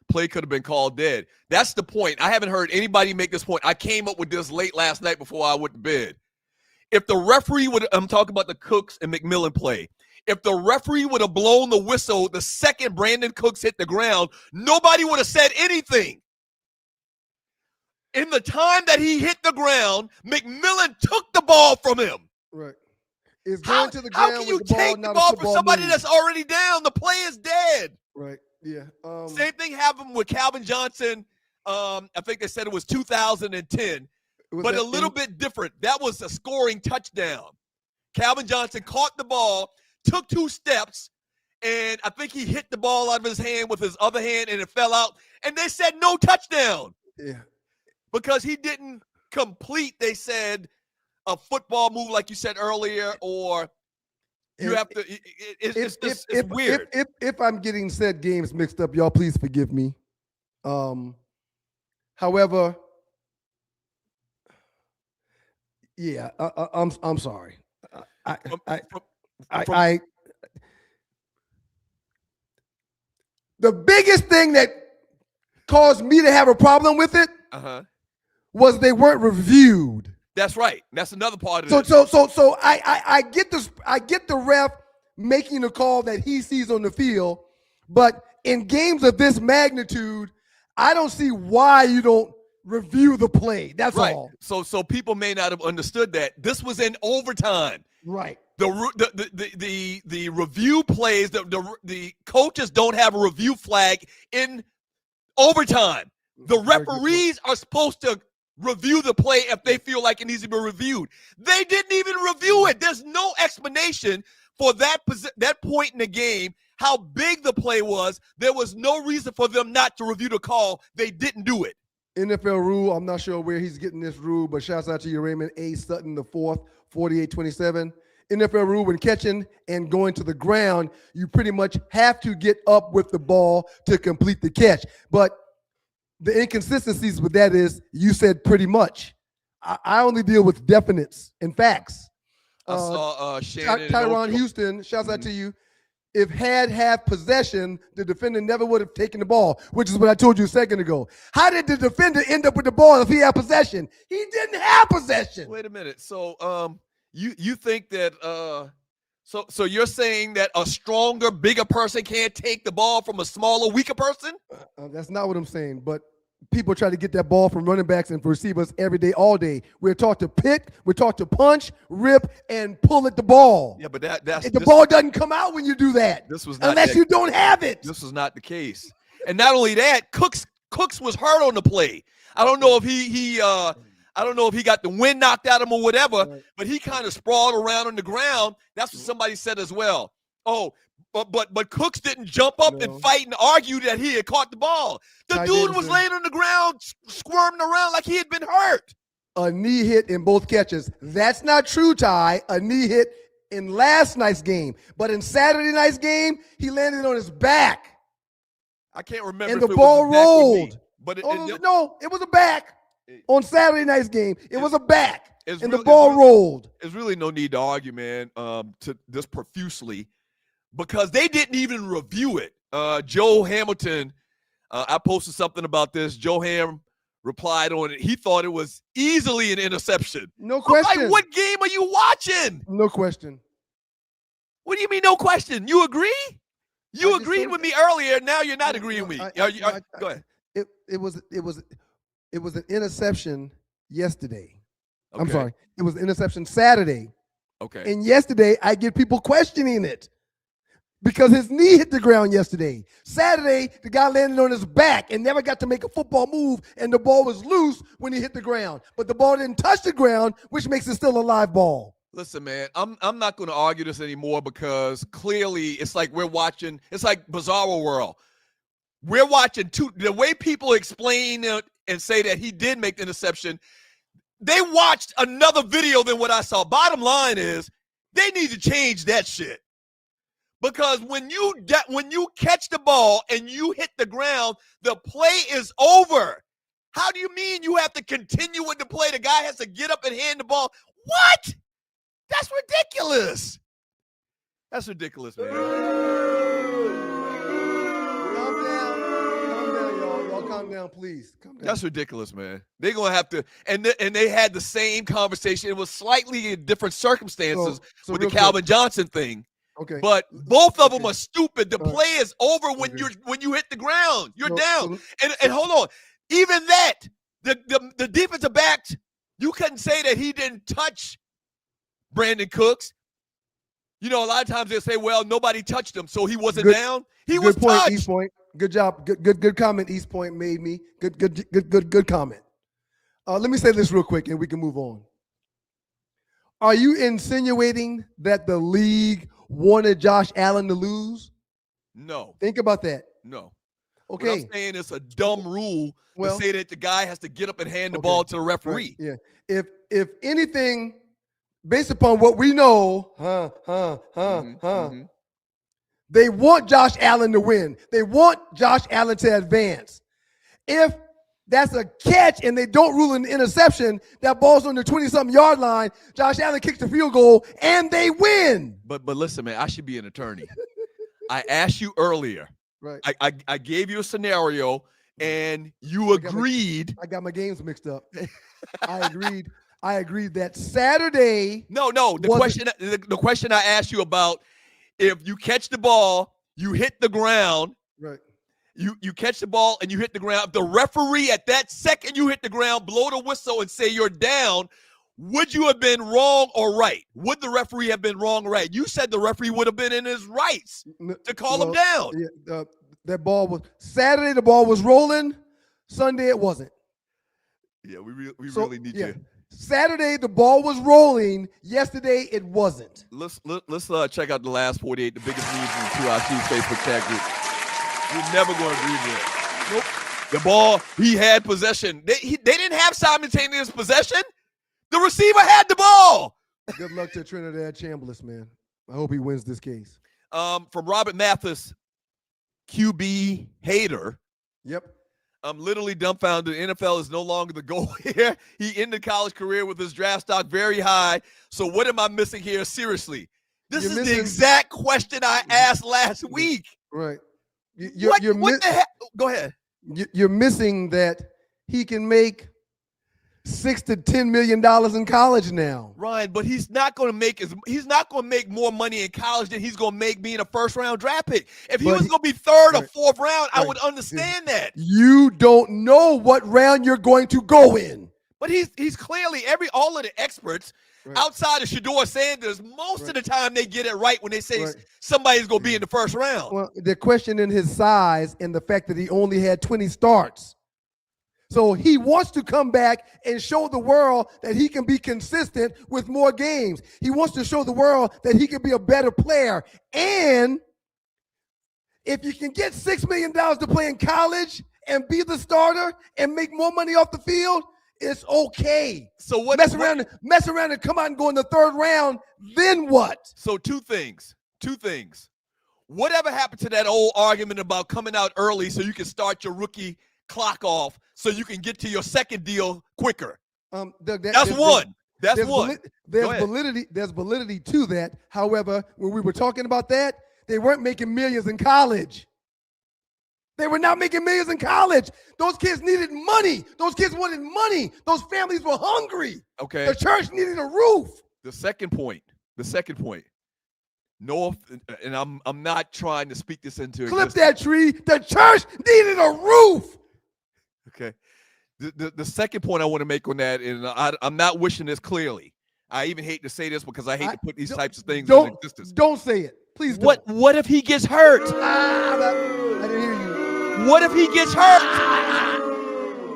[SPEAKER 3] Play could have been called dead. That's the point. I haven't heard anybody make this point. I came up with this late last night before I went to bed. If the referee I'm talking about the Cooks and McMillan play. If the referee would have blown the whistle the second Brandon Cooks hit the ground, nobody would have said anything. In the time that he hit the ground, McMillan took the ball from him.
[SPEAKER 1] Right. It's going to the ground.
[SPEAKER 3] How can you take the ball from somebody that's already down? The play is dead.
[SPEAKER 1] Right. Yeah.
[SPEAKER 3] Same thing happened with Calvin Johnson. I think they said it was 2010, but a little bit different. That was a scoring touchdown. Calvin Johnson caught the ball, took 2 steps, and I think he hit the ball out of his hand with his other hand, and it fell out. And they said no touchdown.
[SPEAKER 1] Yeah.
[SPEAKER 3] Because he didn't complete, they said, a football move like you said earlier, or you have to. It's weird.
[SPEAKER 1] If I'm getting said games mixed up, y'all please forgive me. However, yeah, I'm sorry. The biggest thing that caused me to have a problem with it was they weren't reviewed.
[SPEAKER 3] That's right. That's another part of it.
[SPEAKER 1] So I get this. I get the ref making the call that he sees on the field, but in games of this magnitude, I don't see why you don't review the play. That's
[SPEAKER 3] right.
[SPEAKER 1] all.
[SPEAKER 3] So people may not have understood that this was in overtime.
[SPEAKER 1] Right.
[SPEAKER 3] The review plays. The coaches don't have a review flag in overtime. The referees are supposed to review the play if they feel like it needs to be reviewed. They didn't even review it. There's no explanation for that point in the game, how big the play was. There was no reason for them not to review the call. They didn't do it.
[SPEAKER 1] NFL rule, I'm not sure where he's getting this rule, but shouts out to you, Raymond A. Sutton the fourth, 48-27. NFL rule, when catching and going to the ground, you pretty much have to get up with the ball to complete the catch. But the inconsistencies with that is you said pretty much. I only deal with definites and facts.
[SPEAKER 3] I saw Shannon.
[SPEAKER 1] Tyron Houston, shouts out to you. If had possession, the defender never would have taken the ball, which is what I told you a second ago. How did the defender end up with the ball if he had possession? He didn't have possession.
[SPEAKER 3] Wait a minute. So you think that so you're saying that a stronger, bigger person can't take the ball from a smaller, weaker person?
[SPEAKER 1] That's not what I'm saying, but people try to get that ball from running backs and receivers every day, all day. We're taught to pick, we're taught to punch, rip, and pull at the ball.
[SPEAKER 3] Yeah, but that's
[SPEAKER 1] the ball doesn't come out when you do that.
[SPEAKER 3] This was not
[SPEAKER 1] unless you don't have it.
[SPEAKER 3] This was not the case. And not only that, Cooks was hurt on the play. I don't know if I don't know if he got the wind knocked out of him or whatever, but he kind of sprawled around on the ground. That's what somebody said as well. Oh, but Cooks didn't jump up and fight and argue that he had caught the ball. The dude was laying on the ground, squirming around like he had been hurt.
[SPEAKER 1] A knee hit in both catches. That's not true, Ty. A knee hit in last night's game. But in Saturday night's game, he landed on his back.
[SPEAKER 3] I can't remember.
[SPEAKER 1] And the ball rolled.
[SPEAKER 3] But
[SPEAKER 1] no, it was a back. On Saturday night's game, it was a back. And the
[SPEAKER 3] ball
[SPEAKER 1] rolled.
[SPEAKER 3] There's really no need to argue, man, to this profusely, because they didn't even review it. Joe Hamilton, I posted something about this. Joe Ham replied on it. He thought it was easily an interception.
[SPEAKER 1] No question.
[SPEAKER 3] Like, what game are you watching?
[SPEAKER 1] No question.
[SPEAKER 3] What do you mean, no question? You agree? You agreed with me earlier. Now you're not agreeing with me. Go ahead.
[SPEAKER 1] It was an interception yesterday.
[SPEAKER 3] Okay.
[SPEAKER 1] I'm sorry. It was an interception Saturday.
[SPEAKER 3] Okay.
[SPEAKER 1] And yesterday, I get people questioning it because his knee hit the ground yesterday. Saturday, the guy landed on his back and never got to make a football move, and the ball was loose when he hit the ground. But the ball didn't touch the ground, which makes it still a live ball.
[SPEAKER 3] Listen, man, I'm not going to argue this anymore because clearly it's like we're watching. It's like Bizarro World. We're watching the way people explain it and say that he did make the interception. They watched another video than what I saw. Bottom line is they need to change that shit. Because when you catch the ball and you hit the ground, the play is over. How do you mean you have to continue with the play? The guy has to get up and hand the ball. What? That's ridiculous. That's ridiculous, man.
[SPEAKER 1] Calm down, please. Calm down.
[SPEAKER 3] That's ridiculous, man. They're gonna have to, and they had the same conversation. It was slightly in different circumstances with the Calvin Johnson thing.
[SPEAKER 1] Okay.
[SPEAKER 3] But both of them are stupid. The play is over when you hit the ground. You're down. And hold on. Even that, the defensive backs, you couldn't say that he didn't touch Brandon Cooks. You know, a lot of times they'll say, well, nobody touched him, so he wasn't down. He was touched.
[SPEAKER 1] East Point. Good job. Good comment East Point made me. Good comment. Let me say this real quick and we can move on. Are you insinuating that the league wanted Josh Allen to lose?
[SPEAKER 3] No.
[SPEAKER 1] Think about that.
[SPEAKER 3] No.
[SPEAKER 1] Okay.
[SPEAKER 3] What I'm saying it's a dumb rule to say that the guy has to get up and hand the ball to the referee.
[SPEAKER 1] Right. Yeah. If anything, based upon what we know, they want Josh Allen to win. They want Josh Allen to advance. If that's a catch and they don't rule an interception, that ball's on the 20-something yard line, Josh Allen kicks the field goal, and they win.
[SPEAKER 3] But listen, man, I should be an attorney. I asked you earlier.
[SPEAKER 1] Right.
[SPEAKER 3] I gave you a scenario, and you agreed.
[SPEAKER 1] I got my games mixed up. I agreed that Saturday.
[SPEAKER 3] No. The question I asked you about, if you catch the ball, you hit the ground.
[SPEAKER 1] Right.
[SPEAKER 3] You catch the ball and you hit the ground. If the referee at that second you hit the ground, blow the whistle and say you're down, would you have been wrong or right? Would the referee have been wrong or right? You said the referee would have been in his rights to call him down.
[SPEAKER 1] Yeah, that ball was Saturday. The ball was rolling. Sunday it wasn't.
[SPEAKER 3] Yeah, we really need you.
[SPEAKER 1] Saturday the ball was rolling. Yesterday it wasn't.
[SPEAKER 3] Let's check out the last 48, the biggest news in the 2 IC Facebook chat group. You're never going to agree with it. Nope. The ball, he had possession. They didn't have simultaneous possession. The receiver had the ball.
[SPEAKER 1] Good luck to Trinidad Chambliss, man. I hope he wins this case.
[SPEAKER 3] From Robert Mathis, QB hater.
[SPEAKER 1] Yep.
[SPEAKER 3] I'm literally dumbfounded. The NFL is no longer the goal here. He ended college career with his draft stock very high. So what am I missing here? Seriously. This is the exact question I asked last week.
[SPEAKER 1] Right.
[SPEAKER 3] What the heck? Go ahead.
[SPEAKER 1] You're missing that he can make $6 to $10 million in college now.
[SPEAKER 3] Ryan, but he's not going to make more money in college than he's going to make being a first-round draft pick. If he was going to be third or fourth round, I would understand that.
[SPEAKER 1] You don't know what round you're going to go in.
[SPEAKER 3] But he's clearly all of the experts outside of Shedeur Sanders, most of the time they get it right when they say somebody's going to be in the first round.
[SPEAKER 1] Well, they're questioning his size and the fact that he only had 20 starts. So he wants to come back and show the world that he can be consistent with more games. He wants to show the world that he can be a better player. And if you can get $6 million to play in college and be the starter and make more money off the field, it's okay.
[SPEAKER 3] So what?
[SPEAKER 1] Mess around and come out and go in the third round, then what?
[SPEAKER 3] So two things. Whatever happened to that old argument about coming out early so you can start your rookie clock off so you can get to your second deal quicker? That's one. There's validity to that. However, when we were talking about that, they weren't making millions in college. They were not making millions in college. Those kids needed money. Those kids wanted money. Those families were hungry. Okay.
[SPEAKER 1] The church needed a roof.
[SPEAKER 3] The second point. No, and I'm not trying to speak this into
[SPEAKER 1] Clip that tree. The church needed a roof.
[SPEAKER 3] Okay. The second point I want to make on that, and I'm not wishing this clearly. I even hate to say this because I hate to put these types of things in existence.
[SPEAKER 1] Don't say it. Please don't.
[SPEAKER 3] What if he gets hurt?
[SPEAKER 1] I didn't hear you.
[SPEAKER 3] What if he gets hurt?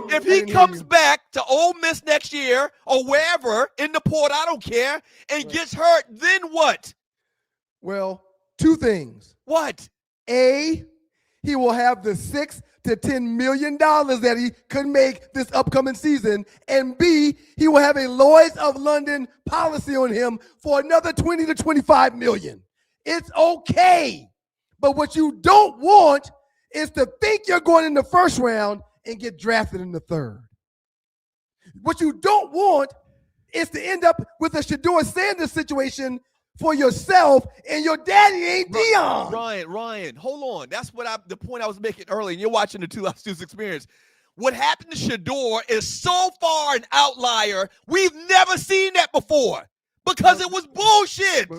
[SPEAKER 3] If he comes back to Ole Miss next year or wherever in the port, I don't care, and gets hurt, then what?
[SPEAKER 1] Well, two things.
[SPEAKER 3] What?
[SPEAKER 1] A, he will have the $6 to $10 million that he could make this upcoming season. And B, he will have a Lloyd's of London policy on him for another $20 to $25 million. It's okay. But what you don't want is to think you're going in the first round and get drafted in the third. What you don't want is to end up with a Shedeur Sanders situation for yourself, and your daddy ain't Deion.
[SPEAKER 3] Ryan, hold on. That's the point I was making earlier, and you're watching the 2 Lost News experience. What happened to Shedeur is so far an outlier. We've never seen that before because it was bullshit.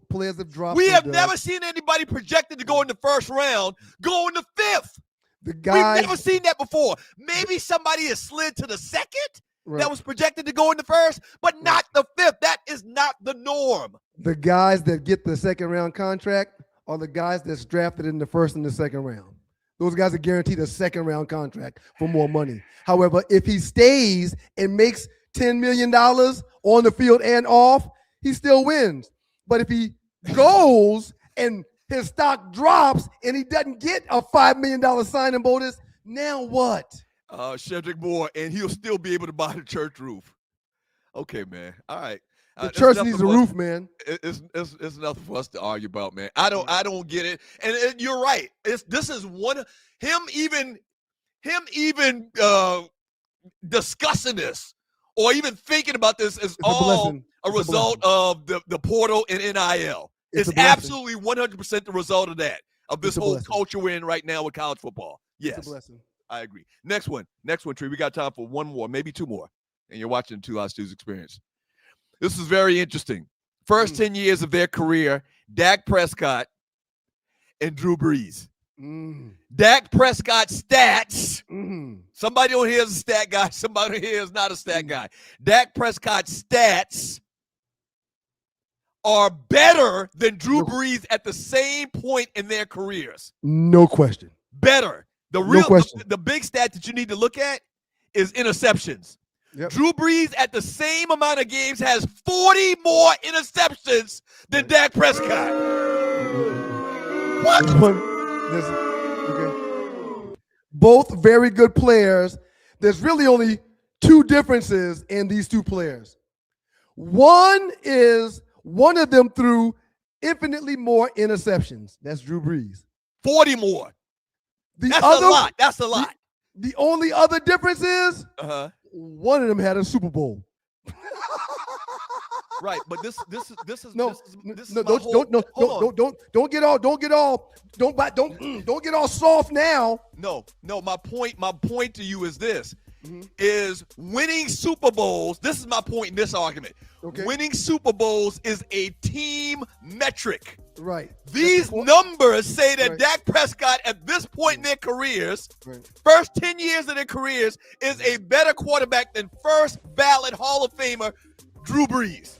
[SPEAKER 1] Players have dropped.
[SPEAKER 3] We have never seen anybody projected to go in the first round go in the fifth. We've never seen that before. Maybe somebody has slid to the second that was projected to go in the first, but not the fifth. That is not the norm.
[SPEAKER 1] The guys that get the second round contract are the guys that's drafted in the first and the second round. Those guys are guaranteed a second round contract for more money. However, if he stays and makes $10 million on the field and off, he still wins. But if he goes and his stock drops, and he doesn't get a $5 million signing bonus. Now what?
[SPEAKER 3] Cedric Moore, and he'll still be able to buy the church roof. Okay, man. All right.
[SPEAKER 1] The church needs a roof, man.
[SPEAKER 3] It's nothing for us to argue about, man. I don't get it. And you're right. This is one him even discussing this or even thinking about this is all a result of the portal and NIL. It's absolutely 100% the result of that, of this whole culture we're in right now with college football. Yes.
[SPEAKER 1] It's a blessing.
[SPEAKER 3] I agree. Next one, Tree. We got time for one more, maybe two more. And you're watching Two Live Stu's Experience. This is very interesting. First 10 years of their career, Dak Prescott and Drew Brees. Dak Prescott stats. Somebody on here is a stat guy. Somebody on here is not a stat guy. Dak Prescott stats are better than Drew Brees at the same point in their careers.
[SPEAKER 1] No question.
[SPEAKER 3] Better. The big stat that you need to look at is interceptions. Yep. Drew Brees at the same amount of games has 40 more interceptions than Dak Prescott. What?
[SPEAKER 1] Okay. Both very good players. There's really only two differences in these two players. One of them threw infinitely more interceptions. That's Drew Brees.
[SPEAKER 3] 40 more. That's a lot. That's a lot.
[SPEAKER 1] The only other difference is one of them had a Super Bowl.
[SPEAKER 3] Right, but this is
[SPEAKER 1] don't get all soft now.
[SPEAKER 3] No, my point to you is this. Is winning Super Bowls, this is my point in this argument. Okay. Winning Super Bowls is a team metric.
[SPEAKER 1] Right.
[SPEAKER 3] These numbers say that Dak Prescott at this point in their careers, first 10 years of their careers, is a better quarterback than first ballot Hall of Famer Drew Brees.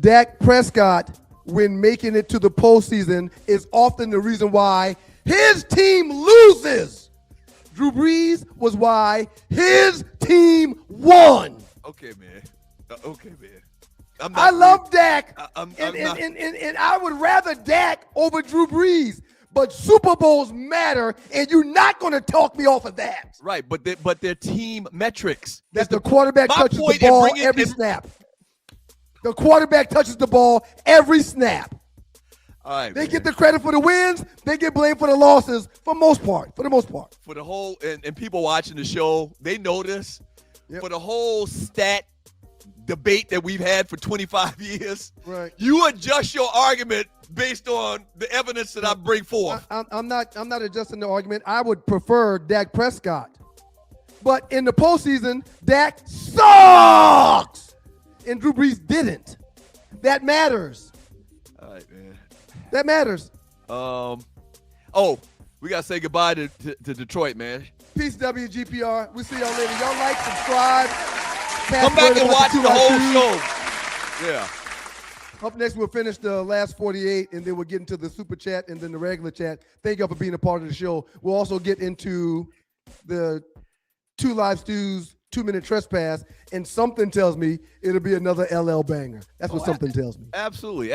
[SPEAKER 1] Dak Prescott, when making it to the postseason, is often the reason why his team loses. Drew Brees was why his team won.
[SPEAKER 3] Okay, man.
[SPEAKER 1] I love Dak, and I would rather Dak over Drew Brees. But Super Bowls matter, and you're not going to talk me off of that.
[SPEAKER 3] Right, but they're team metrics.
[SPEAKER 1] That the quarterback touches the ball every snap. The quarterback touches the ball every snap.
[SPEAKER 3] All right,
[SPEAKER 1] they get the credit for the wins. They get blamed for the losses for the most part. For
[SPEAKER 3] the whole, and people watching the show, they know this. Yep. For the whole stat debate that we've had for 25 years,
[SPEAKER 1] right?
[SPEAKER 3] You adjust your argument based on the evidence that I bring forth.
[SPEAKER 1] I'm not adjusting the argument. I would prefer Dak Prescott, but in the postseason, Dak sucks, and Drew Brees didn't. That matters.
[SPEAKER 3] All right, man.
[SPEAKER 1] That matters.
[SPEAKER 3] We gotta say goodbye to Detroit, man.
[SPEAKER 1] Peace, WGPR. We'll see y'all later. Y'all like, subscribe.
[SPEAKER 3] Come back and watch the whole show. Yeah.
[SPEAKER 1] Up next, we'll finish the last 48, and then we'll get into the super chat and then the regular chat. Thank y'all for being a part of the show. We'll also get into the Two Live Stews 2-minute trespass, and something tells me it'll be another LL banger. That's what something tells me.
[SPEAKER 3] Absolutely.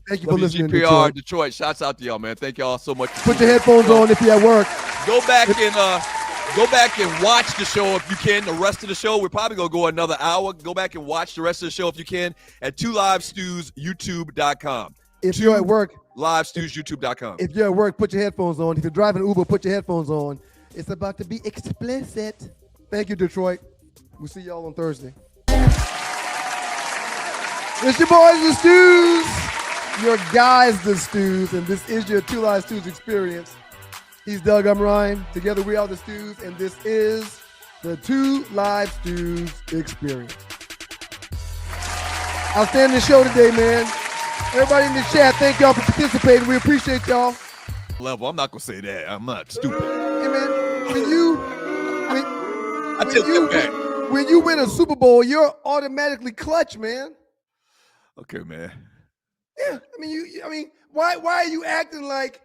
[SPEAKER 1] Thank you for listening,
[SPEAKER 3] Detroit. Shouts out to y'all, man. Thank y'all so much.
[SPEAKER 1] Put your headphones on if you're at work.
[SPEAKER 3] Go back and watch the show if you can. The rest of the show, we're probably gonna go another hour. Go back and watch the rest of the show if you can at 2livestews.youtube.com.
[SPEAKER 1] If you're at work,
[SPEAKER 3] livestews.youtube.com.
[SPEAKER 1] If you're at work, put your headphones on. If you're driving Uber, put your headphones on. It's about to be explicit. Thank you, Detroit. We'll see y'all on Thursday. It's your boys, the Stews. Your guys, the Stews. And this is your Two Live Stews experience. He's Doug, I'm Ryan. Together we are the Stews. And this is the Two Live Stews experience. Outstanding show today, man. Everybody in the chat, thank y'all for participating. We appreciate y'all.
[SPEAKER 3] Level, I'm not going to say that. I'm not stupid.
[SPEAKER 1] Hey, man, when you win a Super Bowl, you're automatically clutch, man.
[SPEAKER 3] Okay, man.
[SPEAKER 1] Yeah, why are you acting like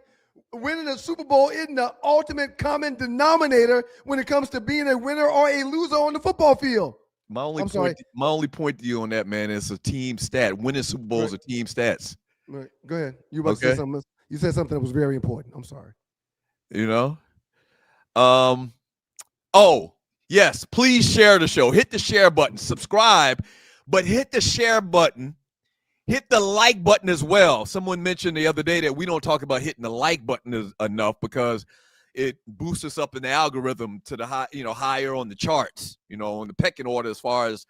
[SPEAKER 1] winning a Super Bowl isn't the ultimate common denominator when it comes to being a winner or a loser on the football field?
[SPEAKER 3] My only point to you on that, man, is a team stat. Winning Super Bowls are team stats.
[SPEAKER 1] Right. Go ahead. You about to say something? You said something that was very important. I'm sorry.
[SPEAKER 3] You know? Oh, yes. Please share the show. Hit the share button. Subscribe, but hit the share button. Hit the like button as well. Someone mentioned the other day that we don't talk about hitting the like button enough because it boosts us up in the algorithm to the high, higher on the charts, on the pecking order as far as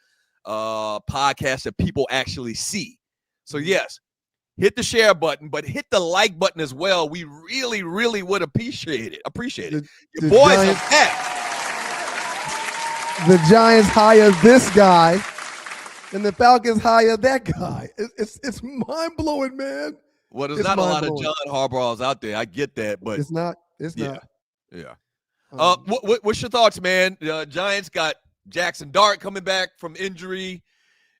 [SPEAKER 3] podcasts that people actually see. So yes, hit the share button, but hit the like button as well. We really, really would appreciate it. Your boys are back.
[SPEAKER 1] The Giants hire this guy, and the Falcons hire that guy. It's mind blowing, man.
[SPEAKER 3] Well, there's not a lot of John Harbaughs out there. I get that, but
[SPEAKER 1] it's not. It's not.
[SPEAKER 3] Yeah. What's your thoughts, man? Giants got Jackson Dart coming back from injury.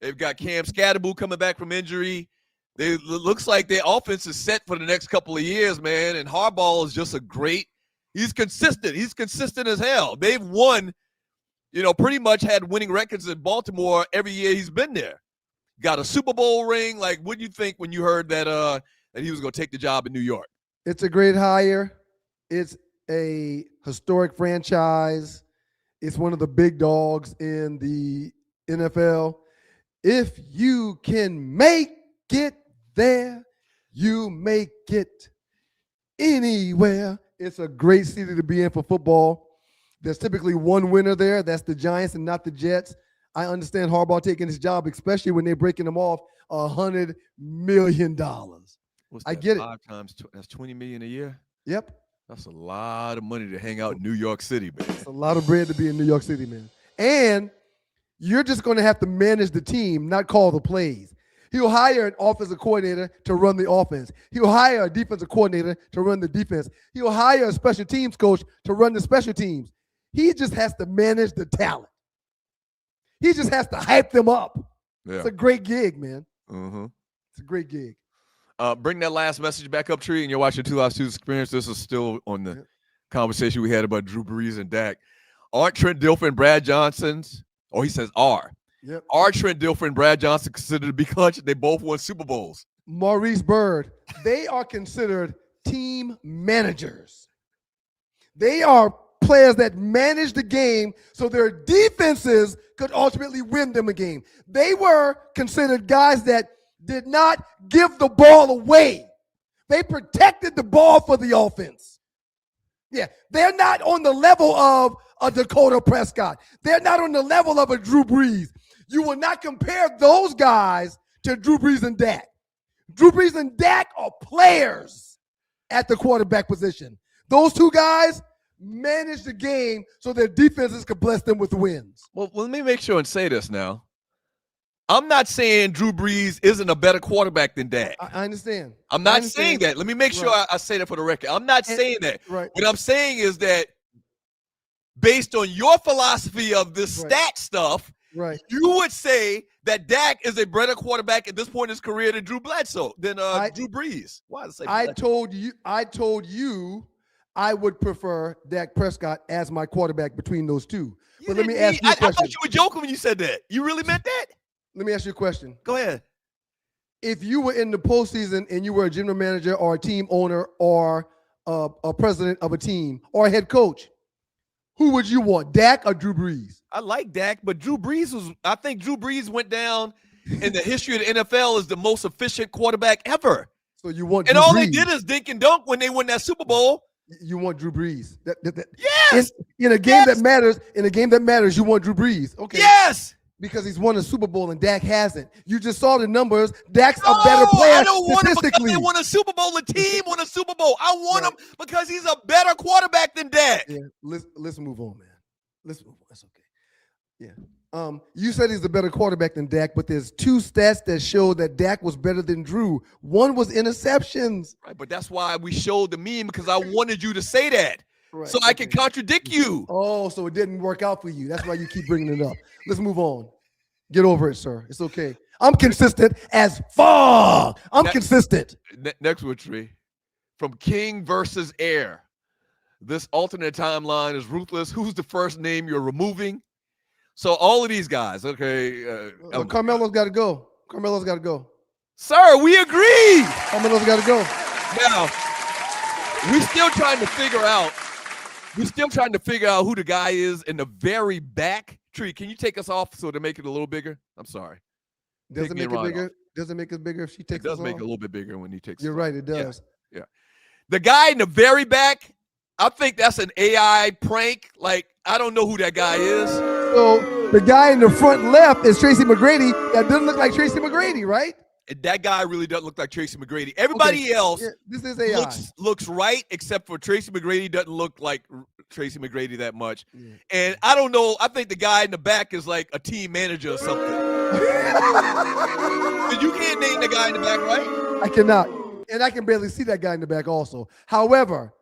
[SPEAKER 3] They've got Cam Scatterbull coming back from injury. Looks like their offense is set for the next couple of years, man. And Harbaugh is just he's consistent. He's consistent as hell. They've won, pretty much had winning records in Baltimore every year he's been there. Got a Super Bowl ring. Like, what do you think when you heard that he was going to take the job in New York?
[SPEAKER 1] It's a great hire. It's a historic franchise. It's one of the big dogs in the NFL. If you can make it there, you make it anywhere. It's a great city to be in for football. There's typically one winner there. That's the Giants and not the Jets. I understand Harbaugh taking his job, especially when they're breaking him off $100 million. I get it.
[SPEAKER 3] 5 times that's $20 million a year.
[SPEAKER 1] Yep.
[SPEAKER 3] That's a lot of money to hang out in New York City, man.
[SPEAKER 1] It's a lot of bread to be in New York City, man. And you're just going to have to manage the team, not call the plays. He'll hire an offensive coordinator to run the offense. He'll hire a defensive coordinator to run the defense. He'll hire a special teams coach to run the special teams. He just has to manage the talent. He just has to hype them up. Yeah. It's a great gig, man.
[SPEAKER 3] Mm-hmm.
[SPEAKER 1] It's a great gig.
[SPEAKER 3] Bring that last message back up, Tree, and you're watching 2 Live 2 Experience. This is still on the conversation we had about Drew Brees and Dak. Aren't Trent Dilfer and Brad Johnson's? Oh, he says are.
[SPEAKER 1] Yep.
[SPEAKER 3] Are Trent Dilfer and Brad Johnson considered to be clutch? They both won Super Bowls.
[SPEAKER 1] Maurice Bird. They are considered team managers. They are players that manage the game so their defenses could ultimately win them a game. They were considered guys that did not give the ball away. They protected the ball for the offense. Yeah, they're not on the level of a Dakota Prescott. They're not on the level of a Drew Brees. You will not compare those guys to Drew Brees and Dak. Drew Brees and Dak are players at the quarterback position. Those two guys manage the game so their defenses could bless them with wins.
[SPEAKER 3] Well, let me make sure and say this now. I'm not saying Drew Brees isn't a better quarterback than Dak.
[SPEAKER 1] I understand.
[SPEAKER 3] I'm not saying that. Let me make sure I say that for the record. I'm not saying that.
[SPEAKER 1] Right.
[SPEAKER 3] What I'm saying is that based on your philosophy of this stat stuff, you would say that Dak is a better quarterback at this point in his career than Drew Bledsoe, than Drew Brees. Why did I say Bledsoe?
[SPEAKER 1] I told you I would prefer Dak Prescott as my quarterback between those two. But let me ask you a question.
[SPEAKER 3] I thought you were joking when you said that. You really meant that?
[SPEAKER 1] Let me ask you a question.
[SPEAKER 3] Go ahead.
[SPEAKER 1] If you were in the postseason and you were a general manager or a team owner or a president of a team or a head coach, who would you want, Dak or Drew Brees?
[SPEAKER 3] I like Dak, but I think Drew Brees went down in the history of the NFL as the most efficient quarterback ever.
[SPEAKER 1] So you want
[SPEAKER 3] Drew
[SPEAKER 1] Brees.
[SPEAKER 3] They did is dink and dunk when they won that Super Bowl.
[SPEAKER 1] You want Drew Brees.
[SPEAKER 3] Yes.
[SPEAKER 1] In a game that matters, you want Drew Brees. Okay.
[SPEAKER 3] Yes.
[SPEAKER 1] Because he's won a Super Bowl and Dak hasn't. You just saw the numbers. Dak's a better player
[SPEAKER 3] I don't want him because they
[SPEAKER 1] statistically.
[SPEAKER 3] won a Super Bowl. The team won a Super Bowl. I want him because he's a better quarterback than Dak.
[SPEAKER 1] Yeah, let's move on, man. Let's move on. That's okay. Yeah. You said he's a better quarterback than Dak, but there's 2 stats that show that Dak was better than Drew. One was interceptions.
[SPEAKER 3] Right, but that's why we showed the meme because I wanted you to say that.
[SPEAKER 1] Right.
[SPEAKER 3] So I can contradict you.
[SPEAKER 1] Oh, so it didn't work out for you. That's why you keep bringing it up. Let's move on. Get over it, sir. It's okay. I'm consistent as fuck. I'm consistent.
[SPEAKER 3] Next one, Tree. From King versus Air. This alternate timeline is ruthless. Who's the first name you're removing? So all of these guys, okay.
[SPEAKER 1] Carmelo's got to go. Carmelo's got to go.
[SPEAKER 3] Sir, we agree.
[SPEAKER 1] How many of those got to go?
[SPEAKER 3] Now, we're still trying to figure out who the guy is in the very back. Tree, can you take us off so to make it a little bigger? I'm sorry.
[SPEAKER 1] Does it make it bigger? Does it make it bigger if she takes us off?
[SPEAKER 3] It does make it a little bit bigger when he takes us
[SPEAKER 1] You're
[SPEAKER 3] off.
[SPEAKER 1] right, it does.
[SPEAKER 3] Yeah. The guy in the very back, I think that's an AI prank. Like, I don't know who that guy is.
[SPEAKER 1] So the guy in the front left is Tracy McGrady. That doesn't look like Tracy McGrady, right?
[SPEAKER 3] And that guy really doesn't look like Tracy McGrady. Everybody else
[SPEAKER 1] this is AI.
[SPEAKER 3] looks right, except for Tracy McGrady doesn't look like Tracy McGrady that much. Yeah. And I don't know. I think the guy in the back is like a team manager or something. But you can't name the guy in the back, right?
[SPEAKER 1] I cannot. And I can barely see that guy in the back also. However,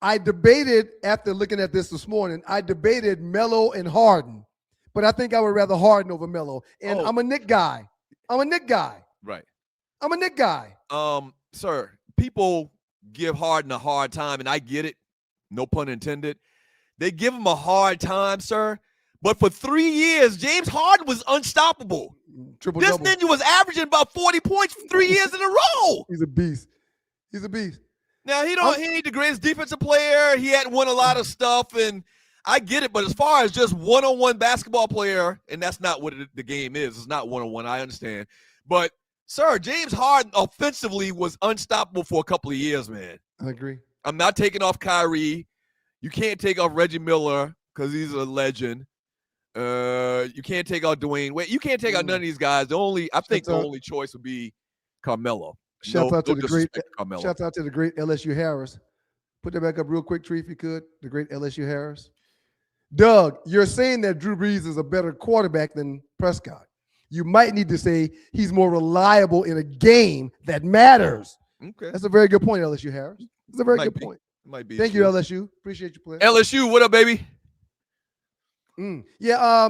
[SPEAKER 1] I debated, after looking at this morning, I debated Melo and Harden. But I think I would rather Harden over Melo. And I'm a Nick guy.
[SPEAKER 3] Right.
[SPEAKER 1] I'm a Nick guy.
[SPEAKER 3] Sir, people give Harden a hard time, and I get it. No pun intended. They give him a hard time, sir. But for 3 years, James Harden was unstoppable. This ninja was averaging about 40 points for 3 years in a row.
[SPEAKER 1] He's a beast. Now
[SPEAKER 3] he ain't the greatest defensive player. He hadn't won a lot of stuff, and I get it. But as far as just one-on-one basketball player, and that's not what the game is. It's not one-on-one. I understand, but sir, James Harden offensively was unstoppable for a couple of years, man.
[SPEAKER 1] I agree.
[SPEAKER 3] I'm not taking off Kyrie. You can't take off Reggie Miller because he's a legend. You can't take out Dwayne. Wait, you can't take out none of these guys. The only choice would be Carmelo.
[SPEAKER 1] Shout out to the great LSU Harris. Put that back up real quick, Tree, if you could. The great LSU Harris. Doug, you're saying that Drew Brees is a better quarterback than Prescott. You might need to say he's more reliable in a game that matters.
[SPEAKER 3] Okay.
[SPEAKER 1] That's a very good point, LSU Harris. That's a very good point.
[SPEAKER 3] Might be.
[SPEAKER 1] Thank you, LSU. Appreciate you playing.
[SPEAKER 3] LSU, what up, baby?
[SPEAKER 1] Yeah,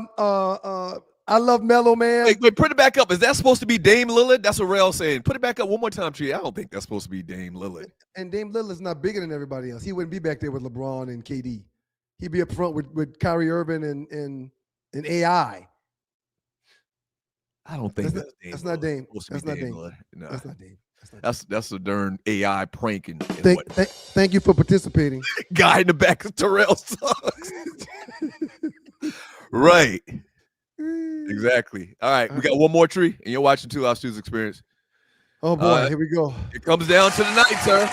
[SPEAKER 1] I love Melo, man.
[SPEAKER 3] Wait, put it back up. Is that supposed to be Dame Lillard? That's what Rail's saying. Put it back up one more time, Tree. I don't think that's supposed to be Dame Lillard.
[SPEAKER 1] And Dame Lillard's not bigger than everybody else. He wouldn't be back there with LeBron and KD. He'd be up front with Kyrie Irving and AI.
[SPEAKER 3] I don't think
[SPEAKER 1] that's not Dame.
[SPEAKER 3] That's not Dame.
[SPEAKER 1] No. That's not Dame.
[SPEAKER 3] That's a darn AI prank.
[SPEAKER 1] Thank you for participating.
[SPEAKER 3] Guy in the back of Terrell sucks. Right. Exactly. All right. We got one more, Tree, and you're watching 2 Hours Stu's Experience.
[SPEAKER 1] Oh, boy. Here we go.
[SPEAKER 3] It comes down to the night, sir.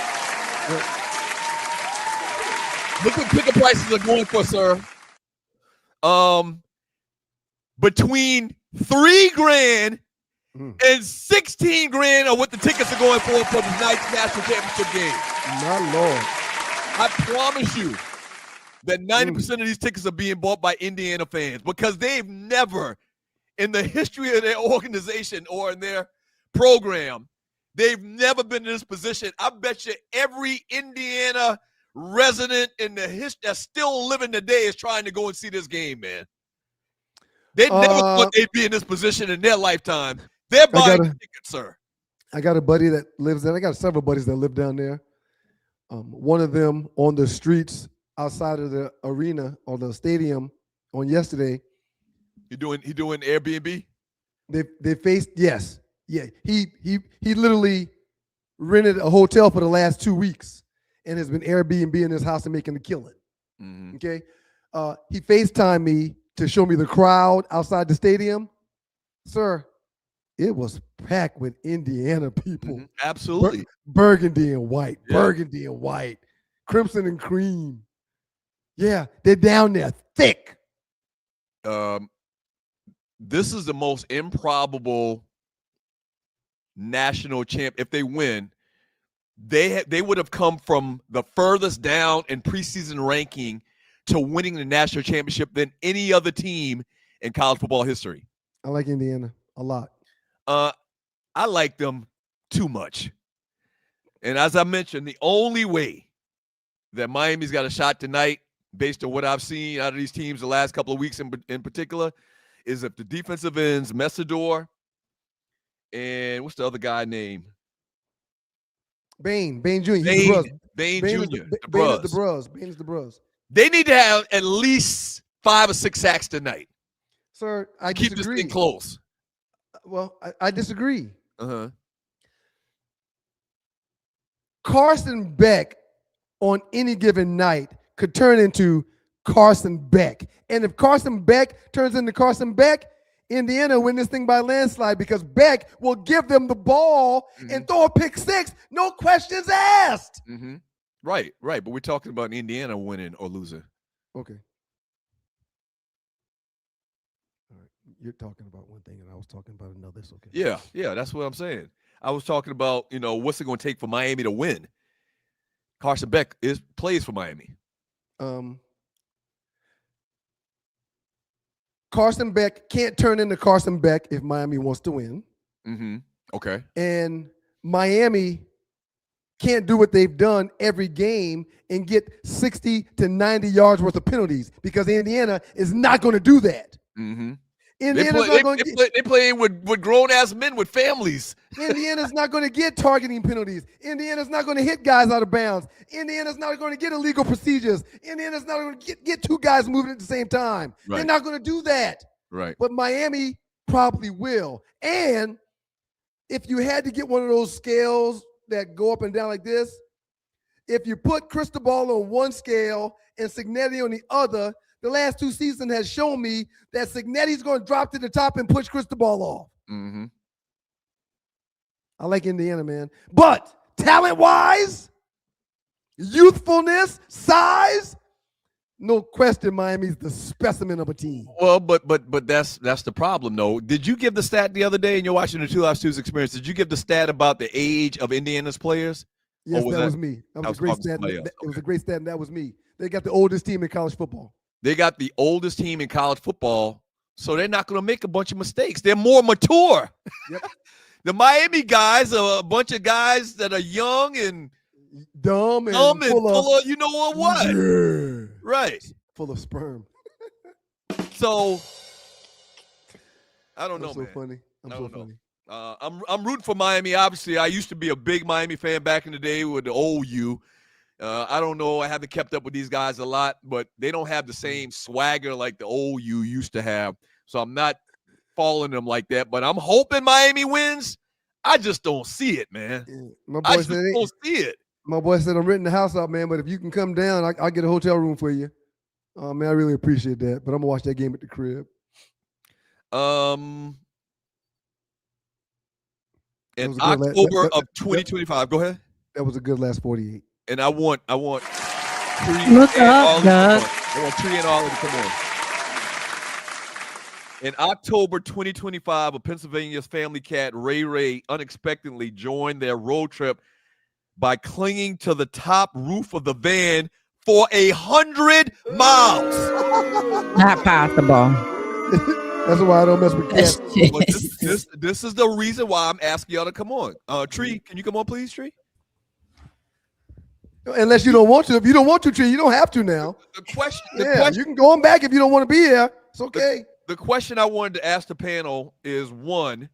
[SPEAKER 3] Look what picker prices are going for, sir. Between $3,000 and $16,000 are what the tickets are going for the night's national championship game.
[SPEAKER 1] My Lord.
[SPEAKER 3] I promise you that 90% of these tickets are being bought by Indiana fans because they've never, in the history of their organization or in their program, they've never been in this position. I bet you every Indiana resident in the history that's still living today is trying to go and see this game, man. They never thought they'd be in this position in their lifetime. They're buying tickets, sir.
[SPEAKER 1] I got a buddy that lives there. I got several buddies that live down there. One of them on the streets outside of the arena or the stadium on yesterday.
[SPEAKER 3] He doing Airbnb?
[SPEAKER 1] They faced, yes. Yeah. He literally rented a hotel for the last 2 weeks and has been Airbnb in his house and making a killing. Mm-hmm. Okay. He FaceTimed me to show me the crowd outside the stadium. Sir, it was packed with Indiana people.
[SPEAKER 3] Mm-hmm. Absolutely.
[SPEAKER 1] Burgundy and white. Yeah. Burgundy and white. Crimson and cream. Yeah, they're down there thick.
[SPEAKER 3] This is the most improbable national champ. If they win, they would have come from the furthest down in preseason ranking to winning the national championship than any other team in college football history.
[SPEAKER 1] I like Indiana a lot.
[SPEAKER 3] I like them too much. And as I mentioned, the only way that Miami's got a shot tonight, based on what I've seen out of these teams the last couple of weeks in particular, is if the defensive ends, Messidor, and what's the other guy name?
[SPEAKER 1] Bain Jr.
[SPEAKER 3] Bain Jr.
[SPEAKER 1] Bain is the Bruz.
[SPEAKER 3] They need to have at least 5 or 6 sacks tonight.
[SPEAKER 1] Sir, I
[SPEAKER 3] keep
[SPEAKER 1] disagree.
[SPEAKER 3] This thing close.
[SPEAKER 1] Well, I disagree.
[SPEAKER 3] Uh-huh.
[SPEAKER 1] Carson Beck on any given night could turn into Carson Beck. And if Carson Beck turns into Carson Beck, Indiana win this thing by landslide because Beck will give them the ball and throw a pick six, no questions asked.
[SPEAKER 3] Right. But we're talking about Indiana winning or losing.
[SPEAKER 1] Okay. All right. You're talking about one thing and I was talking about another. It's okay.
[SPEAKER 3] Yeah, that's what I'm saying. I was talking about, what's it going to take for Miami to win? Carson Beck plays for Miami.
[SPEAKER 1] Carson Beck can't turn into Carson Beck if Miami wants to win.
[SPEAKER 3] Okay.
[SPEAKER 1] And Miami can't do what they've done every game and get 60 to 90 yards worth of penalties because Indiana is not going to do that.
[SPEAKER 3] They play with grown-ass men with families.
[SPEAKER 1] Indiana's not going to get targeting penalties. Indiana's not going to hit guys out of bounds. Indiana's not going to get illegal procedures. Indiana's not going to get two guys moving at the same time.
[SPEAKER 3] Right.
[SPEAKER 1] They're not going to do that.
[SPEAKER 3] Right.
[SPEAKER 1] But Miami probably will. And if you had to get one of those scales that go up and down like this, if you put Cristobal on one scale and Cignetti on the other, the last two seasons has shown me that Cignetti's going to drop to the top and push Cristobal off. I like Indiana, man. But talent-wise, youthfulness, size, no question Miami's the specimen of a team.
[SPEAKER 3] Well, but that's the problem, though. Did you give the stat the other day in your watching the 2 Live Stews experience? Did you give the stat about the age of Indiana's players?
[SPEAKER 1] Yes, that was me. That was a great stat. It was a great stat, and that was me. They got the oldest team in college football.
[SPEAKER 3] They got the oldest team in college football, so they're not going to make a bunch of mistakes. They're more mature.
[SPEAKER 1] Yep.
[SPEAKER 3] The Miami guys are a bunch of guys that are young and
[SPEAKER 1] dumb and
[SPEAKER 3] full of you know what?
[SPEAKER 1] Yeah.
[SPEAKER 3] Right.
[SPEAKER 1] Full of sperm.
[SPEAKER 3] So I don't know,
[SPEAKER 1] so
[SPEAKER 3] man.
[SPEAKER 1] Funny. I'm so funny.
[SPEAKER 3] I'm rooting for Miami. Obviously, I used to be a big Miami fan back in the day with the old U. I don't know. I haven't kept up with these guys a lot, but they don't have the same swagger like the old U used to have. So I'm not following them like that. But I'm hoping Miami wins. I just don't see it, man.
[SPEAKER 1] Yeah. My boy
[SPEAKER 3] I just
[SPEAKER 1] said
[SPEAKER 3] don't see it.
[SPEAKER 1] My boy said I'm renting the house out, man. But if you can come down, I'll get a hotel room for you. Man, I really appreciate that. But I'm gonna watch that game at the crib.
[SPEAKER 3] In October of 2025. Go ahead.
[SPEAKER 1] That was a good last 48.
[SPEAKER 3] And I want Tree
[SPEAKER 4] Look up, Doug.
[SPEAKER 3] I want Tree and Ollie to come on. In October 2025, a Pennsylvania's family cat, Ray, unexpectedly joined their road trip by clinging to the top roof of the van for 100 miles.
[SPEAKER 9] Not possible.
[SPEAKER 1] That's why I don't mess with cats.
[SPEAKER 3] This is the reason why I'm asking y'all to come on. Tree, can you come on, please, Tree?
[SPEAKER 1] Unless you don't want to. If you don't want to, Tree, you don't have to now.
[SPEAKER 3] The question,
[SPEAKER 1] you can go on back if you don't want to be here. It's okay.
[SPEAKER 3] The question I wanted to ask the panel is, one,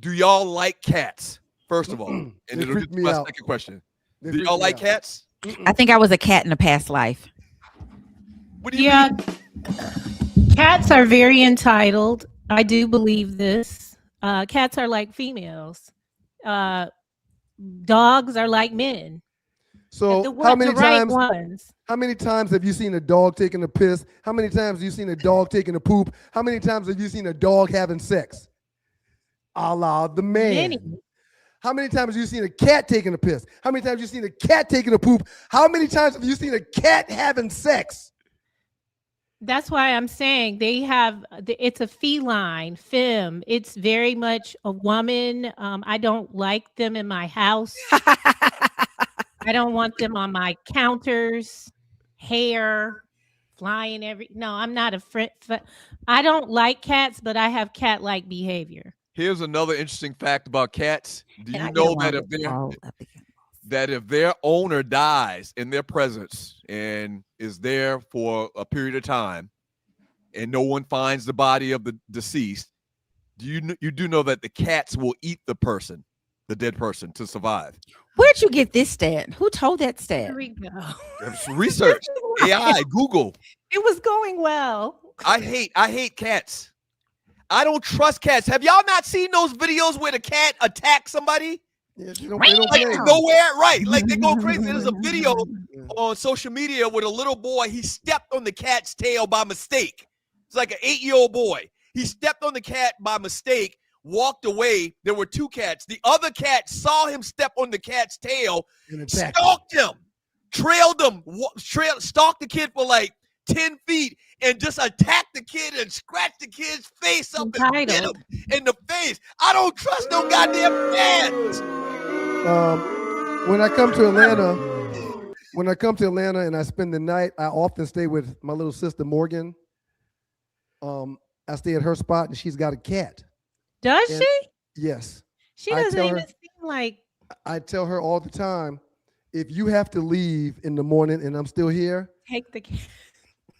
[SPEAKER 3] do y'all like cats? First of all, and it'll get to my second question. Do y'all like cats?
[SPEAKER 9] I think I was a cat in a past life.
[SPEAKER 3] What do you mean?
[SPEAKER 4] Cats are very entitled. I do believe this. Cats are like females. Dogs are like men.
[SPEAKER 1] So how many times have you seen a dog taking a piss? How many times have you seen a dog taking a poop? How many times have you seen a dog having sex? A la the man.
[SPEAKER 4] Many.
[SPEAKER 1] How many times have you seen a cat taking a piss? How many times have you seen a cat taking a poop? How many times have you seen a cat having sex?
[SPEAKER 4] That's why I'm saying it's a feline, femme. It's very much a woman. I don't like them in my house. I don't want them on my counters, hair flying No, I'm not a friend. I don't like cats, but I have cat-like behavior.
[SPEAKER 3] Here's another interesting fact about cats. Do you know that if their owner dies in their presence and is there for a period of time and no one finds the body of the deceased, you do know that the cats will eat the dead person, to survive?
[SPEAKER 9] Where'd you get this stat? Who told that stat?
[SPEAKER 4] Here we go.
[SPEAKER 3] Research, AI, Google.
[SPEAKER 4] It was going well.
[SPEAKER 3] I hate cats. I don't trust cats. Have y'all not seen those videos where the cat attacks somebody?
[SPEAKER 1] Yeah, they don't play.
[SPEAKER 3] Nowhere, right? Like they go crazy. There's a video on social media with a little boy. He stepped on the cat's tail by mistake. It's like an 8-year-old boy. He stepped on the cat by mistake, walked away. There were 2 cats. The other cat saw him step on the cat's tail, stalked him, trailed him, stalked the kid for like 10 feet, and just attacked the kid and scratched the kid's face up and hit him in the face. I don't trust no goddamn cats.
[SPEAKER 1] When I come to Atlanta and I spend the night, I often stay with my little sister Morgan. I stay at her spot and she's got a cat.
[SPEAKER 4] Does she?
[SPEAKER 1] Yes.
[SPEAKER 4] She doesn't even seem like.
[SPEAKER 1] I tell her all the time, if you have to leave in the morning and I'm still here,
[SPEAKER 4] take the cat.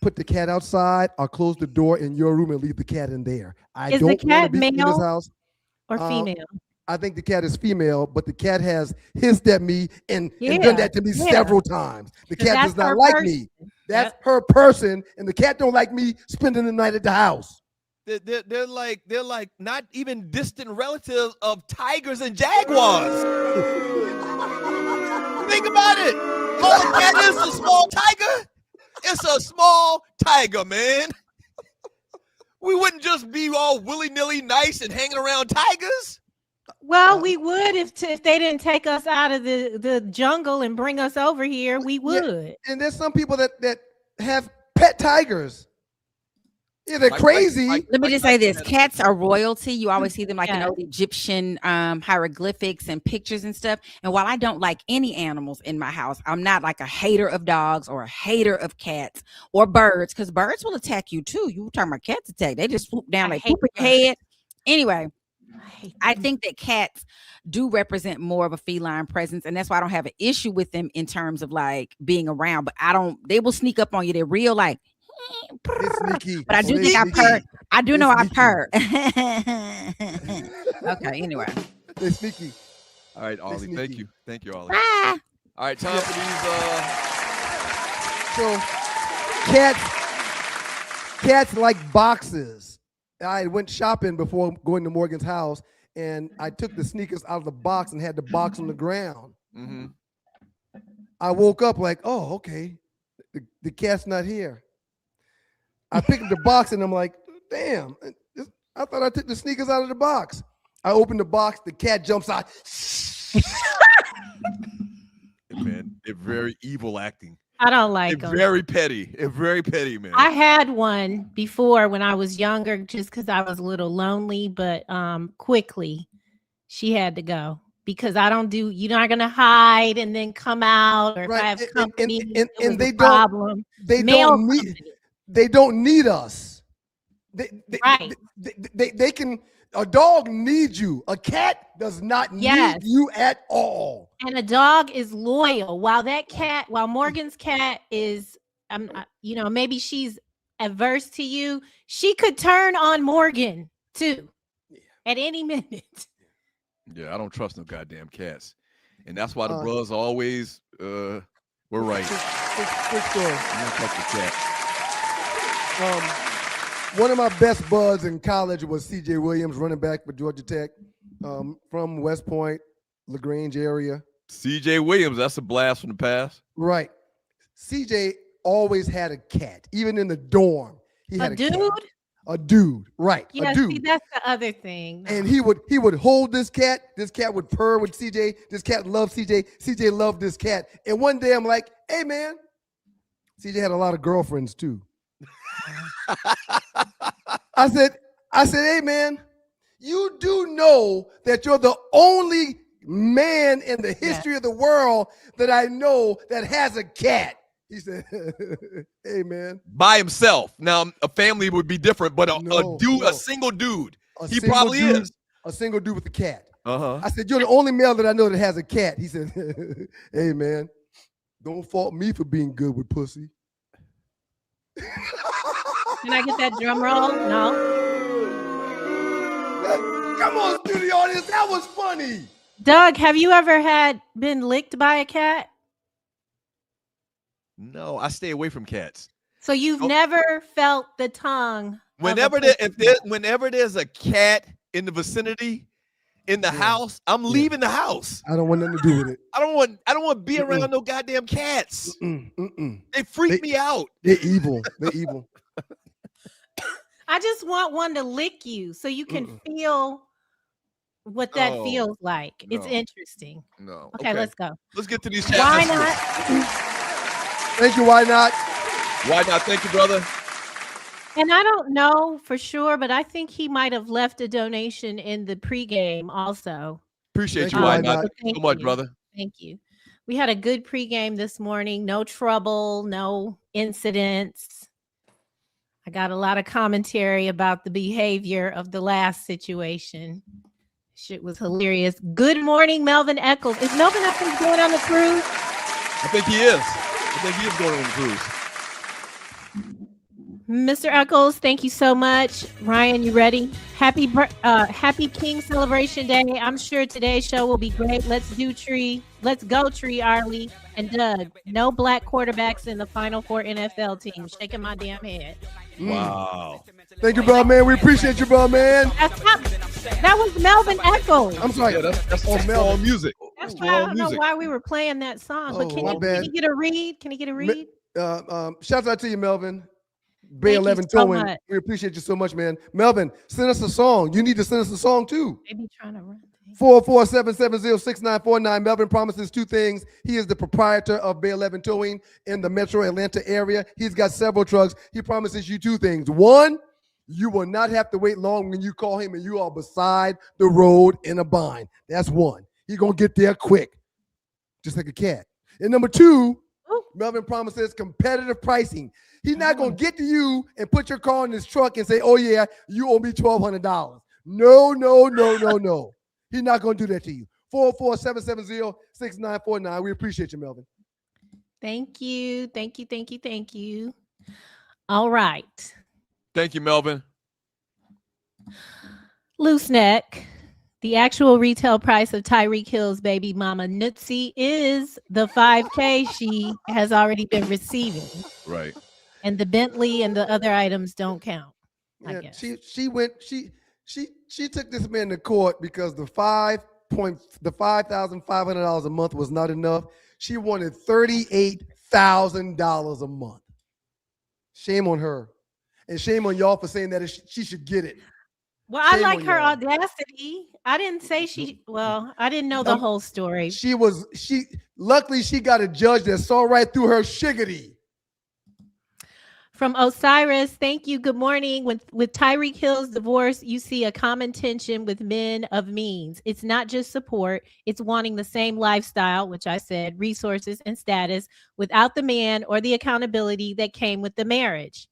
[SPEAKER 1] Put the cat outside. I'll close the door in your room and leave the cat in there.
[SPEAKER 4] Is the cat male
[SPEAKER 1] in this house
[SPEAKER 4] or female?
[SPEAKER 1] I think the cat is female, but the cat has hissed at me and done that to me several times. The cat does not like me. That's her person, and the cat don't like me spending the night at the house.
[SPEAKER 3] They're like not even distant relatives of tigers and jaguars. Think about it. All the cat is a small tiger. It's a small tiger, man. We wouldn't just be all willy-nilly nice and hanging around tigers.
[SPEAKER 4] Well, we would if they didn't take us out of the jungle and bring us over here. We would.
[SPEAKER 1] Yeah. And there's some people that have pet tigers. Yeah, they're crazy.
[SPEAKER 9] Let me just say this. Cats are royalty. You always see them like in old Egyptian hieroglyphics and pictures and stuff. And while I don't like any animals in my house, I'm not like a hater of dogs or a hater of cats or birds, because birds will attack you too. You were talking about cats attack. They just swoop down, they poop at your head. Anyway, I think that cats do represent more of a feline presence, and that's why I don't have an issue with them in terms of like being around. But they will sneak up on you. They're real like. But I do think I've heard. I do know I've heard. Okay. Anyway,
[SPEAKER 1] they're sneaky.
[SPEAKER 3] All right, Ollie. Thank you, Ollie.
[SPEAKER 9] Bye.
[SPEAKER 3] All right, time for these.
[SPEAKER 1] So, cats like boxes. I went shopping before going to Morgan's house, and I took the sneakers out of the box and had the box on the ground.
[SPEAKER 3] Mm-hmm.
[SPEAKER 1] I woke up like, oh, okay, the cat's not here. I picked up the box and I'm like, damn, I thought I took the sneakers out of the box. I opened the box, the cat jumps out.
[SPEAKER 3] Man, they're very evil acting.
[SPEAKER 4] I don't like them.
[SPEAKER 3] Very petty. It's very petty, man.
[SPEAKER 4] I had one before when I was younger, just because I was a little lonely, but quickly she had to go. Because I don't do, you're not gonna hide and then come out, or if I have company,
[SPEAKER 1] and they don't. They don't need us. They can. A dog needs you. A cat does not need you at all.
[SPEAKER 4] And a dog is loyal. While Morgan's cat is, maybe she's averse to you. She could turn on Morgan too, at any minute.
[SPEAKER 3] Yeah, I don't trust no goddamn cats, and that's why the brothers always were right.
[SPEAKER 1] Quick story.
[SPEAKER 3] I don't trust the cat.
[SPEAKER 1] One of my best buds in college was C.J. Williams, running back for Georgia Tech, from West Point, LaGrange area.
[SPEAKER 3] C.J. Williams, that's a blast from the past.
[SPEAKER 1] Right. C.J. always had a cat, even in the dorm. He had a
[SPEAKER 4] dude?
[SPEAKER 1] Cat. A dude, right?
[SPEAKER 4] Yeah,
[SPEAKER 1] a dude.
[SPEAKER 4] See, that's the other thing.
[SPEAKER 1] And he would hold this cat. This cat would purr with C.J. This cat loved C.J. C.J. loved this cat. And one day I'm like, hey man, C.J. had a lot of girlfriends too. I said, hey man, you do know that you're the only man in the history of the world that I know that has a cat. He said, hey man.
[SPEAKER 3] By himself. Now a family would be different, but a single dude. He probably is.
[SPEAKER 1] A single dude with a cat.
[SPEAKER 3] Uh-huh.
[SPEAKER 1] I said, you're the only male that I know that has a cat. He said, hey man, don't fault me for being good with pussy.
[SPEAKER 4] Can I get that drum roll? No.
[SPEAKER 1] Come on, studio audience. That was funny.
[SPEAKER 4] Doug, have you ever been licked by a cat?
[SPEAKER 3] No, I stay away from cats.
[SPEAKER 4] So you've never felt the tongue.
[SPEAKER 3] Whenever there's a cat in the vicinity, in the house, I'm leaving the house.
[SPEAKER 1] I don't want nothing to do with it.
[SPEAKER 3] I don't want to be around no goddamn cats. They freak me out.
[SPEAKER 1] They're evil. They're evil.
[SPEAKER 4] I just want one to lick you so you can feel what that feels like.
[SPEAKER 3] No.
[SPEAKER 4] It's interesting.
[SPEAKER 3] No.
[SPEAKER 4] Okay, let's go.
[SPEAKER 3] Let's get to these chat
[SPEAKER 4] Why
[SPEAKER 3] messages.
[SPEAKER 4] not?
[SPEAKER 1] Thank you. Why not?
[SPEAKER 3] Why not? Thank you, brother.
[SPEAKER 4] And I don't know for sure, but I think he might have left a donation in the pregame also.
[SPEAKER 3] Appreciate you,
[SPEAKER 1] you,
[SPEAKER 3] Why
[SPEAKER 1] Why
[SPEAKER 3] not?
[SPEAKER 1] Not.
[SPEAKER 3] So much, brother.
[SPEAKER 4] Thank you. We had a good pregame this morning. No trouble, no incidents. I got a lot of commentary about the behavior of the last situation. Shit was hilarious. Good morning, Melvin Eccles. Is Melvin Eccles going on the cruise?
[SPEAKER 3] I think he is. I think he is going on the cruise.
[SPEAKER 4] Mr. Eccles, thank you so much. Ryan, you ready? Happy King Celebration Day. I'm sure today's show will be great. Let's go, Tree, Arlie, and Doug. No black quarterbacks in the Final Four NFL teams. Shaking my damn head.
[SPEAKER 3] Wow.
[SPEAKER 1] Thank you, brother, man. We appreciate you, brother, man.
[SPEAKER 4] That was Melvin Eccles.
[SPEAKER 1] I'm sorry.
[SPEAKER 3] Yeah, that's all music.
[SPEAKER 4] That's why I don't know why we were playing that song. But can you get a read? Can you get a read?
[SPEAKER 1] Shout out to you, Melvin. Bay
[SPEAKER 4] Thank
[SPEAKER 1] 11
[SPEAKER 4] you so
[SPEAKER 1] Towing.
[SPEAKER 4] much.
[SPEAKER 1] We appreciate you so much, man. Melvin, send us a song. You need to send us a song too.
[SPEAKER 4] Maybe trying to run.
[SPEAKER 1] 447706949. Melvin promises two things. He is the proprietor of Bay 11 Towing in the metro Atlanta area. He's got several trucks. He promises you two things. One, you will not have to wait long when you call him and you are beside the road in a bind. That's one. He's going to get there quick, just like a cat. And number two, Melvin promises competitive pricing. He's not going to get to you and put your car in his truck and say, oh, yeah, you owe me $1,200. No. He's not going to do that to you. 447706949. We appreciate you, Melvin.
[SPEAKER 4] Thank you. All right.
[SPEAKER 3] Thank you, Melvin.
[SPEAKER 4] Loose neck. The actual retail price of Tyreek Hill's baby mama Nutsie is the $5,000 she has already been receiving.
[SPEAKER 3] Right.
[SPEAKER 4] And the Bentley and the other items don't count. I guess.
[SPEAKER 1] She took this man to court because the $5,500 a month was not enough. She wanted $38,000 a month. Shame on her. And shame on y'all for saying that she should get it.
[SPEAKER 4] Well, I like her audacity. I didn't say I didn't know the whole story.
[SPEAKER 1] Luckily she got a judge that saw right through her shiggity.
[SPEAKER 4] From Osiris, thank you. Good morning. With Tyreek Hill's divorce, you see a common tension with men of means. It's not just support. It's wanting the same lifestyle, which I said, resources and status, without the man or the accountability that came with the marriage.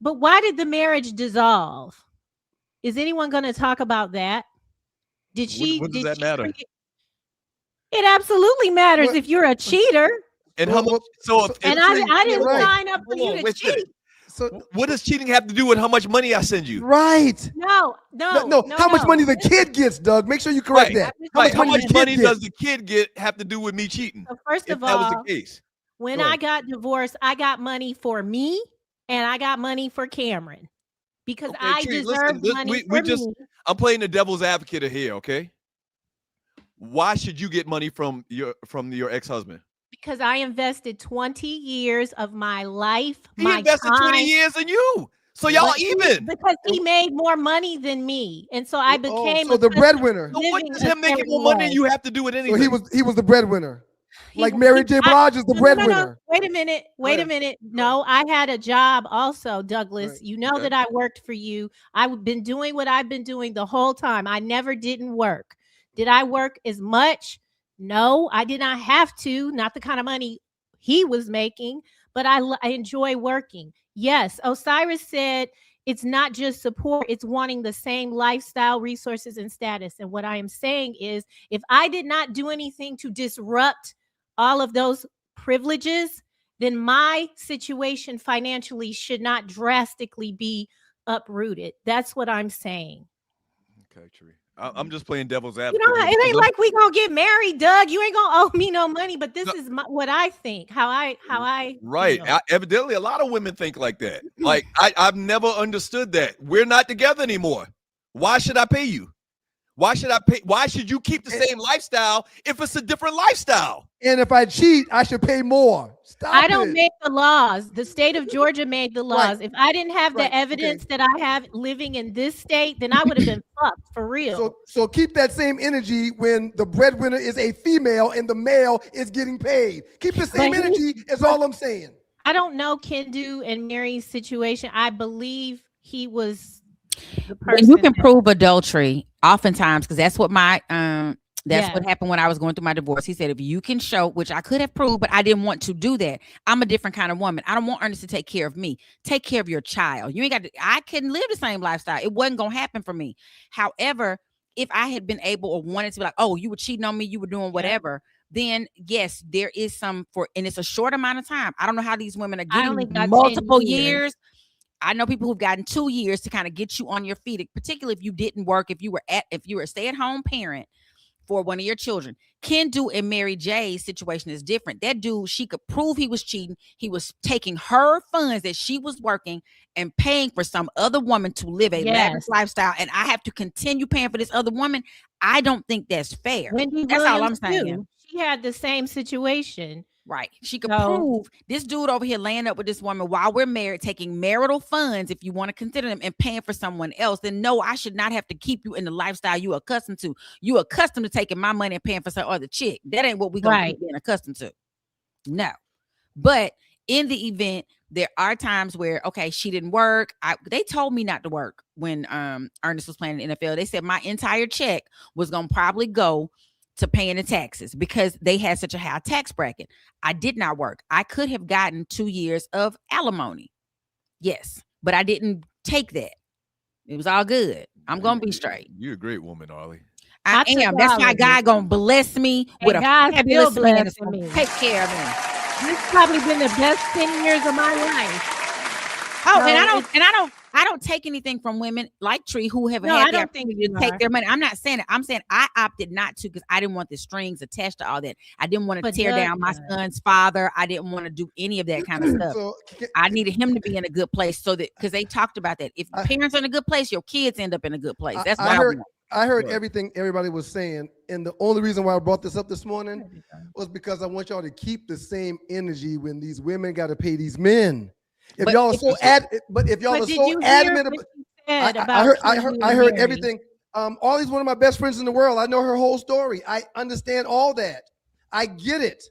[SPEAKER 4] But why did the marriage dissolve? Is anyone going to talk about that? What does that matter? It absolutely matters if you're a cheater.
[SPEAKER 3] And how much?
[SPEAKER 4] I didn't sign up for you to cheat.
[SPEAKER 3] So what does cheating have to do with how much money I send you?
[SPEAKER 1] Right.
[SPEAKER 4] No.
[SPEAKER 1] How much money the kid gets, Doug? Make sure you correct that.
[SPEAKER 3] How much money does the kid get have to do with me cheating?
[SPEAKER 4] So first of all,
[SPEAKER 3] that was the case.
[SPEAKER 4] When I got divorced, I got money for me and I got money for Cameron because I deserve money for me.
[SPEAKER 3] I'm playing the devil's advocate here, okay? Why should you get money from your ex-husband?
[SPEAKER 4] Because I invested 20 years of my life.
[SPEAKER 3] He invested 20 years in you. So y'all even.
[SPEAKER 4] Because he made more money than me. And so I became
[SPEAKER 1] the breadwinner.
[SPEAKER 3] So what does him making more money than you have to do with anything?
[SPEAKER 1] So he was the breadwinner. Like Mary J. Blige is the breadwinner.
[SPEAKER 4] Wait a minute. No, I had a job also, Douglas. Right. You know that I worked for you. I've been doing what I've been doing the whole time. I never didn't work. Did I work as much? No, I did not have to. Not the kind of money he was making, but I enjoy working. Yes, Osiris said it's not just support. It's wanting the same lifestyle, resources, and status. And what I am saying is if I did not do anything to disrupt all of those privileges, then my situation financially should not drastically be uprooted. That's what I'm saying.
[SPEAKER 3] Okay, Tree. I'm just playing devil's advocate.
[SPEAKER 4] It ain't like we gonna get married, Doug. You ain't gonna owe me no money, but this is what I think. How I
[SPEAKER 3] right. Evidently, a lot of women think like that. Like I've never understood that. We're not together anymore. Why should I pay you? Why should I pay? Why should you keep the same lifestyle if it's a different lifestyle?
[SPEAKER 1] And if I cheat, I should pay more. Stop
[SPEAKER 4] I don't
[SPEAKER 1] it.
[SPEAKER 4] make the laws. The state of Georgia made the laws.
[SPEAKER 1] Right.
[SPEAKER 4] If I didn't have
[SPEAKER 1] Right.
[SPEAKER 4] the evidence that I have living in this state, then I would have been fucked for real.
[SPEAKER 1] So keep that same energy when the breadwinner is a female and the male is getting paid. Keep the same
[SPEAKER 4] But
[SPEAKER 1] energy is all I'm saying.
[SPEAKER 4] I don't know Kendu and Mary's situation. I believe he was the
[SPEAKER 9] When
[SPEAKER 4] person.
[SPEAKER 9] you can prove adultery, oftentimes, because that's what my that's what
[SPEAKER 4] Yeah.
[SPEAKER 9] happened when I was going through my divorce. He said, if you can show, which I could have proved, but I didn't want to do that. I'm a different kind of woman. I don't want Ernest to take care of me. Take care of your child. You ain't got to, I couldn't live the same lifestyle. It wasn't going to happen for me. However, if I had been able or wanted to be like, oh, you were cheating on me, you were doing whatever, then yes, there is some and it's a short amount of time. I don't know how these women are
[SPEAKER 4] I only
[SPEAKER 9] getting
[SPEAKER 4] got 10
[SPEAKER 9] multiple
[SPEAKER 4] years.
[SPEAKER 9] years. I know people who've gotten 2 years to kind of get you on your feet, particularly if you didn't work, if you were a stay-at-home parent for one of your children. Kendu and Mary J's situation is different. That dude, she could prove he was cheating. He was taking her funds that she was working and paying for some other woman to live a lavish lifestyle, and I have to continue paying for this other woman. I don't think that's fair.
[SPEAKER 4] Wendy
[SPEAKER 9] That's all I'm
[SPEAKER 4] Williams,
[SPEAKER 9] saying.
[SPEAKER 4] too. She had the same situation.
[SPEAKER 9] Right. She could
[SPEAKER 4] So-
[SPEAKER 9] prove this dude over here laying up with this woman while we're married, taking marital funds, if you want to consider them, and paying for someone else. Then no, I should not have to keep you in the lifestyle you accustomed to. You accustomed to taking my money and paying for some other chick. That ain't what we gonna
[SPEAKER 4] Right.
[SPEAKER 9] keep being accustomed to. No. But in the event, there are times where, okay, she didn't work. They told me not to work when Ernest was playing in the NFL. They said my entire check was gonna probably go to paying the taxes because they had such a high tax bracket. I did not work. I could have gotten 2 years of alimony. Yes, but I didn't take that. It was all good. I'm going to be straight.
[SPEAKER 3] You're a great woman, Arlie.
[SPEAKER 9] I
[SPEAKER 4] took
[SPEAKER 9] am. That's
[SPEAKER 4] all
[SPEAKER 9] why
[SPEAKER 4] of
[SPEAKER 9] God
[SPEAKER 4] it.
[SPEAKER 9] going to bless me with a
[SPEAKER 4] God
[SPEAKER 9] fabulous
[SPEAKER 4] still
[SPEAKER 9] man that's
[SPEAKER 4] blessing
[SPEAKER 9] going to
[SPEAKER 4] me.
[SPEAKER 9] take care of me.
[SPEAKER 4] This has probably been the best 10 years of my life.
[SPEAKER 9] Oh,
[SPEAKER 4] So
[SPEAKER 9] and I don't take anything from women like Tree who have
[SPEAKER 4] No,
[SPEAKER 9] had
[SPEAKER 4] I
[SPEAKER 9] the
[SPEAKER 4] don't think
[SPEAKER 9] opportunity to
[SPEAKER 4] you
[SPEAKER 9] take
[SPEAKER 4] are.
[SPEAKER 9] their money. I'm not saying it. I'm saying I opted not to because I didn't want the strings attached to all that. I didn't want to
[SPEAKER 4] But
[SPEAKER 9] tear
[SPEAKER 4] Doug
[SPEAKER 9] down my
[SPEAKER 4] does.
[SPEAKER 9] son's father. I didn't want to do any of that kind of stuff.
[SPEAKER 1] So
[SPEAKER 9] I needed him to be in a good place so that because they talked about that. If the parents are in a good place, your kids end up in a good place. That's what I want.
[SPEAKER 1] I heard everything everybody was saying, and the only reason why I brought this up this morning was because I want y'all to keep the same energy when these women got to pay these men. If
[SPEAKER 9] But
[SPEAKER 1] y'all are
[SPEAKER 9] if
[SPEAKER 1] so
[SPEAKER 9] you-
[SPEAKER 1] but if y'all
[SPEAKER 4] But
[SPEAKER 1] are
[SPEAKER 4] did
[SPEAKER 1] so
[SPEAKER 4] you hear
[SPEAKER 1] adamant
[SPEAKER 4] what
[SPEAKER 1] about,
[SPEAKER 4] she said
[SPEAKER 1] I
[SPEAKER 4] about
[SPEAKER 1] heard
[SPEAKER 4] Kendu and Mary?
[SPEAKER 1] everything. Ollie's one of my best friends in the world. I know her whole story. I understand all that. I get it.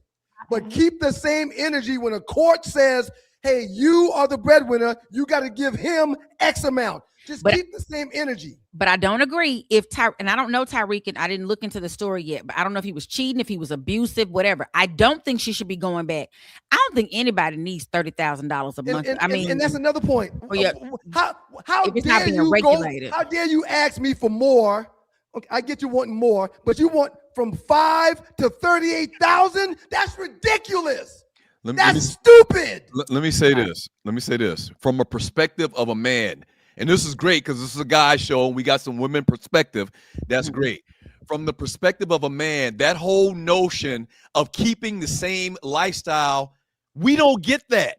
[SPEAKER 1] But keep the same energy when a court says, hey, you are the breadwinner. You got to give him X amount. Just keep the same energy.
[SPEAKER 9] But I don't agree if and I don't know Tyreek, and I didn't look into the story yet, but I don't know if he was cheating, if he was abusive, whatever. I don't think she should be going back. I don't think anybody needs $30,000 a month.
[SPEAKER 1] And that's another point.
[SPEAKER 9] yeah.
[SPEAKER 1] How
[SPEAKER 9] If it's not
[SPEAKER 1] dare
[SPEAKER 9] being
[SPEAKER 1] you
[SPEAKER 9] regulated.
[SPEAKER 1] how dare you ask me for more? Okay, I get you wanting more, but you want from 5 to 38,000? That's ridiculous. That's stupid.
[SPEAKER 3] Let me say this. Let me say this from a perspective of a man. And this is great because this is a guy show and we got some women perspective. That's great. From the perspective of a man, that whole notion of keeping the same lifestyle, we don't get that.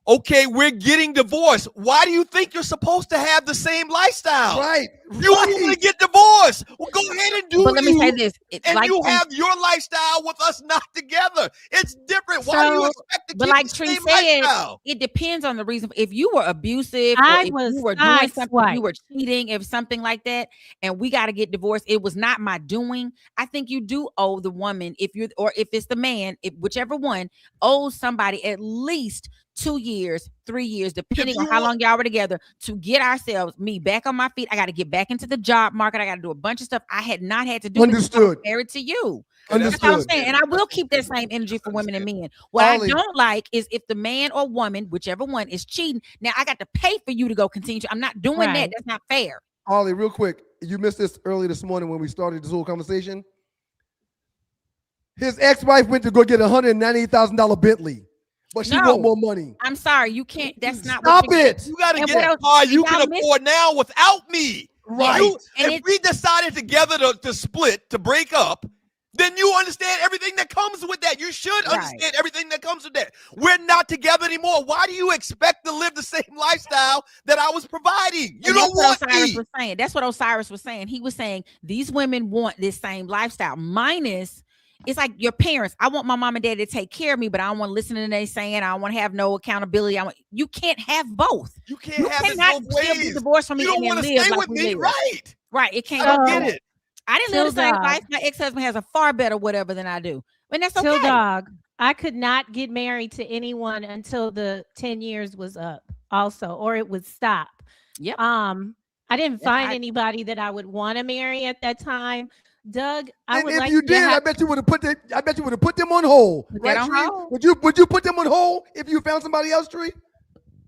[SPEAKER 3] Okay, we're getting divorced. Why do you think you're supposed to have the same lifestyle?
[SPEAKER 1] Right.
[SPEAKER 3] You want to get divorced. Well, go ahead and do it.
[SPEAKER 9] But let me say this.
[SPEAKER 3] And
[SPEAKER 9] like
[SPEAKER 3] you
[SPEAKER 9] Tree-
[SPEAKER 3] have your lifestyle with us not together. It's different. Why do you expect to
[SPEAKER 9] But
[SPEAKER 3] keep
[SPEAKER 9] like
[SPEAKER 3] the
[SPEAKER 9] Tree
[SPEAKER 3] same
[SPEAKER 9] said,
[SPEAKER 3] lifestyle?
[SPEAKER 9] it depends on the reason. If you were abusive,
[SPEAKER 4] I
[SPEAKER 9] or if
[SPEAKER 4] was
[SPEAKER 9] you were doing something,
[SPEAKER 4] sideswiped.
[SPEAKER 9] you were cheating, if something like that, and we got to get divorced, it was not my doing. I think you do owe the woman, if it's the man, if whichever one, owes somebody at least 2 years, 3 years, depending on how long y'all were together, to get me back on my feet. I got to get back into the job market. I got to do a bunch of stuff I had not had to do.
[SPEAKER 1] Understood.
[SPEAKER 9] because I was married to you. That's what I'm
[SPEAKER 1] Understood.
[SPEAKER 9] saying. And I will keep that same energy for women and men. What
[SPEAKER 1] Ollie.
[SPEAKER 9] I don't like is if the man or woman, whichever one, is cheating. Now I got to pay for you to go continue. I'm not doing that.
[SPEAKER 4] Right.
[SPEAKER 9] That's not fair.
[SPEAKER 1] Ollie, real quick, you missed this early this morning when we started this whole conversation. His ex-wife went to go get a $198,000 Bentley, but she
[SPEAKER 9] No.
[SPEAKER 1] want more money.
[SPEAKER 9] I'm sorry. You can't. That's not
[SPEAKER 1] Stop
[SPEAKER 9] what
[SPEAKER 1] it.
[SPEAKER 3] You got to
[SPEAKER 9] And
[SPEAKER 3] get
[SPEAKER 9] what
[SPEAKER 3] a
[SPEAKER 9] else?
[SPEAKER 3] car you
[SPEAKER 9] Y'all
[SPEAKER 3] can
[SPEAKER 9] miss-
[SPEAKER 3] afford now without me.
[SPEAKER 1] Right.
[SPEAKER 3] You-
[SPEAKER 9] And
[SPEAKER 3] if we decided together to split, to break up, then you understand everything that comes with that. You should understand everything that comes with that. We're not together anymore. Why do you expect to live the same lifestyle that I was providing? You don't want me.
[SPEAKER 9] That's what Osiris was saying. He was saying these women want this same lifestyle. Minus, it's like your parents. I want my mom and dad to take care of me, but I don't want to listen to they saying. I don't want to have no accountability. You can't have both.
[SPEAKER 3] You can't have it both ways.
[SPEAKER 9] Be divorced from me.
[SPEAKER 3] You don't want to stay with me, right?
[SPEAKER 9] Right. It can't.
[SPEAKER 3] I don't get it.
[SPEAKER 9] I didn't live the same life. My ex-husband has a far better whatever than I do. And that's okay.
[SPEAKER 4] Dog. I could not get married to anyone until the 10 years was up also, or it would stop.
[SPEAKER 9] Yep.
[SPEAKER 4] I didn't find anybody that I would want to marry at that time. Doug, I would like
[SPEAKER 1] you did, I bet you would have put them on hold. Right, Tree? Would you put them on hold if you found somebody else, Tree?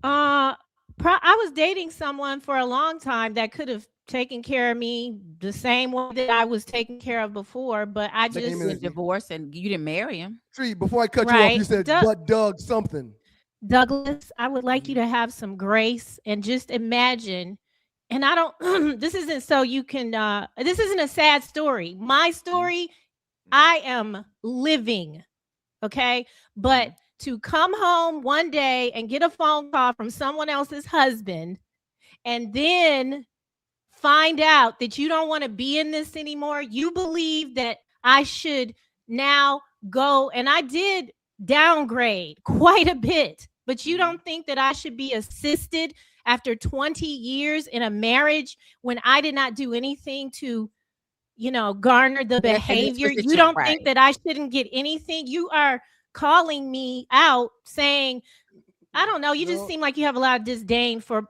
[SPEAKER 4] I was dating someone for a long time that could have taken care of me the same way that I was taken care of before, but I just
[SPEAKER 9] was divorced and you didn't marry him.
[SPEAKER 1] Tree, before I cut you off, you said, but Doug something.
[SPEAKER 4] Douglas, I would like you to have some grace and just imagine. And I don't, this isn't so you can, this isn't a sad story. My story, I am living, okay? But to come home one day and get a phone call from someone else's husband and then find out that you don't want to be in this anymore, you believe that I should now go, and I did downgrade quite a bit, but you don't think that I should be assisted after 20 years in a marriage when I did not do anything to, garner the behavior? You don't think that I shouldn't get anything? You are calling me out saying, I don't know, you just seem like you have a lot of disdain for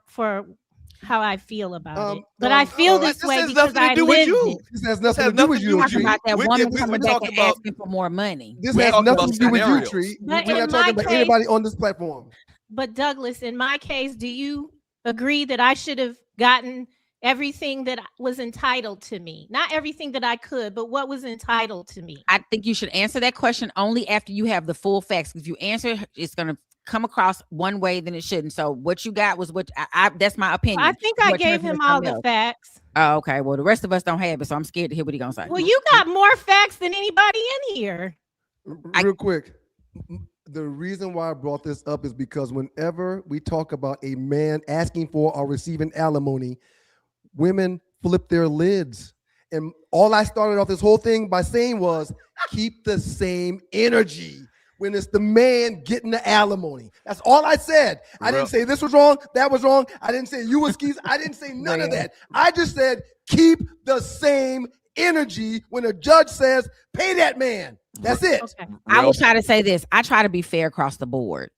[SPEAKER 4] how I feel about it. But I feel this way because I lived it.
[SPEAKER 1] This has nothing to do with you.
[SPEAKER 9] Talking about that woman coming back and asking for more money.
[SPEAKER 1] This has nothing to do with you, Tree. We're not talking about anybody on this platform.
[SPEAKER 4] But Douglas, in my case, do you agree that I should have gotten everything that was entitled to me? Not everything that I could, but what was entitled to me.
[SPEAKER 9] I think you should answer that question only after you have the full facts. If you answer, it's going to come across one way, then it shouldn't. So what you got was what that's my opinion.
[SPEAKER 4] I think I gave him all the facts.
[SPEAKER 9] Oh, okay. Well, the rest of us don't have it, so I'm scared to hear what he's going to say.
[SPEAKER 4] Well, you got more facts than anybody in here.
[SPEAKER 1] Real quick. The reason why I brought this up is because whenever we talk about a man asking for or receiving alimony, women flip their lids. And all I started off this whole thing by saying was, keep the same energy when it's the man getting the alimony. That's all I said. I didn't say this was wrong, that was wrong. I didn't say you were skis. I didn't say none of that. I just said, keep the same energy when a judge says, pay that man. That's it. Okay.
[SPEAKER 9] I will try to say this. I try to be fair across the board.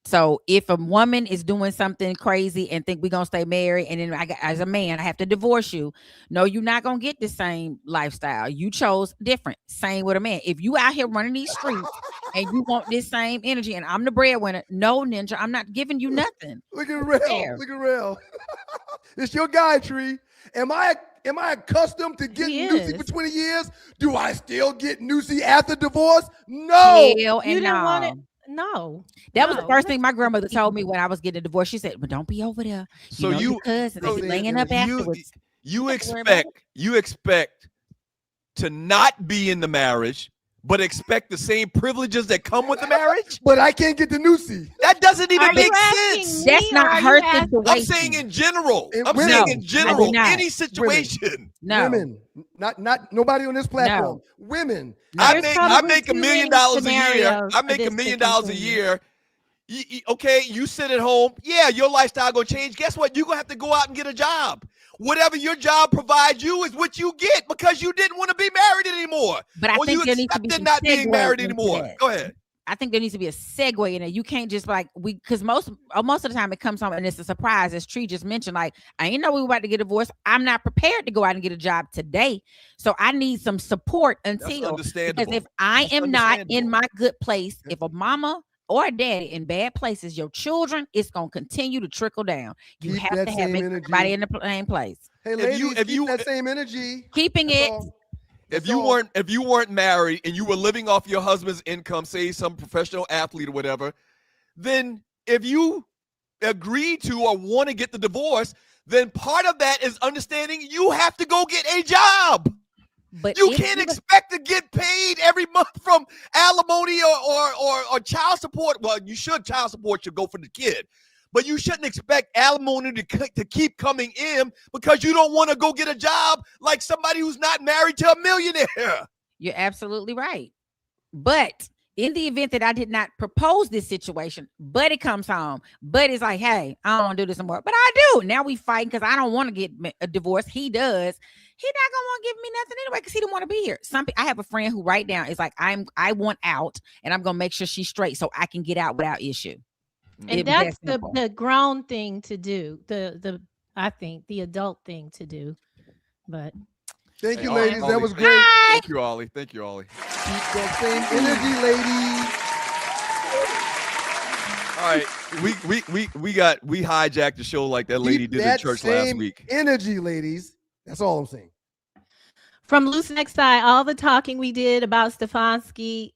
[SPEAKER 9] So if a woman is doing something crazy and think we're going to stay married, and then as a man, I have to divorce you. No, you're not going to get the same lifestyle. You chose different. Same with a man. If you out here running these streets and you want this same energy and I'm the breadwinner, no, Ninja, I'm not giving you nothing.
[SPEAKER 1] Look at Rail. Look at Rail. It's your guy, Tree. Am I accustomed to getting Nucy for 20 years? Do I still get Nucy after divorce? No.
[SPEAKER 4] You didn't want it. No.
[SPEAKER 9] That was the first thing my grandmother told me when I was getting a divorce. She said, "But don't be over there.
[SPEAKER 3] So your
[SPEAKER 9] cousins, they be laying up afterwards."
[SPEAKER 3] You expect to not be in the marriage, but expect the same privileges that come with the marriage?
[SPEAKER 1] But I can't get the Nucy.
[SPEAKER 3] That doesn't even make sense.
[SPEAKER 9] That's not her situation.
[SPEAKER 3] I'm saying in general. Any situation.
[SPEAKER 9] No.
[SPEAKER 1] Women. Not nobody on this platform. No. Women.
[SPEAKER 3] I make $1 million a year. I make $1 million a year. Okay, you sit at home. Yeah, your lifestyle gonna change. Guess what? You're gonna have to go out and get a job. Whatever your job provides you is what you get because you didn't want to be married anymore.
[SPEAKER 9] But I think there needs to be
[SPEAKER 3] not being married anymore. Go ahead.
[SPEAKER 9] I think there needs to be a segue in it. You can't just because most of the time it comes home and it's a surprise, as Tree just mentioned. Like, I didn't know we were about to get divorced. I'm not prepared to go out and get a job today, so I need some support until. Because if I am not in my good place, if a mama or a daddy in bad places, your children, it's gonna continue to trickle down. You have to have everybody in the same place.
[SPEAKER 1] Hey, ladies, if you that same energy,
[SPEAKER 9] keeping it.
[SPEAKER 3] If you weren't married and you were living off your husband's income, say some professional athlete or whatever, then if you agree to or want to get the divorce, then part of that is understanding you have to go get a job.
[SPEAKER 9] But
[SPEAKER 3] you can't expect to get paid every month from alimony or child support. Well, you should. Child support should go for the kid. But you shouldn't expect alimony to keep coming in because you don't want to go get a job like somebody who's not married to a millionaire.
[SPEAKER 9] You're absolutely right. But in the event that I did not propose this situation, Buddy comes home. Buddy's like, hey, I don't want to do this anymore. But I do. Now we fight because I don't want to get a divorce. He does. He's not going to want to give me nothing anyway because he didn't want to be here. I have a friend who right now is like, I want out and I'm going to make sure she's straight so I can get out without issue.
[SPEAKER 4] And that's the grown thing to do. I think the adult thing to do. But
[SPEAKER 1] thank you, ladies.
[SPEAKER 3] Ollie.
[SPEAKER 1] That was great.
[SPEAKER 9] Hi.
[SPEAKER 3] Thank you, Ollie. Thank you, Ollie.
[SPEAKER 1] Keep that same energy, ladies.
[SPEAKER 3] All right, we hijacked the show like that lady did in church last week.
[SPEAKER 1] Energy, ladies. That's all I'm saying.
[SPEAKER 4] From Loose Next Eye, all the talking we did about Stefansky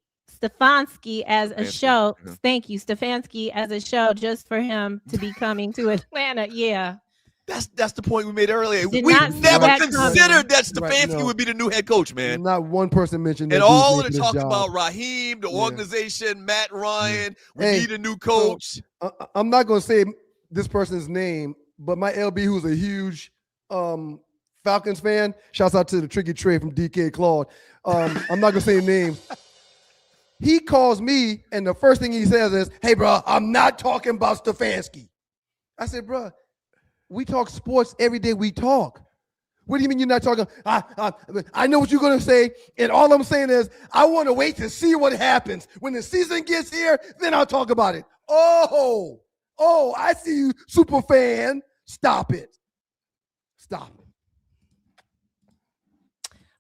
[SPEAKER 4] as a show. Thank you, Stefansky as a show, just for him to be coming to Atlanta. Yeah.
[SPEAKER 3] That's the point we made earlier.
[SPEAKER 4] Did
[SPEAKER 3] We
[SPEAKER 4] not
[SPEAKER 3] never
[SPEAKER 4] see that
[SPEAKER 3] considered that
[SPEAKER 1] Right,
[SPEAKER 3] Stefanski
[SPEAKER 1] no.
[SPEAKER 3] would be the new head coach, man.
[SPEAKER 1] Not one person mentioned that.
[SPEAKER 3] And
[SPEAKER 1] dude's
[SPEAKER 3] all of
[SPEAKER 1] making
[SPEAKER 3] the
[SPEAKER 1] his
[SPEAKER 3] talk
[SPEAKER 1] job.
[SPEAKER 3] about Raheem, the organization, Matt Ryan, we
[SPEAKER 1] Hey,
[SPEAKER 3] need a new coach.
[SPEAKER 1] I'm not going to say this person's name, but my LB, who's a huge Falcons fan, shouts out to the Tricky Trey from DK Claude. I'm not going to say his name. He calls me, and the first thing he says is, hey, bro, I'm not talking about Stefansky. I said, bro, we talk sports every day we talk. What do you mean you're not talking? I know what you're going to say, and all I'm saying is I want to wait to see what happens. When the season gets here, then I'll talk about it. Oh, I see you, super fan. Stop it. Stop it.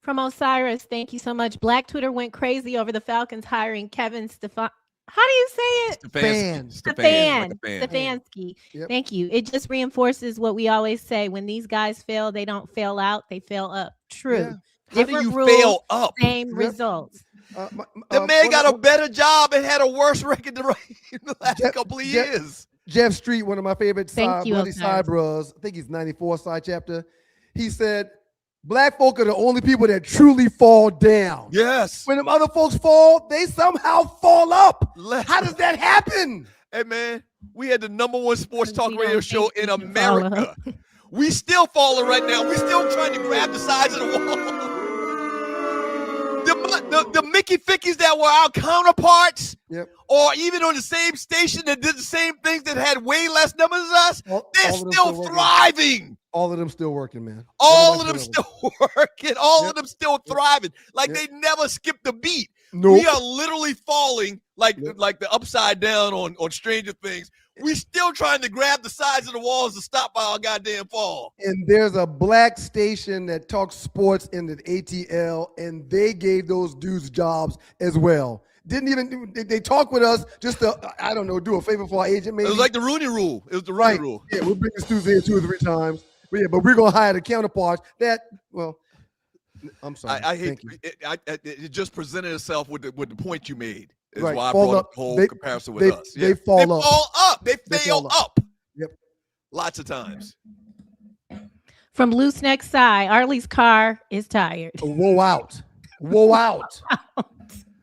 [SPEAKER 4] From Osiris, thank you so much. Black Twitter went crazy over the Falcons hiring Kevin Stefan. How do you say it? Stefansky.
[SPEAKER 1] Yep.
[SPEAKER 4] Thank you. It just reinforces what we always say. When these guys fail, they don't fail out, they fail up. True.
[SPEAKER 1] Yeah.
[SPEAKER 3] How do you fail up?
[SPEAKER 4] Same results.
[SPEAKER 3] The man got a better job and had a worse record than Raheem the last couple of years.
[SPEAKER 1] Jeff Street, one of my favorite
[SPEAKER 4] Thank you,
[SPEAKER 1] bloody
[SPEAKER 4] Osiris.
[SPEAKER 1] side bros, I think he's 94 side chapter. He said, black folk are the only people that truly fall down.
[SPEAKER 3] Yes.
[SPEAKER 1] When them other folks fall, they somehow fall up. How does that happen?
[SPEAKER 3] Hey, man, we had the number one sports talk
[SPEAKER 4] We
[SPEAKER 3] radio
[SPEAKER 4] don't
[SPEAKER 3] show
[SPEAKER 4] think
[SPEAKER 3] in
[SPEAKER 4] we can follow
[SPEAKER 3] America. We still falling right now. We still trying to grab the sides of the wall. The Mickey Fickies that were our counterparts, or even on the same station that did the same things that had way less numbers as us, they're still thriving.
[SPEAKER 1] All of them still working, man.
[SPEAKER 3] All of them still working. All of them still thriving. Like they never skipped a beat.
[SPEAKER 1] Nope.
[SPEAKER 3] We are literally falling like the upside down on Stranger Things. We still trying to grab the sides of the walls to stop our goddamn fall.
[SPEAKER 1] And there's a black station that talks sports in the ATL, and they gave those dudes jobs as well. Didn't even they talk with us just to, I don't know, do a favor for our agent maybe.
[SPEAKER 3] It was like the Rooney Rule. It was the Rooney Rule.
[SPEAKER 1] Yeah, we'll bring the students in 2 or 3 times. But we're going to hire the counterparts that, well, I'm sorry.
[SPEAKER 3] I hate it just presented itself with the point you made. Is
[SPEAKER 1] Right.
[SPEAKER 3] why I
[SPEAKER 1] Fall
[SPEAKER 3] brought
[SPEAKER 1] up.
[SPEAKER 3] up the whole
[SPEAKER 1] They-
[SPEAKER 3] comparison with
[SPEAKER 1] they-
[SPEAKER 3] us.
[SPEAKER 1] they fall up.
[SPEAKER 3] Fall up. They
[SPEAKER 1] They
[SPEAKER 3] fail
[SPEAKER 1] fall
[SPEAKER 3] up.
[SPEAKER 1] Yep.
[SPEAKER 3] Lots of times.
[SPEAKER 4] From Loose Next Eye, Arlie's car is tired.
[SPEAKER 1] Whoa out. Whoa out.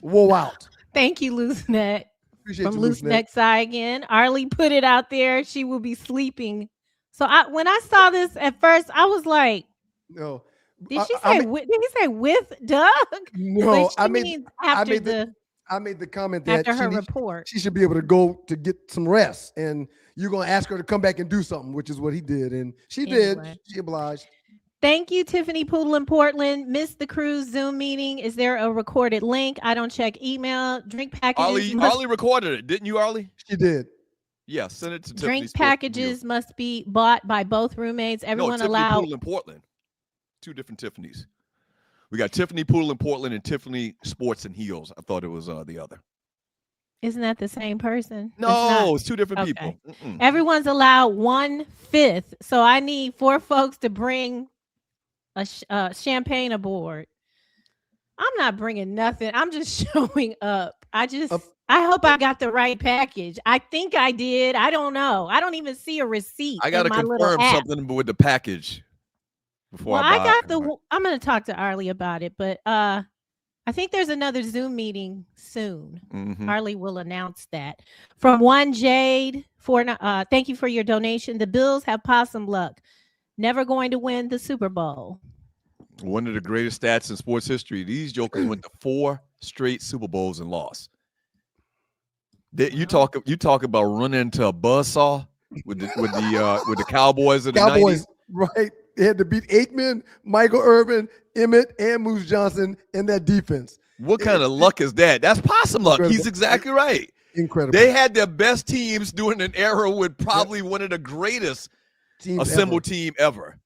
[SPEAKER 1] Whoa out.
[SPEAKER 4] Thank you, Loose Neck.
[SPEAKER 1] Appreciate
[SPEAKER 4] From
[SPEAKER 1] you,
[SPEAKER 4] Loose
[SPEAKER 1] Neck.
[SPEAKER 4] Next Eye again. Arlie put it out there. She will be sleeping. So when I saw this at first, I was like,
[SPEAKER 1] No.
[SPEAKER 4] did she say did he say with Doug?
[SPEAKER 1] No,
[SPEAKER 4] But she means after
[SPEAKER 1] I made the comment that
[SPEAKER 4] after her report.
[SPEAKER 1] she should be able to go to get some rest, and you're going to ask her to come back and do something, which is what he did, and she did.
[SPEAKER 4] Anyway.
[SPEAKER 1] She obliged.
[SPEAKER 4] Thank you, Tiffany Poodle in Portland. Missed the cruise Zoom meeting. Is there a recorded link? I don't check email. Drink packages.
[SPEAKER 3] Arlie recorded it, didn't you, Arlie?
[SPEAKER 1] She did.
[SPEAKER 3] Yeah, send it to Tiffany.
[SPEAKER 4] Drink packages must be bought by both roommates. Everyone
[SPEAKER 3] Tiffany
[SPEAKER 4] allowed.
[SPEAKER 3] Poodle in Portland. 2 different Tiffany's. We got Tiffany Poodle in Portland and Tiffany Sports and Heels. I thought it was the other.
[SPEAKER 4] Isn't that the same person?
[SPEAKER 3] No, it's 2 different
[SPEAKER 4] Okay.
[SPEAKER 3] people. Mm-mm.
[SPEAKER 4] Everyone's allowed 1/5. So I need 4 folks to bring a champagne aboard. I'm not bringing nothing. I'm just showing up. I hope I got the right package. I think I did. I don't know. I don't even see a receipt.
[SPEAKER 3] I got to
[SPEAKER 4] in my little
[SPEAKER 3] confirm
[SPEAKER 4] app.
[SPEAKER 3] something with the package. before
[SPEAKER 4] Well,
[SPEAKER 3] I
[SPEAKER 4] I
[SPEAKER 3] buy.
[SPEAKER 4] got the. I'm going to talk to Arlie about it, but I think there's another Zoom meeting soon. Arlie will announce that. From One Jade thank you for your donation. The Bills have possum luck. Never going to win the Super Bowl.
[SPEAKER 3] One of the greatest stats in sports history. These jokers went to 4 straight Super Bowls and lost. You talk about running into a buzzsaw with the Cowboys of the 90s.
[SPEAKER 1] Right? They had to beat Aikman, Michael Irvin, Emmett, and Moose Johnson in that defense.
[SPEAKER 3] What kind of luck is that? That's possum luck.
[SPEAKER 1] Incredible.
[SPEAKER 3] He's exactly right.
[SPEAKER 1] Incredible.
[SPEAKER 3] They had their best teams during an era with probably one of the greatest assembled team ever.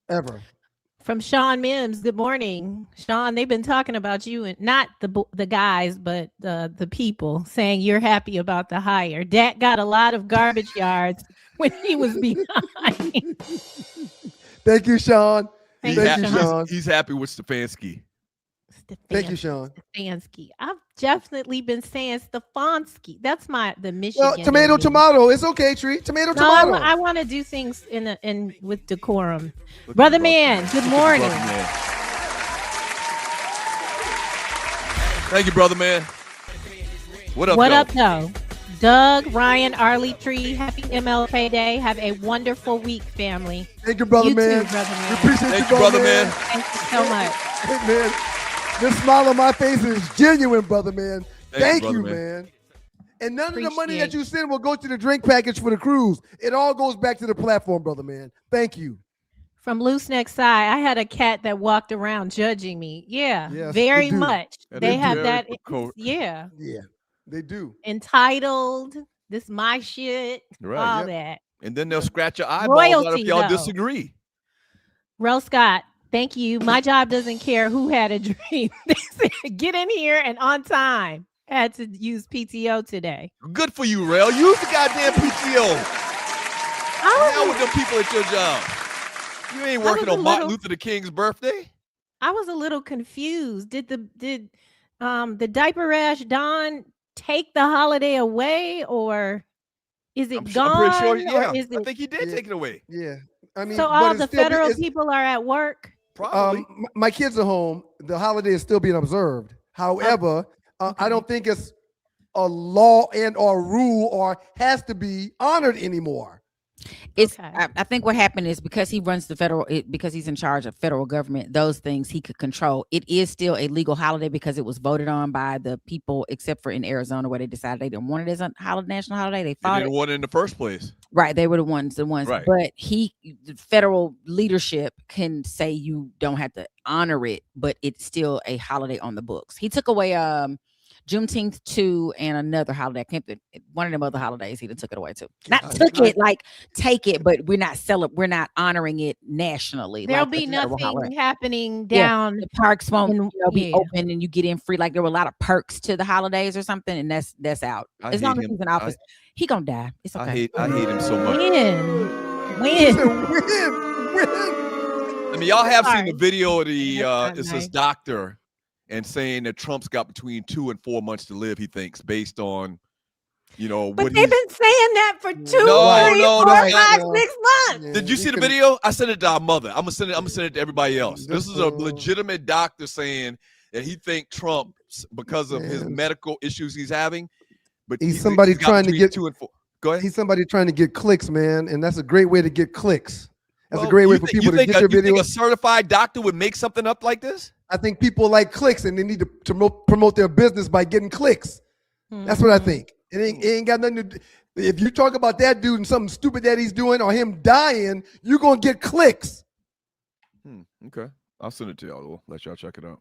[SPEAKER 4] From Sean Mims, good morning. Sean, they've been talking about you, and not the guys, but the people, saying you're happy about the hire. Dak got a lot of garbage yards when he was behind.
[SPEAKER 1] Thank you, Sean.
[SPEAKER 4] Thank you, Sean.
[SPEAKER 3] He's happy with Stefansky.
[SPEAKER 1] Thank you, Sean.
[SPEAKER 4] Stefansky. I've definitely been saying Stefansky. That's the Michigan.
[SPEAKER 1] Well, tomato. It's okay, Tree. Tomato.
[SPEAKER 4] I want to do things in with decorum. Brother Man, good morning.
[SPEAKER 3] Thank you, Brother Man. What up,
[SPEAKER 4] What up, though? Doug, Ryan, Arlie, Tree, happy MLK Day. Have a wonderful week, family.
[SPEAKER 1] Thank you, Brother Man.
[SPEAKER 4] Too, Brother Man.
[SPEAKER 1] We appreciate
[SPEAKER 3] Thank you, Brother Man.
[SPEAKER 4] Thank you so much.
[SPEAKER 1] Hey, man. This smile on my face is genuine, Brother Man. Thank you,
[SPEAKER 3] Brother
[SPEAKER 1] man. And none of the money that you send will go to the drink package for the cruise. It all goes back to the platform, Brother Man. Thank you.
[SPEAKER 4] From Loose Neck Side, I had a cat that walked around judging me. Yeah,
[SPEAKER 1] yes,
[SPEAKER 4] very much. They have that.
[SPEAKER 1] Yeah, they do.
[SPEAKER 4] Entitled, this my shit, all that.
[SPEAKER 3] And then they'll scratch your eyeballs out if y'all
[SPEAKER 4] though.
[SPEAKER 3] disagree.
[SPEAKER 4] Rel Scott, thank you. My job doesn't care who had a dream. They said, get in here and on time. I had to use PTO today.
[SPEAKER 3] Good for you, Rel. Use the goddamn PTO. Hell with them people at your job. You ain't working on Martin Luther King's birthday.
[SPEAKER 4] I was a little confused. Did the diaper rash Don take the holiday away, or is it gone?
[SPEAKER 3] I'm pretty sure. Yeah,
[SPEAKER 4] I
[SPEAKER 3] think he did take it away.
[SPEAKER 1] Yeah, I mean,
[SPEAKER 4] so all the federal people are at work.
[SPEAKER 3] Probably.
[SPEAKER 1] My kids are home. The holiday is still being observed. However, I don't think it's a law or rule or has to be honored anymore.
[SPEAKER 9] I think what happened is because he runs because he's in charge of federal government, those things he could control. It is still a legal holiday because it was voted on by the people, except for in Arizona where they decided they didn't want it as a national holiday. They
[SPEAKER 3] didn't want it in the first place.
[SPEAKER 9] Right. They were the ones.
[SPEAKER 3] Right.
[SPEAKER 9] But the federal leadership can say you don't have to honor it, but it's still a holiday on the books. He took away Juneteenth too, and another holiday. One of them other holidays, he took it away too. Not took it, like take it, but we're not honoring it nationally.
[SPEAKER 4] There'll
[SPEAKER 9] like
[SPEAKER 4] be nothing happening
[SPEAKER 9] down.
[SPEAKER 4] Yeah,
[SPEAKER 9] the parks won't be open, and you get in free. Like there were a lot of perks to the holidays or something, and that's out. As long as he's in office, he gonna die. It's okay.
[SPEAKER 3] I hate him so much.
[SPEAKER 4] Win.
[SPEAKER 3] I mean, y'all have seen the video of it's this doctor. And saying that Trump's got between 2 and 4 months to live, he thinks, based on,
[SPEAKER 4] But they've been saying that for 2, 3, 4, 5, 6 months.
[SPEAKER 3] Yeah, did you see the video? I sent it to our mother. I'm gonna send it to everybody else. This is a legitimate doctor saying that he thinks Trump, because of his medical issues he's having, but
[SPEAKER 1] he's somebody trying to get
[SPEAKER 3] 2 and 4. Go ahead.
[SPEAKER 1] He's somebody trying to get clicks, man, and that's a great way to get clicks. That's a great way for people to get your video.
[SPEAKER 3] You think a certified doctor would make something up like this?
[SPEAKER 1] I think people like clicks, and they need to promote their business by getting clicks. That's what I think. It ain't got nothing to do. If you talk about that dude and something stupid that he's doing or him dying, you're going to get clicks.
[SPEAKER 3] Okay. I'll send it to y'all. We'll let y'all check it out.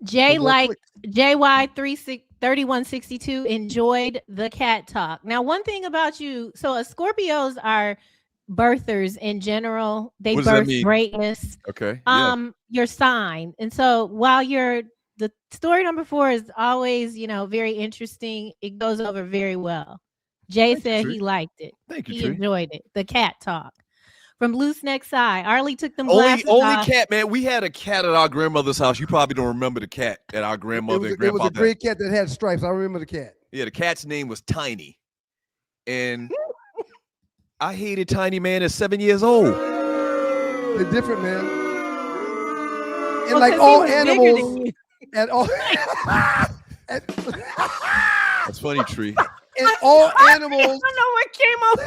[SPEAKER 4] JY3162 enjoyed the cat talk. Now, one thing about you, so Scorpios are birthers in general. They birth greatness.
[SPEAKER 3] Okay.
[SPEAKER 4] Your sign. And so while the story number 4 is always, very interesting, it goes over very well. Jay said he liked it.
[SPEAKER 3] Thank you.
[SPEAKER 4] He enjoyed it. The cat talk. From Loose Neck Side, Arlie took them glasses off.
[SPEAKER 3] Cat, man. We had a cat at our grandmother's house. You probably don't remember the cat at our grandmother and grandfather.
[SPEAKER 1] It was a great cat that had stripes. I remember the cat.
[SPEAKER 3] Yeah, the cat's name was Tiny. And I hated Tiny, man, at 7 years old.
[SPEAKER 1] They're different, man. and like all animals, and all.
[SPEAKER 3] That's funny, Tree.
[SPEAKER 1] And all animals.
[SPEAKER 4] I don't know what came up.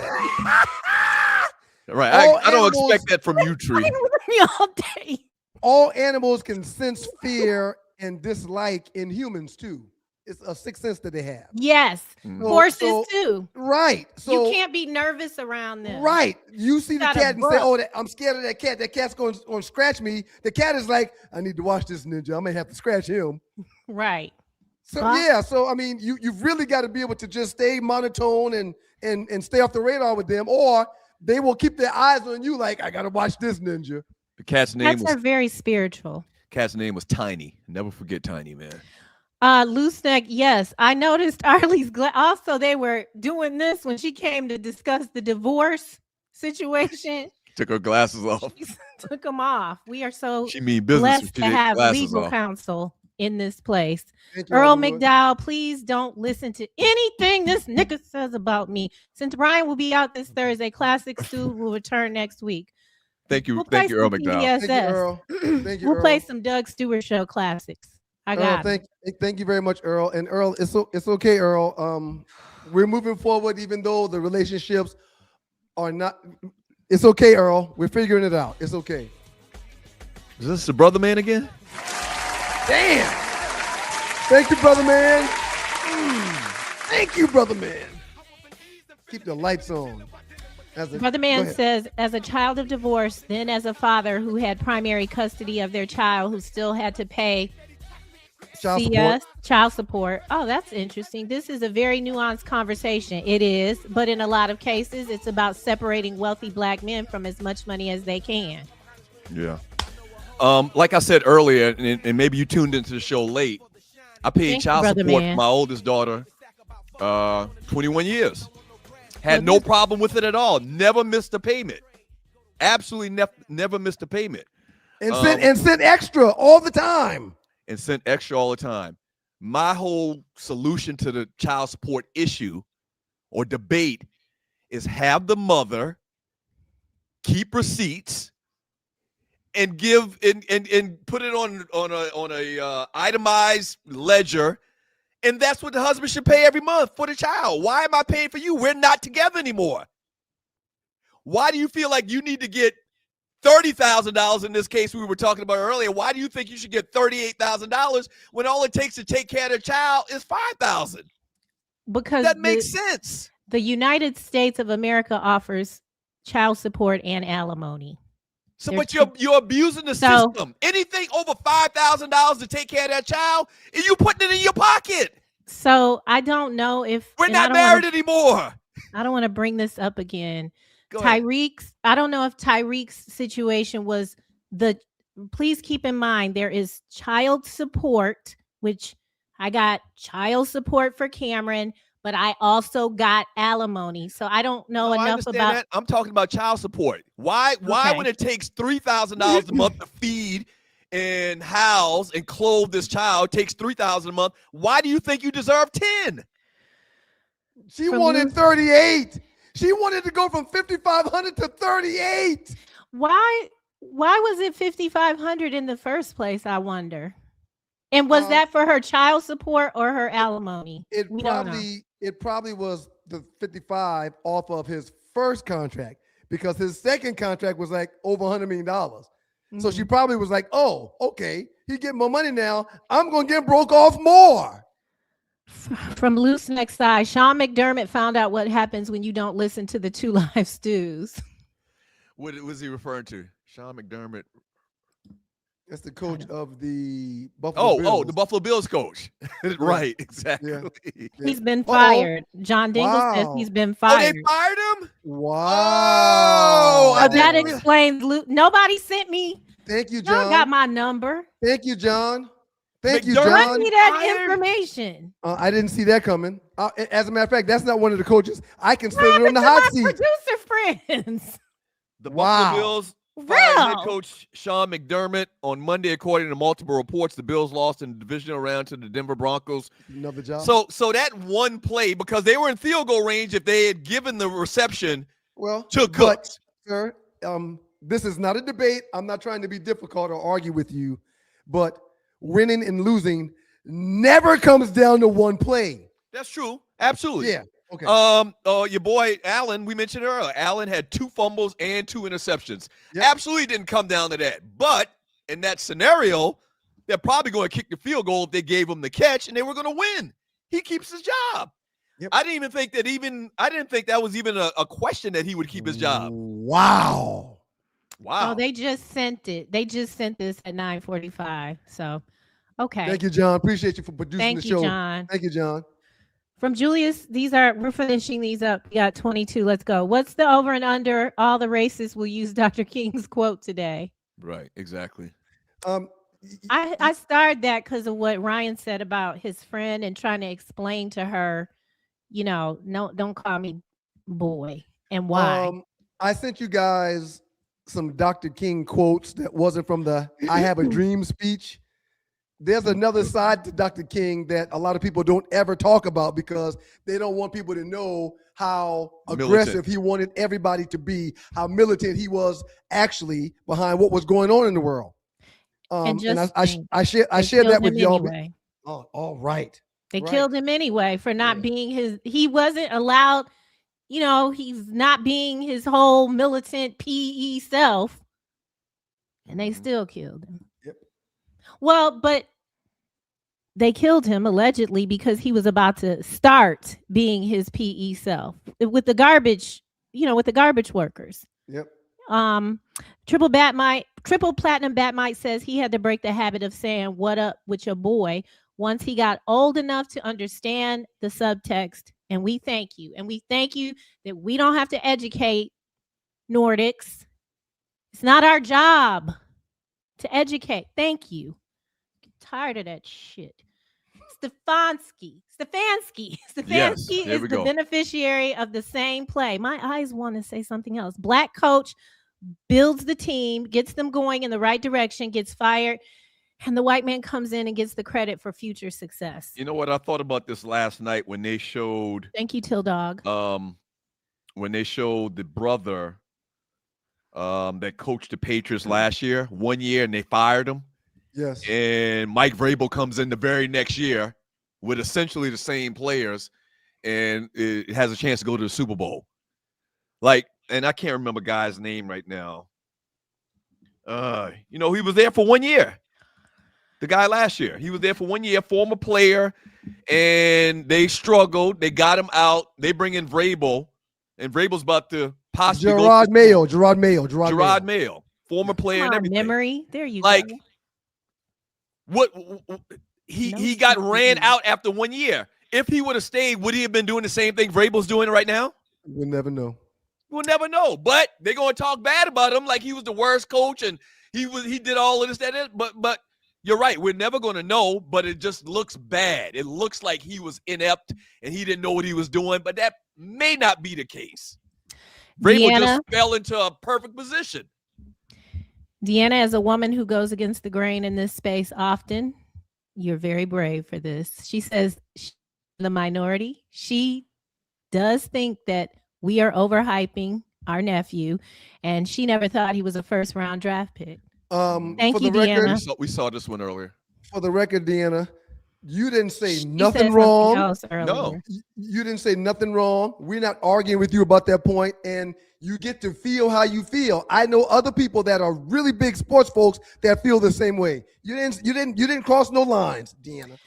[SPEAKER 3] Right. I don't
[SPEAKER 1] animals,
[SPEAKER 3] expect that from you, Tree.
[SPEAKER 4] With me all day.
[SPEAKER 1] All animals can sense fear and dislike in humans too. It's a sixth sense that they have.
[SPEAKER 4] Yes. Horses too.
[SPEAKER 1] Right. So
[SPEAKER 4] you can't be nervous around them.
[SPEAKER 1] Right. You see the
[SPEAKER 4] Gotta
[SPEAKER 1] cat and say,
[SPEAKER 4] bark.
[SPEAKER 1] "Oh, I'm scared of that cat. That cat's going to scratch me." The cat is like, "I need to watch this ninja. I may have to scratch him."
[SPEAKER 4] Right.
[SPEAKER 1] So yeah. So I mean, you've really got to be able to just stay monotone and stay off the radar with them, or they will keep their eyes on you. Like, I got to watch this ninja.
[SPEAKER 3] The cat's name
[SPEAKER 4] Cats are very spiritual.
[SPEAKER 3] Cat's name was Tiny. Never forget Tiny, man.
[SPEAKER 4] Loose neck, yes. I noticed Arlie's also they were doing this when she came to discuss the divorce situation.
[SPEAKER 3] Took her glasses off.
[SPEAKER 4] She took them off. We are so
[SPEAKER 3] She mean business.
[SPEAKER 4] blessed
[SPEAKER 3] She
[SPEAKER 4] to
[SPEAKER 3] did
[SPEAKER 4] have
[SPEAKER 3] glasses
[SPEAKER 4] legal
[SPEAKER 3] off.
[SPEAKER 4] counsel in this place.
[SPEAKER 1] Thank you,
[SPEAKER 4] Earl
[SPEAKER 1] Arlewood.
[SPEAKER 4] McDowell, please don't listen to anything this nigga says about me. Since Brian will be out this Thursday, Classic Stew will return next week.
[SPEAKER 3] Thank you,
[SPEAKER 4] We'll play
[SPEAKER 3] thank you, Earl
[SPEAKER 4] some
[SPEAKER 3] McDowell.
[SPEAKER 4] PDSS.
[SPEAKER 1] Thank you, Earl. Thank you,
[SPEAKER 4] We'll
[SPEAKER 1] Earl.
[SPEAKER 4] play some Doug Stewart Show classics. I got it.
[SPEAKER 1] Thank you very much, Earl. And Earl, it's okay, Earl. We're moving forward, even though the relationships are not. It's okay, Earl. We're figuring it out. It's okay.
[SPEAKER 3] Is this the brother man again?
[SPEAKER 1] Damn. Thank you, brother man. Thank you, brother man. Keep the lights on.
[SPEAKER 4] Brother Man says, as a child of divorce, then as a father who had primary custody of their child who still had to pay child support. Oh, that's interesting. This is a very nuanced conversation. It is, but in a lot of cases, it's about separating wealthy black men from as much money as they can.
[SPEAKER 3] Yeah. Like I said earlier, and maybe you tuned into the show late, I paid child support for my oldest daughter 21 years. Had no problem with it at all. Never missed a payment. Absolutely never missed a payment.
[SPEAKER 1] And sent extra all the time.
[SPEAKER 3] And sent extra all the time. My whole solution to the child support issue or debate is have the mother keep receipts and give and put it on a itemized ledger. And that's what the husband should pay every month for the child. Why am I paying for you? We're not together anymore. Why do you feel like you need to get $30,000 in this case we were talking about earlier? Why do you think you should get $38,000 when all it takes to take care of the child is $5,000?
[SPEAKER 4] Because
[SPEAKER 3] that makes sense.
[SPEAKER 4] The United States of America offers child support and alimony.
[SPEAKER 3] So, but you're abusing the system. Anything over $5,000 to take care of that child, and you putting it in your pocket.
[SPEAKER 4] So I don't know if
[SPEAKER 3] we're not married anymore.
[SPEAKER 4] I don't want to bring this up again. Tyreek's. I don't know if Tyreek's situation was please keep in mind there is child support, which I got child support for Cameron, but I also got alimony. So I don't know enough about
[SPEAKER 3] that. I'm talking about child support. Why when it takes $3,000 a month to feed and house and clothe this child takes $3,000 a month, why do you think you deserve 10?
[SPEAKER 1] She wanted 38. She wanted to go from 5,500 to 38.
[SPEAKER 4] Why was it 5,500 in the first place, I wonder? And was that for her child support or her alimony?
[SPEAKER 1] It probably was the 55 off of his first contract, because his second contract was like over $100 million. Mm-hmm. So she probably was like, oh, okay, he getting more money now. I'm going to get broke off more.
[SPEAKER 4] From Loose Next Side, Sean McDermott found out what happens when you don't listen to the Two Live Stews.
[SPEAKER 3] What was he referring to? Sean McDermott.
[SPEAKER 1] That's the coach of the Buffalo Bills.
[SPEAKER 3] Oh, the Buffalo Bills coach. Right, exactly.
[SPEAKER 1] Yeah.
[SPEAKER 4] He's been fired. John Dingle says he's been fired.
[SPEAKER 3] Oh, they fired him?
[SPEAKER 1] Wow.
[SPEAKER 3] Oh,
[SPEAKER 4] that explains nobody sent me.
[SPEAKER 1] Thank you, John.
[SPEAKER 4] Y'all got my number.
[SPEAKER 1] Thank you, John. Thank you,
[SPEAKER 4] Run
[SPEAKER 1] John.
[SPEAKER 4] me that information.
[SPEAKER 1] I didn't see that coming. As a matter of fact, that's not one of the coaches. I consider on the hot seat.
[SPEAKER 4] Producer friends.
[SPEAKER 3] The Buffalo Bills fired head coach Sean McDermott on Monday, according to multiple reports. The Bills lost in the divisional round to the Denver Broncos.
[SPEAKER 1] Another job.
[SPEAKER 3] So that one play, because they were in field goal range if they had given the reception to Cooks.
[SPEAKER 1] Sir, this is not a debate. I'm not trying to be difficult or argue with you, but winning and losing never comes down to one play.
[SPEAKER 3] That's true. Absolutely.
[SPEAKER 1] Yeah. Okay.
[SPEAKER 3] Your boy Allen, we mentioned earlier. Allen had 2 fumbles and 2 interceptions.
[SPEAKER 1] Yep.
[SPEAKER 3] Absolutely didn't come down to that. But in that scenario, they're probably going to kick the field goal if they gave him the catch, and they were going to win. He keeps his job.
[SPEAKER 1] Yep.
[SPEAKER 3] I didn't think that was even a question that he would keep his job.
[SPEAKER 1] Wow.
[SPEAKER 4] Oh, they just sent it. They just sent this at 9:45. So, okay.
[SPEAKER 1] Thank you, John. Appreciate you for producing the show.
[SPEAKER 4] Thank you, John.
[SPEAKER 1] Thank you, John.
[SPEAKER 4] From Julius, we're finishing these up. We got 22. Let's go. What's the over and under? All the racists will use Dr. King's quote today.
[SPEAKER 3] Right, exactly.
[SPEAKER 4] I started that because of what Ryan said about his friend and trying to explain to her, no, don't call me boy, and why.
[SPEAKER 1] I sent you guys some Dr. King quotes that wasn't from the I Have a Dream speech. There's another side to Dr. King that a lot of people don't ever talk about because they don't want people to know how aggressive he wanted everybody to be, how militant he was actually behind what was going on in the world. I shared that with y'all.
[SPEAKER 4] Anyway.
[SPEAKER 1] Oh, all right.
[SPEAKER 4] They killed him anyway for not being he wasn't allowed, he's not being his whole militant PE self. And they still killed him.
[SPEAKER 1] Yep.
[SPEAKER 4] Well, but they killed him allegedly because he was about to start being his PE self with the garbage, with the garbage workers.
[SPEAKER 1] Yep.
[SPEAKER 4] Triple Platinum Batmite says he had to break the habit of saying "what up" with your boy once he got old enough to understand the subtext. And we thank you. And we thank you that we don't have to educate Nordics. It's not our job to educate. Thank you. I'm tired of that shit. Stefansky
[SPEAKER 3] Yes,
[SPEAKER 4] is the beneficiary of the same play. My eyes want to say something else. Black coach builds the team, gets them going in the right direction, gets fired, and the white man comes in and gets the credit for future success.
[SPEAKER 3] You know what? I thought about this last night when they showed.
[SPEAKER 4] Thank you, Till Dog.
[SPEAKER 3] When they showed the brother that coached the Patriots last year, 1 year, and they fired him.
[SPEAKER 1] Yes.
[SPEAKER 3] And Mike Vrabel comes in the very next year with essentially the same players, and it has a chance to go to the Super Bowl. And I can't remember guy's name right now. He was there for 1 year. The guy last year, he was there for 1 year, former player, and they struggled. They got him out. They bring in Vrabel, and Vrabel's about to possibly
[SPEAKER 1] Gerard Mayo, former player and everything.
[SPEAKER 4] Memory. There you go.
[SPEAKER 3] What he got ran out after 1 year. If he would have stayed, would he have been doing the same thing Vrabel's doing right now?
[SPEAKER 1] We'll never know.
[SPEAKER 3] We'll never know. But they're gonna talk bad about him like he was the worst coach and he did all of this, that. But you're right. We're never gonna know. But it just looks bad. It looks like he was inept and he didn't know what he was doing. But that may not be the case. Vrabel just fell into a perfect position.
[SPEAKER 4] Deanna, as a woman who goes against the grain in this space often, you're very brave for this. She says the minority. She does think that we are overhyping our nephew, and she never thought he was a first-round draft pick. Thank you, Deanna.
[SPEAKER 3] We saw this one earlier.
[SPEAKER 1] For the record, Deanna, you didn't say nothing wrong.
[SPEAKER 3] No,
[SPEAKER 1] you didn't say nothing wrong. We're not arguing with you about that point, and you get to feel how you feel. I know other people that are really big sports folks that feel the same way. You didn't cross no lines, Deanna.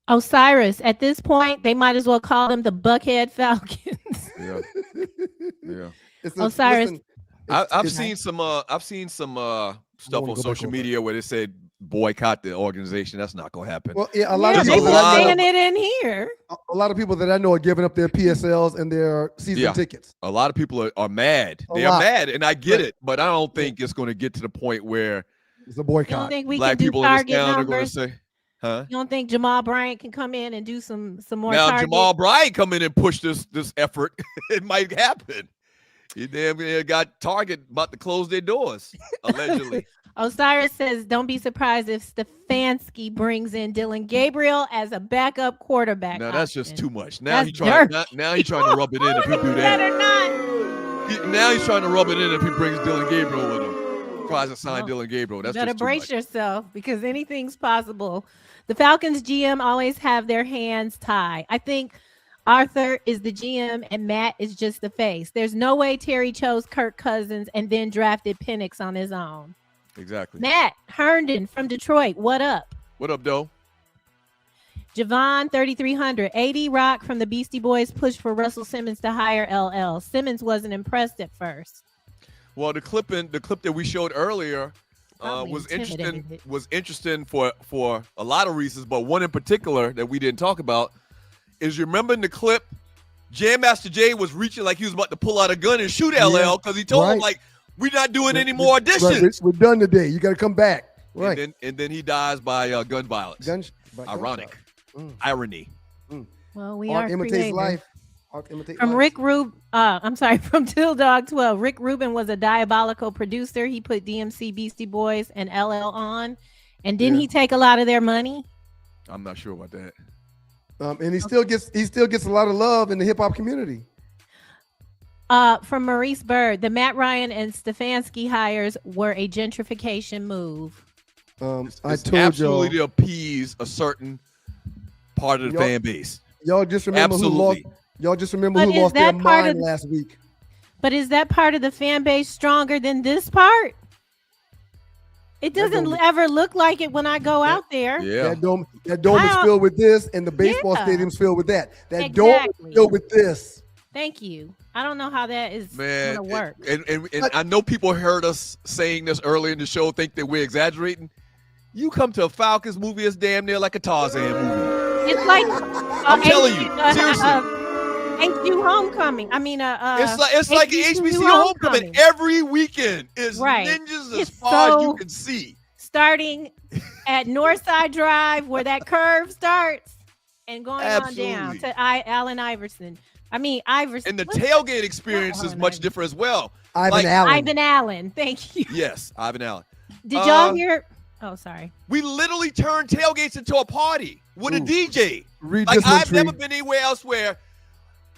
[SPEAKER 4] Osiris, at this point, they might as well call them the Buckhead Falcons.
[SPEAKER 3] Yeah.
[SPEAKER 4] Osiris,
[SPEAKER 3] I've seen some stuff on social media where they said boycott the organization. That's not gonna happen.
[SPEAKER 1] Well, yeah, a lot of
[SPEAKER 4] people
[SPEAKER 1] people that
[SPEAKER 4] saying it in here.
[SPEAKER 1] A lot of people that I know are giving up their PSLs and their season tickets.
[SPEAKER 3] A lot of people are mad. They are mad, and I get it, but I don't think it's going to get to the point where
[SPEAKER 1] it's a boycott.
[SPEAKER 4] You don't think we
[SPEAKER 3] black
[SPEAKER 4] can do
[SPEAKER 3] people in this
[SPEAKER 4] target
[SPEAKER 3] town
[SPEAKER 4] numbers?
[SPEAKER 3] are going to say, huh?
[SPEAKER 4] You don't think Jamal Bryant can come in and do some more?
[SPEAKER 3] Now
[SPEAKER 4] target?
[SPEAKER 3] Jamal Bryant come in and push this effort. It might happen. You damn got Target about to close their doors, allegedly.
[SPEAKER 4] Osiris says, don't be surprised if Stefansky brings in Dylan Gabriel as a backup quarterback.
[SPEAKER 3] No, that's just too much. Now
[SPEAKER 4] That's
[SPEAKER 3] he's trying to rub it in if he do that.
[SPEAKER 4] Or not.
[SPEAKER 3] Now he's trying to rub it in if he brings Dylan Gabriel with him. surprised to sign Dylan Gabriel. That's
[SPEAKER 4] You better
[SPEAKER 3] just too
[SPEAKER 4] brace
[SPEAKER 3] much.
[SPEAKER 4] yourself because anything's possible. The Falcons GM always have their hands tied. I think Arthur is the GM and Matt is just the face. There's no way Terry chose Kirk Cousins and then drafted Penix on his own.
[SPEAKER 3] Exactly.
[SPEAKER 4] Matt Herndon from Detroit, what up?
[SPEAKER 3] What up, though?
[SPEAKER 4] Javon 3300. AD Rock from the Beastie Boys pushed for Russell Simmons to hire LL. Simmons wasn't impressed at first.
[SPEAKER 3] Well, the clip that we showed earlier
[SPEAKER 4] Probably
[SPEAKER 3] was
[SPEAKER 4] intimidated.
[SPEAKER 3] interesting for a lot of reasons, but one in particular that we didn't talk about is, you remember in the clip, Jam Master Jay was reaching like he was about to pull out a gun and shoot LL because he told him, like, we're not doing any more auditions.
[SPEAKER 1] Right, we're done today. You got to come back. Right.
[SPEAKER 3] And then he dies by gun violence.
[SPEAKER 1] Ironic.
[SPEAKER 3] Irony.
[SPEAKER 4] Well, we
[SPEAKER 1] Art
[SPEAKER 4] are
[SPEAKER 1] imitates
[SPEAKER 4] creative.
[SPEAKER 1] life. Art imitates
[SPEAKER 4] From
[SPEAKER 1] life.
[SPEAKER 4] Rick Rub, I'm sorry, from Till Dog 12. Rick Rubin was a diabolical producer. He put DMC, Beastie Boys, and LL on. And didn't he take a lot of their money?
[SPEAKER 3] I'm not sure about that.
[SPEAKER 1] And he still gets a lot of love in the hip hop community.
[SPEAKER 4] From Maurice Bird, the Matt Ryan and Stefansky hires were a gentrification move.
[SPEAKER 1] I told
[SPEAKER 3] absolutely
[SPEAKER 1] y'all.
[SPEAKER 3] to appease a certain part of the fan base.
[SPEAKER 1] Y'all just remember
[SPEAKER 3] Absolutely.
[SPEAKER 1] who lost their
[SPEAKER 4] that part
[SPEAKER 1] mind
[SPEAKER 4] of-
[SPEAKER 1] last week.
[SPEAKER 4] But is that part of the fan base stronger than this part? It doesn't ever look like it when I go out there.
[SPEAKER 3] Yeah.
[SPEAKER 1] That dome is filled with this, and the baseball stadium's filled with that. That dome is filled with this.
[SPEAKER 4] Thank you. I don't know how that is
[SPEAKER 3] Man,
[SPEAKER 4] going to work.
[SPEAKER 3] and I know people heard us saying this earlier in the show, think that we're exaggerating. You come to a Falcons movie, it's damn near like a Tarzan movie.
[SPEAKER 4] It's like
[SPEAKER 3] I'm telling you, seriously.
[SPEAKER 4] HBCU homecoming. I mean,
[SPEAKER 3] It's like an HBCU homecoming. Every weekend is ninjas as far as you can see.
[SPEAKER 4] Starting at Northside Drive, where that curve starts, and going on down to Allen Iverson. Iverson.
[SPEAKER 3] And the tailgate experience is much different as well.
[SPEAKER 4] Ivan Allen. Thank you.
[SPEAKER 3] Yes, Ivan Allen.
[SPEAKER 4] Did y'all hear? Oh, sorry.
[SPEAKER 3] We literally turned tailgates into a party with a DJ.
[SPEAKER 1] Read
[SPEAKER 3] Like,
[SPEAKER 1] this one,
[SPEAKER 3] I've
[SPEAKER 1] Tree.
[SPEAKER 3] never been anywhere else where,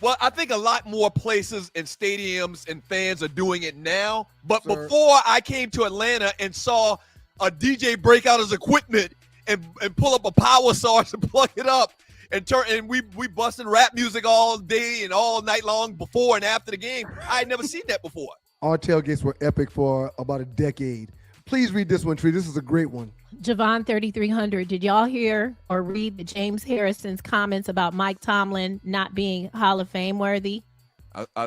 [SPEAKER 3] well, I think a lot more places and stadiums and fans are doing it now. But before I came to Atlanta and saw a DJ break out his equipment and pull up a power source and plug it up and we busting rap music all day and all night long before and after the game. I had never seen that before.
[SPEAKER 1] Our tailgates were epic for about a decade. Please read this one, Tree. This is a great one.
[SPEAKER 4] Javon 3300. Did y'all hear or read the James Harrison's comments about Mike Tomlin not being Hall of Fame worthy?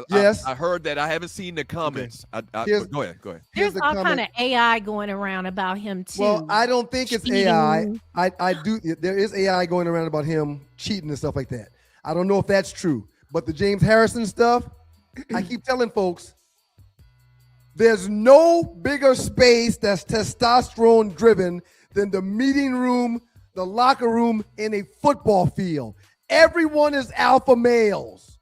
[SPEAKER 1] Yes.
[SPEAKER 3] I heard that. I haven't seen the comments.
[SPEAKER 1] Here's-
[SPEAKER 3] Go ahead.
[SPEAKER 4] There's all kind of AI going around about him too.
[SPEAKER 1] Well, I don't think it's
[SPEAKER 4] Cheating.
[SPEAKER 1] AI. I do. There is AI going around about him cheating and stuff like that. I don't know if that's true, but the James Harrison stuff, I keep telling folks, there's no bigger space that's testosterone driven than the meeting room, the locker room in a football field. Everyone is alpha males.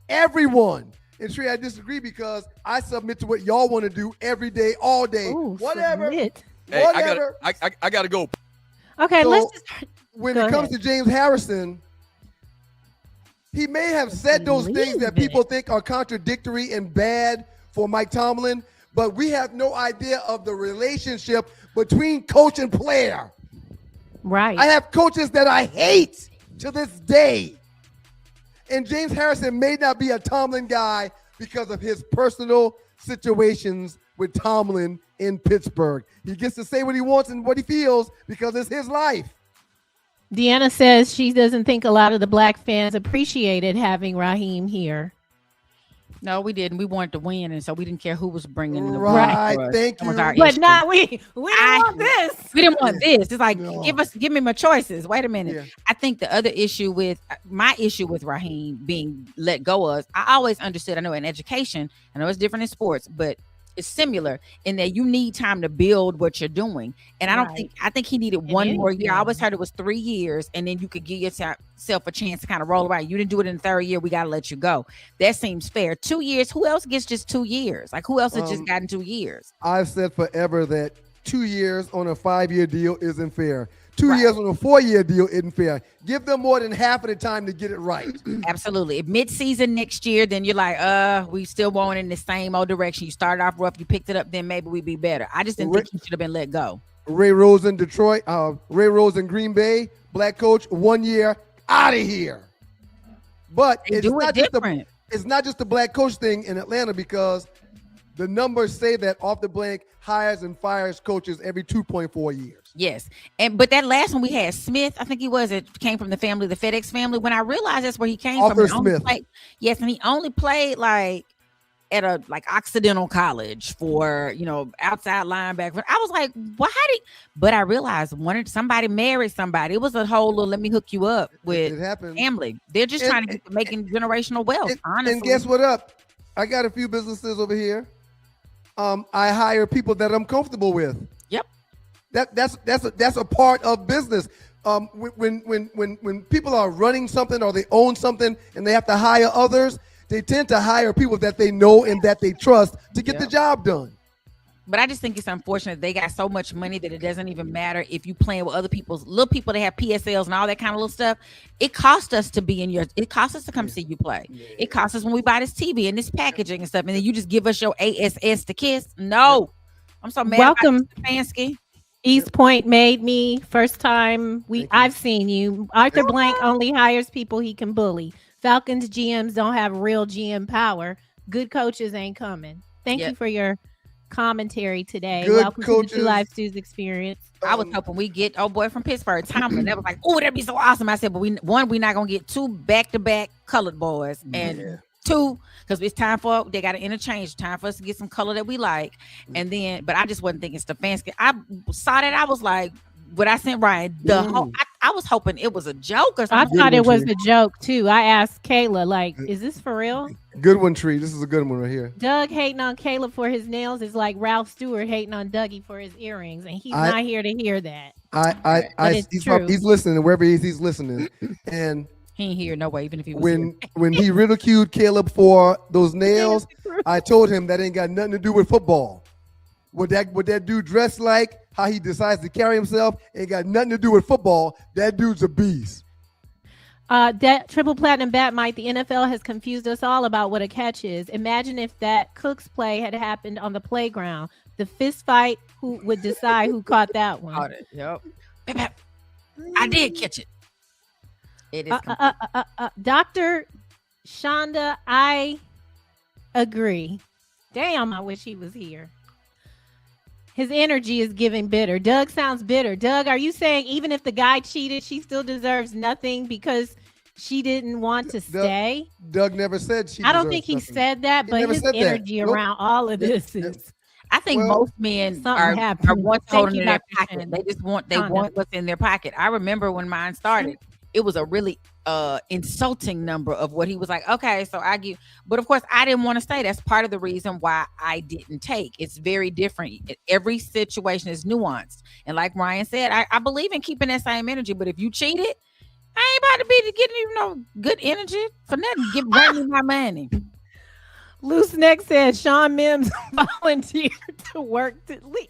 [SPEAKER 1] Everyone. And Trey, I disagree because I submit to what y'all want to do every day, all day.
[SPEAKER 4] Ooh,
[SPEAKER 1] whatever.
[SPEAKER 4] submit.
[SPEAKER 3] Hey,
[SPEAKER 1] Whatever.
[SPEAKER 3] I gotta go.
[SPEAKER 4] Okay,
[SPEAKER 1] So,
[SPEAKER 4] let's just
[SPEAKER 1] when
[SPEAKER 4] go
[SPEAKER 1] it comes
[SPEAKER 4] ahead.
[SPEAKER 1] to James Harrison, he may have said those things that people think are contradictory and bad for Mike Tomlin, but we have no idea of the relationship between coach and player.
[SPEAKER 4] Right.
[SPEAKER 1] I have coaches that I hate to this day. And James Harrison may not be a Tomlin guy because of his personal situations with Tomlin in Pittsburgh. He gets to say what he wants and what he feels because it's his life.
[SPEAKER 4] Deanna says she doesn't think a lot of the black fans appreciated having Raheem here.
[SPEAKER 9] No, we didn't. We wanted to win, and so we didn't care who was bringing the
[SPEAKER 1] Right,
[SPEAKER 9] win.
[SPEAKER 1] thank
[SPEAKER 9] That was
[SPEAKER 1] you.
[SPEAKER 9] our
[SPEAKER 4] But
[SPEAKER 9] issue.
[SPEAKER 4] not we didn't want this.
[SPEAKER 9] We didn't want this. It's like,
[SPEAKER 1] No.
[SPEAKER 9] give me my choices. Wait a minute.
[SPEAKER 1] Yeah.
[SPEAKER 9] I think the other issue with my issue with Raheem being let go of, I always understood, I know in education, I know it's different in sports, but it's similar in that you need time to build what you're doing. And I think he needed one more year. I always heard it was 3 years, and then you could give yourself a chance to kind of roll around. You didn't do it in the third year. We got to let you go. That seems fair. 2 years. Who else gets just 2 years? Like, who else has just gotten 2 years?
[SPEAKER 1] I've said forever that 2 years on a 5-year deal isn't fair. 2 years on a 4-year deal isn't fair. Give them more than half of the time to get it right.
[SPEAKER 9] Absolutely. If mid-season next year, then you're like, we still going in the same old direction. You started off rough, you picked it up, then maybe we'd be better. I just didn't think he should have been let go.
[SPEAKER 1] Ray Rose in Detroit, Ray Rose in Green Bay, black coach, 1 year, out of here. But it's not just the black coach thing in Atlanta, because the numbers say that off the blank hires and fires coaches every 2.4 years.
[SPEAKER 9] Yes. But that last one we had, Smith, I think it came from the FedEx family. When I realized that's where he came
[SPEAKER 1] Arthur
[SPEAKER 9] from.
[SPEAKER 1] Smith.
[SPEAKER 9] And he only played like at a Occidental College for, outside linebacker. I was like, well, but I realized somebody married somebody. It was a whole little, let me hook you up with family. They're just trying to get making generational wealth, honestly.
[SPEAKER 1] And guess what up? I got a few businesses over here. I hire people that I'm comfortable with.
[SPEAKER 9] Yep.
[SPEAKER 1] That's a part of business. When people are running something or they own something and they have to hire others, they tend to hire people that they know and that they trust to get the job done.
[SPEAKER 9] But I just think it's unfortunate they got so much money that it doesn't even matter if you playing with other people's little people that have PSLs and all that kind of little stuff. It costs us to be it costs us to come see you play. It costs us when we buy this TV and this packaging and stuff, and then you just give us your ASS to kiss. No, I'm so mad.
[SPEAKER 4] Welcome,
[SPEAKER 9] Stefansky.
[SPEAKER 4] East Point made me first time I've seen you. Arthur Blank only hires people he can bully. Falcons GMs don't have real GM power. Good coaches ain't coming. Thank you for your commentary today. Welcome to the Two Live Stews experience.
[SPEAKER 9] I was hoping we get boy from Pittsburgh, Tomlin. That was like, oh, that'd be so awesome. I said, but we're not gonna get 2 back-to-back colored boys, and 2, because it's time they got to interchange. Time for us to get some color that we like, and then. But I just wasn't thinking Stefanski. I saw that, I was like, what I sent Ryan, I was hoping it was a joke or something.
[SPEAKER 4] I thought it was a joke too. I asked Kayla, like, is this for real?
[SPEAKER 1] Good one, Tree. This is a good one right here.
[SPEAKER 4] Doug hating on Caleb for his nails is like Ralph Stewart hating on Dougie for his earrings, and he's not here to hear that.
[SPEAKER 1] He's listening. Wherever he's listening, and
[SPEAKER 9] he ain't here no way. Even if he was
[SPEAKER 1] when he ridiculed Caleb for those nails, I told him that ain't got nothing to do with football. What that dude dressed like, how he decides to carry himself, ain't got nothing to do with football. That dude's a beast.
[SPEAKER 4] That triple platinum bat might. The NFL has confused us all about what a catch is. Imagine if that Cooks play had happened on the playground. The fist fight, who would decide who caught that one?
[SPEAKER 9] Yep. I did catch it. It is
[SPEAKER 4] Dr. Shonda, I agree. Damn, I wish he was here. His energy is giving bitter. Doug sounds bitter. Doug, are you saying even if the guy cheated, she still deserves nothing because she didn't want to stay?
[SPEAKER 1] Doug never said she.
[SPEAKER 4] I don't think he said that, but his energy around all of this is.
[SPEAKER 9] I think most men are once holding in their pocket. They just want what's in their pocket. I remember when mine started, it was a really insulting number of what he was like, okay, so I give, but of course I didn't want to stay. That's part of the reason why I didn't take. It's very different. Every situation is nuanced. And like Ryan said, I believe in keeping that same energy, but if you cheated, I ain't about to be getting good energy for nothing. Bring me my money.
[SPEAKER 4] Loose Neck says Sean Mims volunteered to work to leave.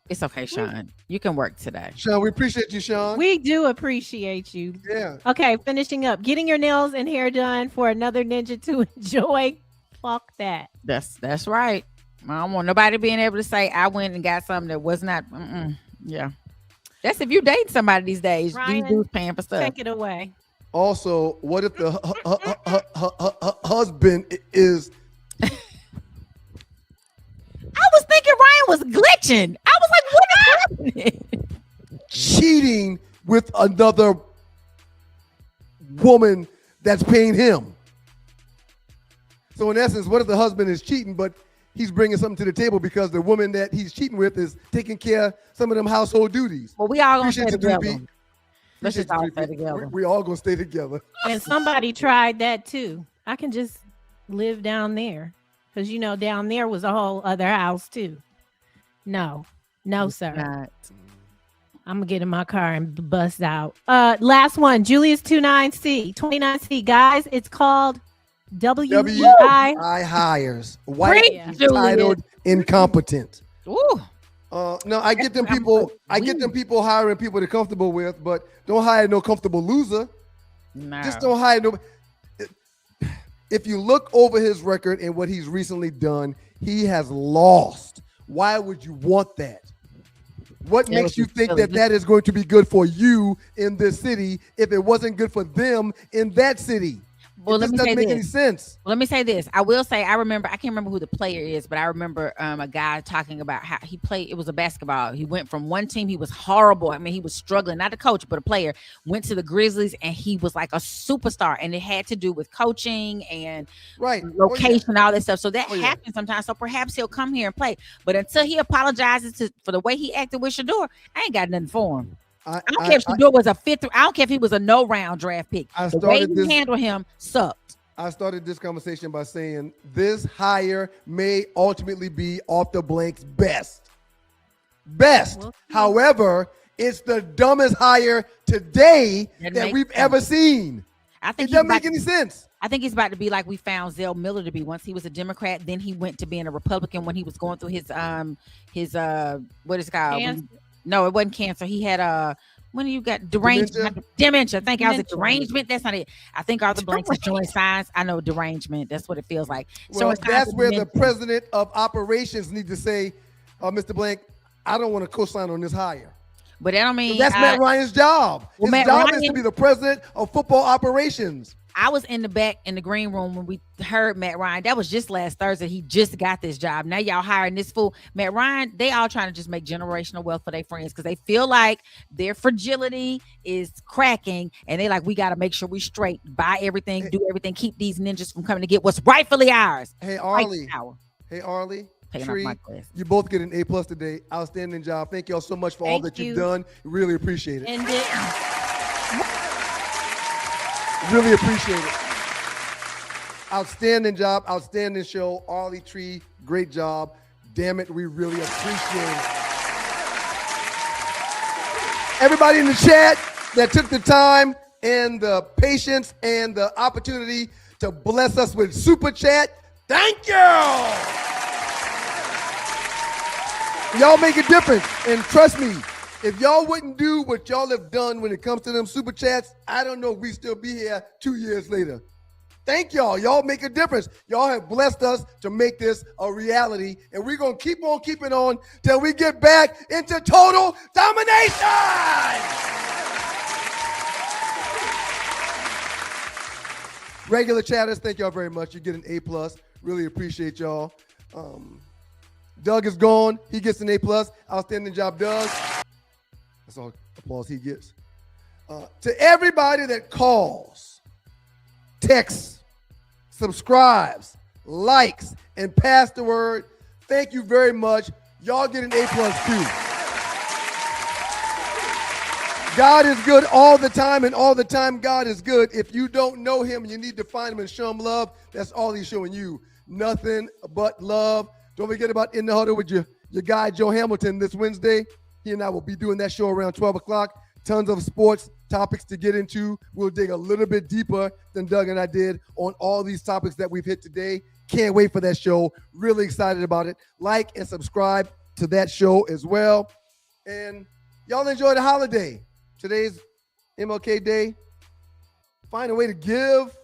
[SPEAKER 9] It's okay, Sean. You can work today.
[SPEAKER 1] Sean, we appreciate you, Sean.
[SPEAKER 4] We do appreciate you.
[SPEAKER 1] Yeah.
[SPEAKER 4] Okay, finishing up. Getting your nails and hair done for another ninja to enjoy. Fuck that.
[SPEAKER 9] That's right. I don't want nobody being able to say I went and got something that was not. Yeah. That's if you're dating somebody these days.
[SPEAKER 4] Ryan,
[SPEAKER 9] these dudes paying for stuff.
[SPEAKER 4] Take it away.
[SPEAKER 1] Also, what if the husband is...
[SPEAKER 9] I was thinking Ryan was glitching. I was like, what is happening?
[SPEAKER 1] Cheating with another woman that's paying him. So in essence, what if the husband is cheating, but he's bringing something to the table because the woman that he's cheating with is taking care of some of them household duties?
[SPEAKER 9] Well, we all gonna stay together. Let's just all stay together.
[SPEAKER 1] We all gonna stay together.
[SPEAKER 4] And somebody tried that too. I can just live down there. Because, down there was a whole other house, too. No, sir.
[SPEAKER 9] Not.
[SPEAKER 4] I'm going to get in my car and bust out. Last one, Julius 29C. Guys, it's called WI
[SPEAKER 1] hires. White, entitled, incompetent.
[SPEAKER 9] Ooh.
[SPEAKER 1] No, I get them people. I get them people hiring people they're comfortable with, but don't hire no comfortable loser.
[SPEAKER 9] No.
[SPEAKER 1] Just don't hire no. If you look over his record and what he's recently done, he has lost. Why would you want that? What makes you think that that is going to be good for you in this city if it wasn't good for them in that city?
[SPEAKER 9] Well,
[SPEAKER 1] it doesn't make any sense.
[SPEAKER 9] Well, let me say this. I will say, I can't remember who the player is, but I remember a guy talking about how he played. It was a basketball. He went from one team. He was horrible. I mean, he was struggling, not the coach, but a player went to the Grizzlies and he was like a superstar. And it had to do with coaching and location, all that stuff. So that happens sometimes. So perhaps he'll come here and play. But until he apologizes for the way he acted with Shador, I ain't got nothing for him. I don't care if Shador was a fifth. I don't care if he was a no-round draft pick. The way he handled him sucked.
[SPEAKER 1] I started this conversation by saying this hire may ultimately be off the blank's best. However, it's the dumbest hire today that we've ever seen.
[SPEAKER 9] I think
[SPEAKER 1] it doesn't make any sense.
[SPEAKER 9] I think he's about to be like we found Zell Miller to be. Once he was a Democrat, then he went to being a Republican when he was going through his what is it called? No, it wasn't cancer. He had when you got derangement. Dementia. Thank you. I was a derangement. That's not it. I think all the blanks are showing signs. I know derangement. That's what it feels like.
[SPEAKER 1] Well, that's where the president of operations need to say, Mr. Blank, I don't want to co-sign on this hire.
[SPEAKER 9] But that don't mean
[SPEAKER 1] that's Matt Ryan's job. His job is to be the president of football operations.
[SPEAKER 9] I was in the back in the green room when we heard Matt Ryan. That was just last Thursday. He just got this job. Now y'all hiring this fool. Matt Ryan, they all trying to just make generational wealth for their friends because they feel like their fragility is cracking and they like, we got to make sure we straight, buy everything, do everything, keep these ninjas from coming to get what's rightfully ours.
[SPEAKER 1] Hey, Arlie. Tree, you both get an A+ today. Outstanding job. Thank y'all so much for all that you've done. Really appreciate it. Really appreciate it. Outstanding job. Outstanding show. Arlie, Tree, great job. Damn it, we really appreciate it. Everybody in the chat that took the time and the patience and the opportunity to bless us with super chat, thank you. Y'all make a difference. And trust me, if y'all wouldn't do what y'all have done when it comes to them super chats, I don't know if we still be here 2 years later. Thank y'all. Y'all make a difference. Y'all have blessed us to make this a reality. And we're going to keep on keeping on till we get back into total domination. Regular chatters, thank y'all very much. You get an A+. Really appreciate y'all. Doug is gone. He gets an A+. Outstanding job, Doug. That's all applause he gets. To everybody that calls, texts, subscribes, likes, and pass the word, thank you very much. Y'all get an A+ too. God is good all the time, and all the time God is good. If you don't know him, you need to find him and show him love. That's all he's showing you. Nothing but love. Don't forget about In the Huddle with your guy, Joe Hamilton, this Wednesday. He and I will be doing that show around 12 o'clock. Tons of sports topics to get into. We'll dig a little bit deeper than Doug and I did on all these topics that we've hit today. Can't wait for that show. Really excited about it. Like and subscribe to that show as well. And y'all enjoy the holiday. Today's MLK Day. Find a way to give,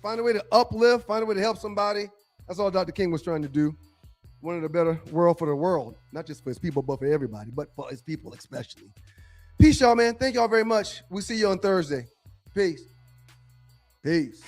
[SPEAKER 1] find a way to uplift, find a way to help somebody. That's all Dr. King was trying to do. Wanted a better world for the world, not just for his people, but for everybody, but for his people especially. Peace, y'all, man. Thank y'all very much. We'll see you on Thursday. Peace. Peace.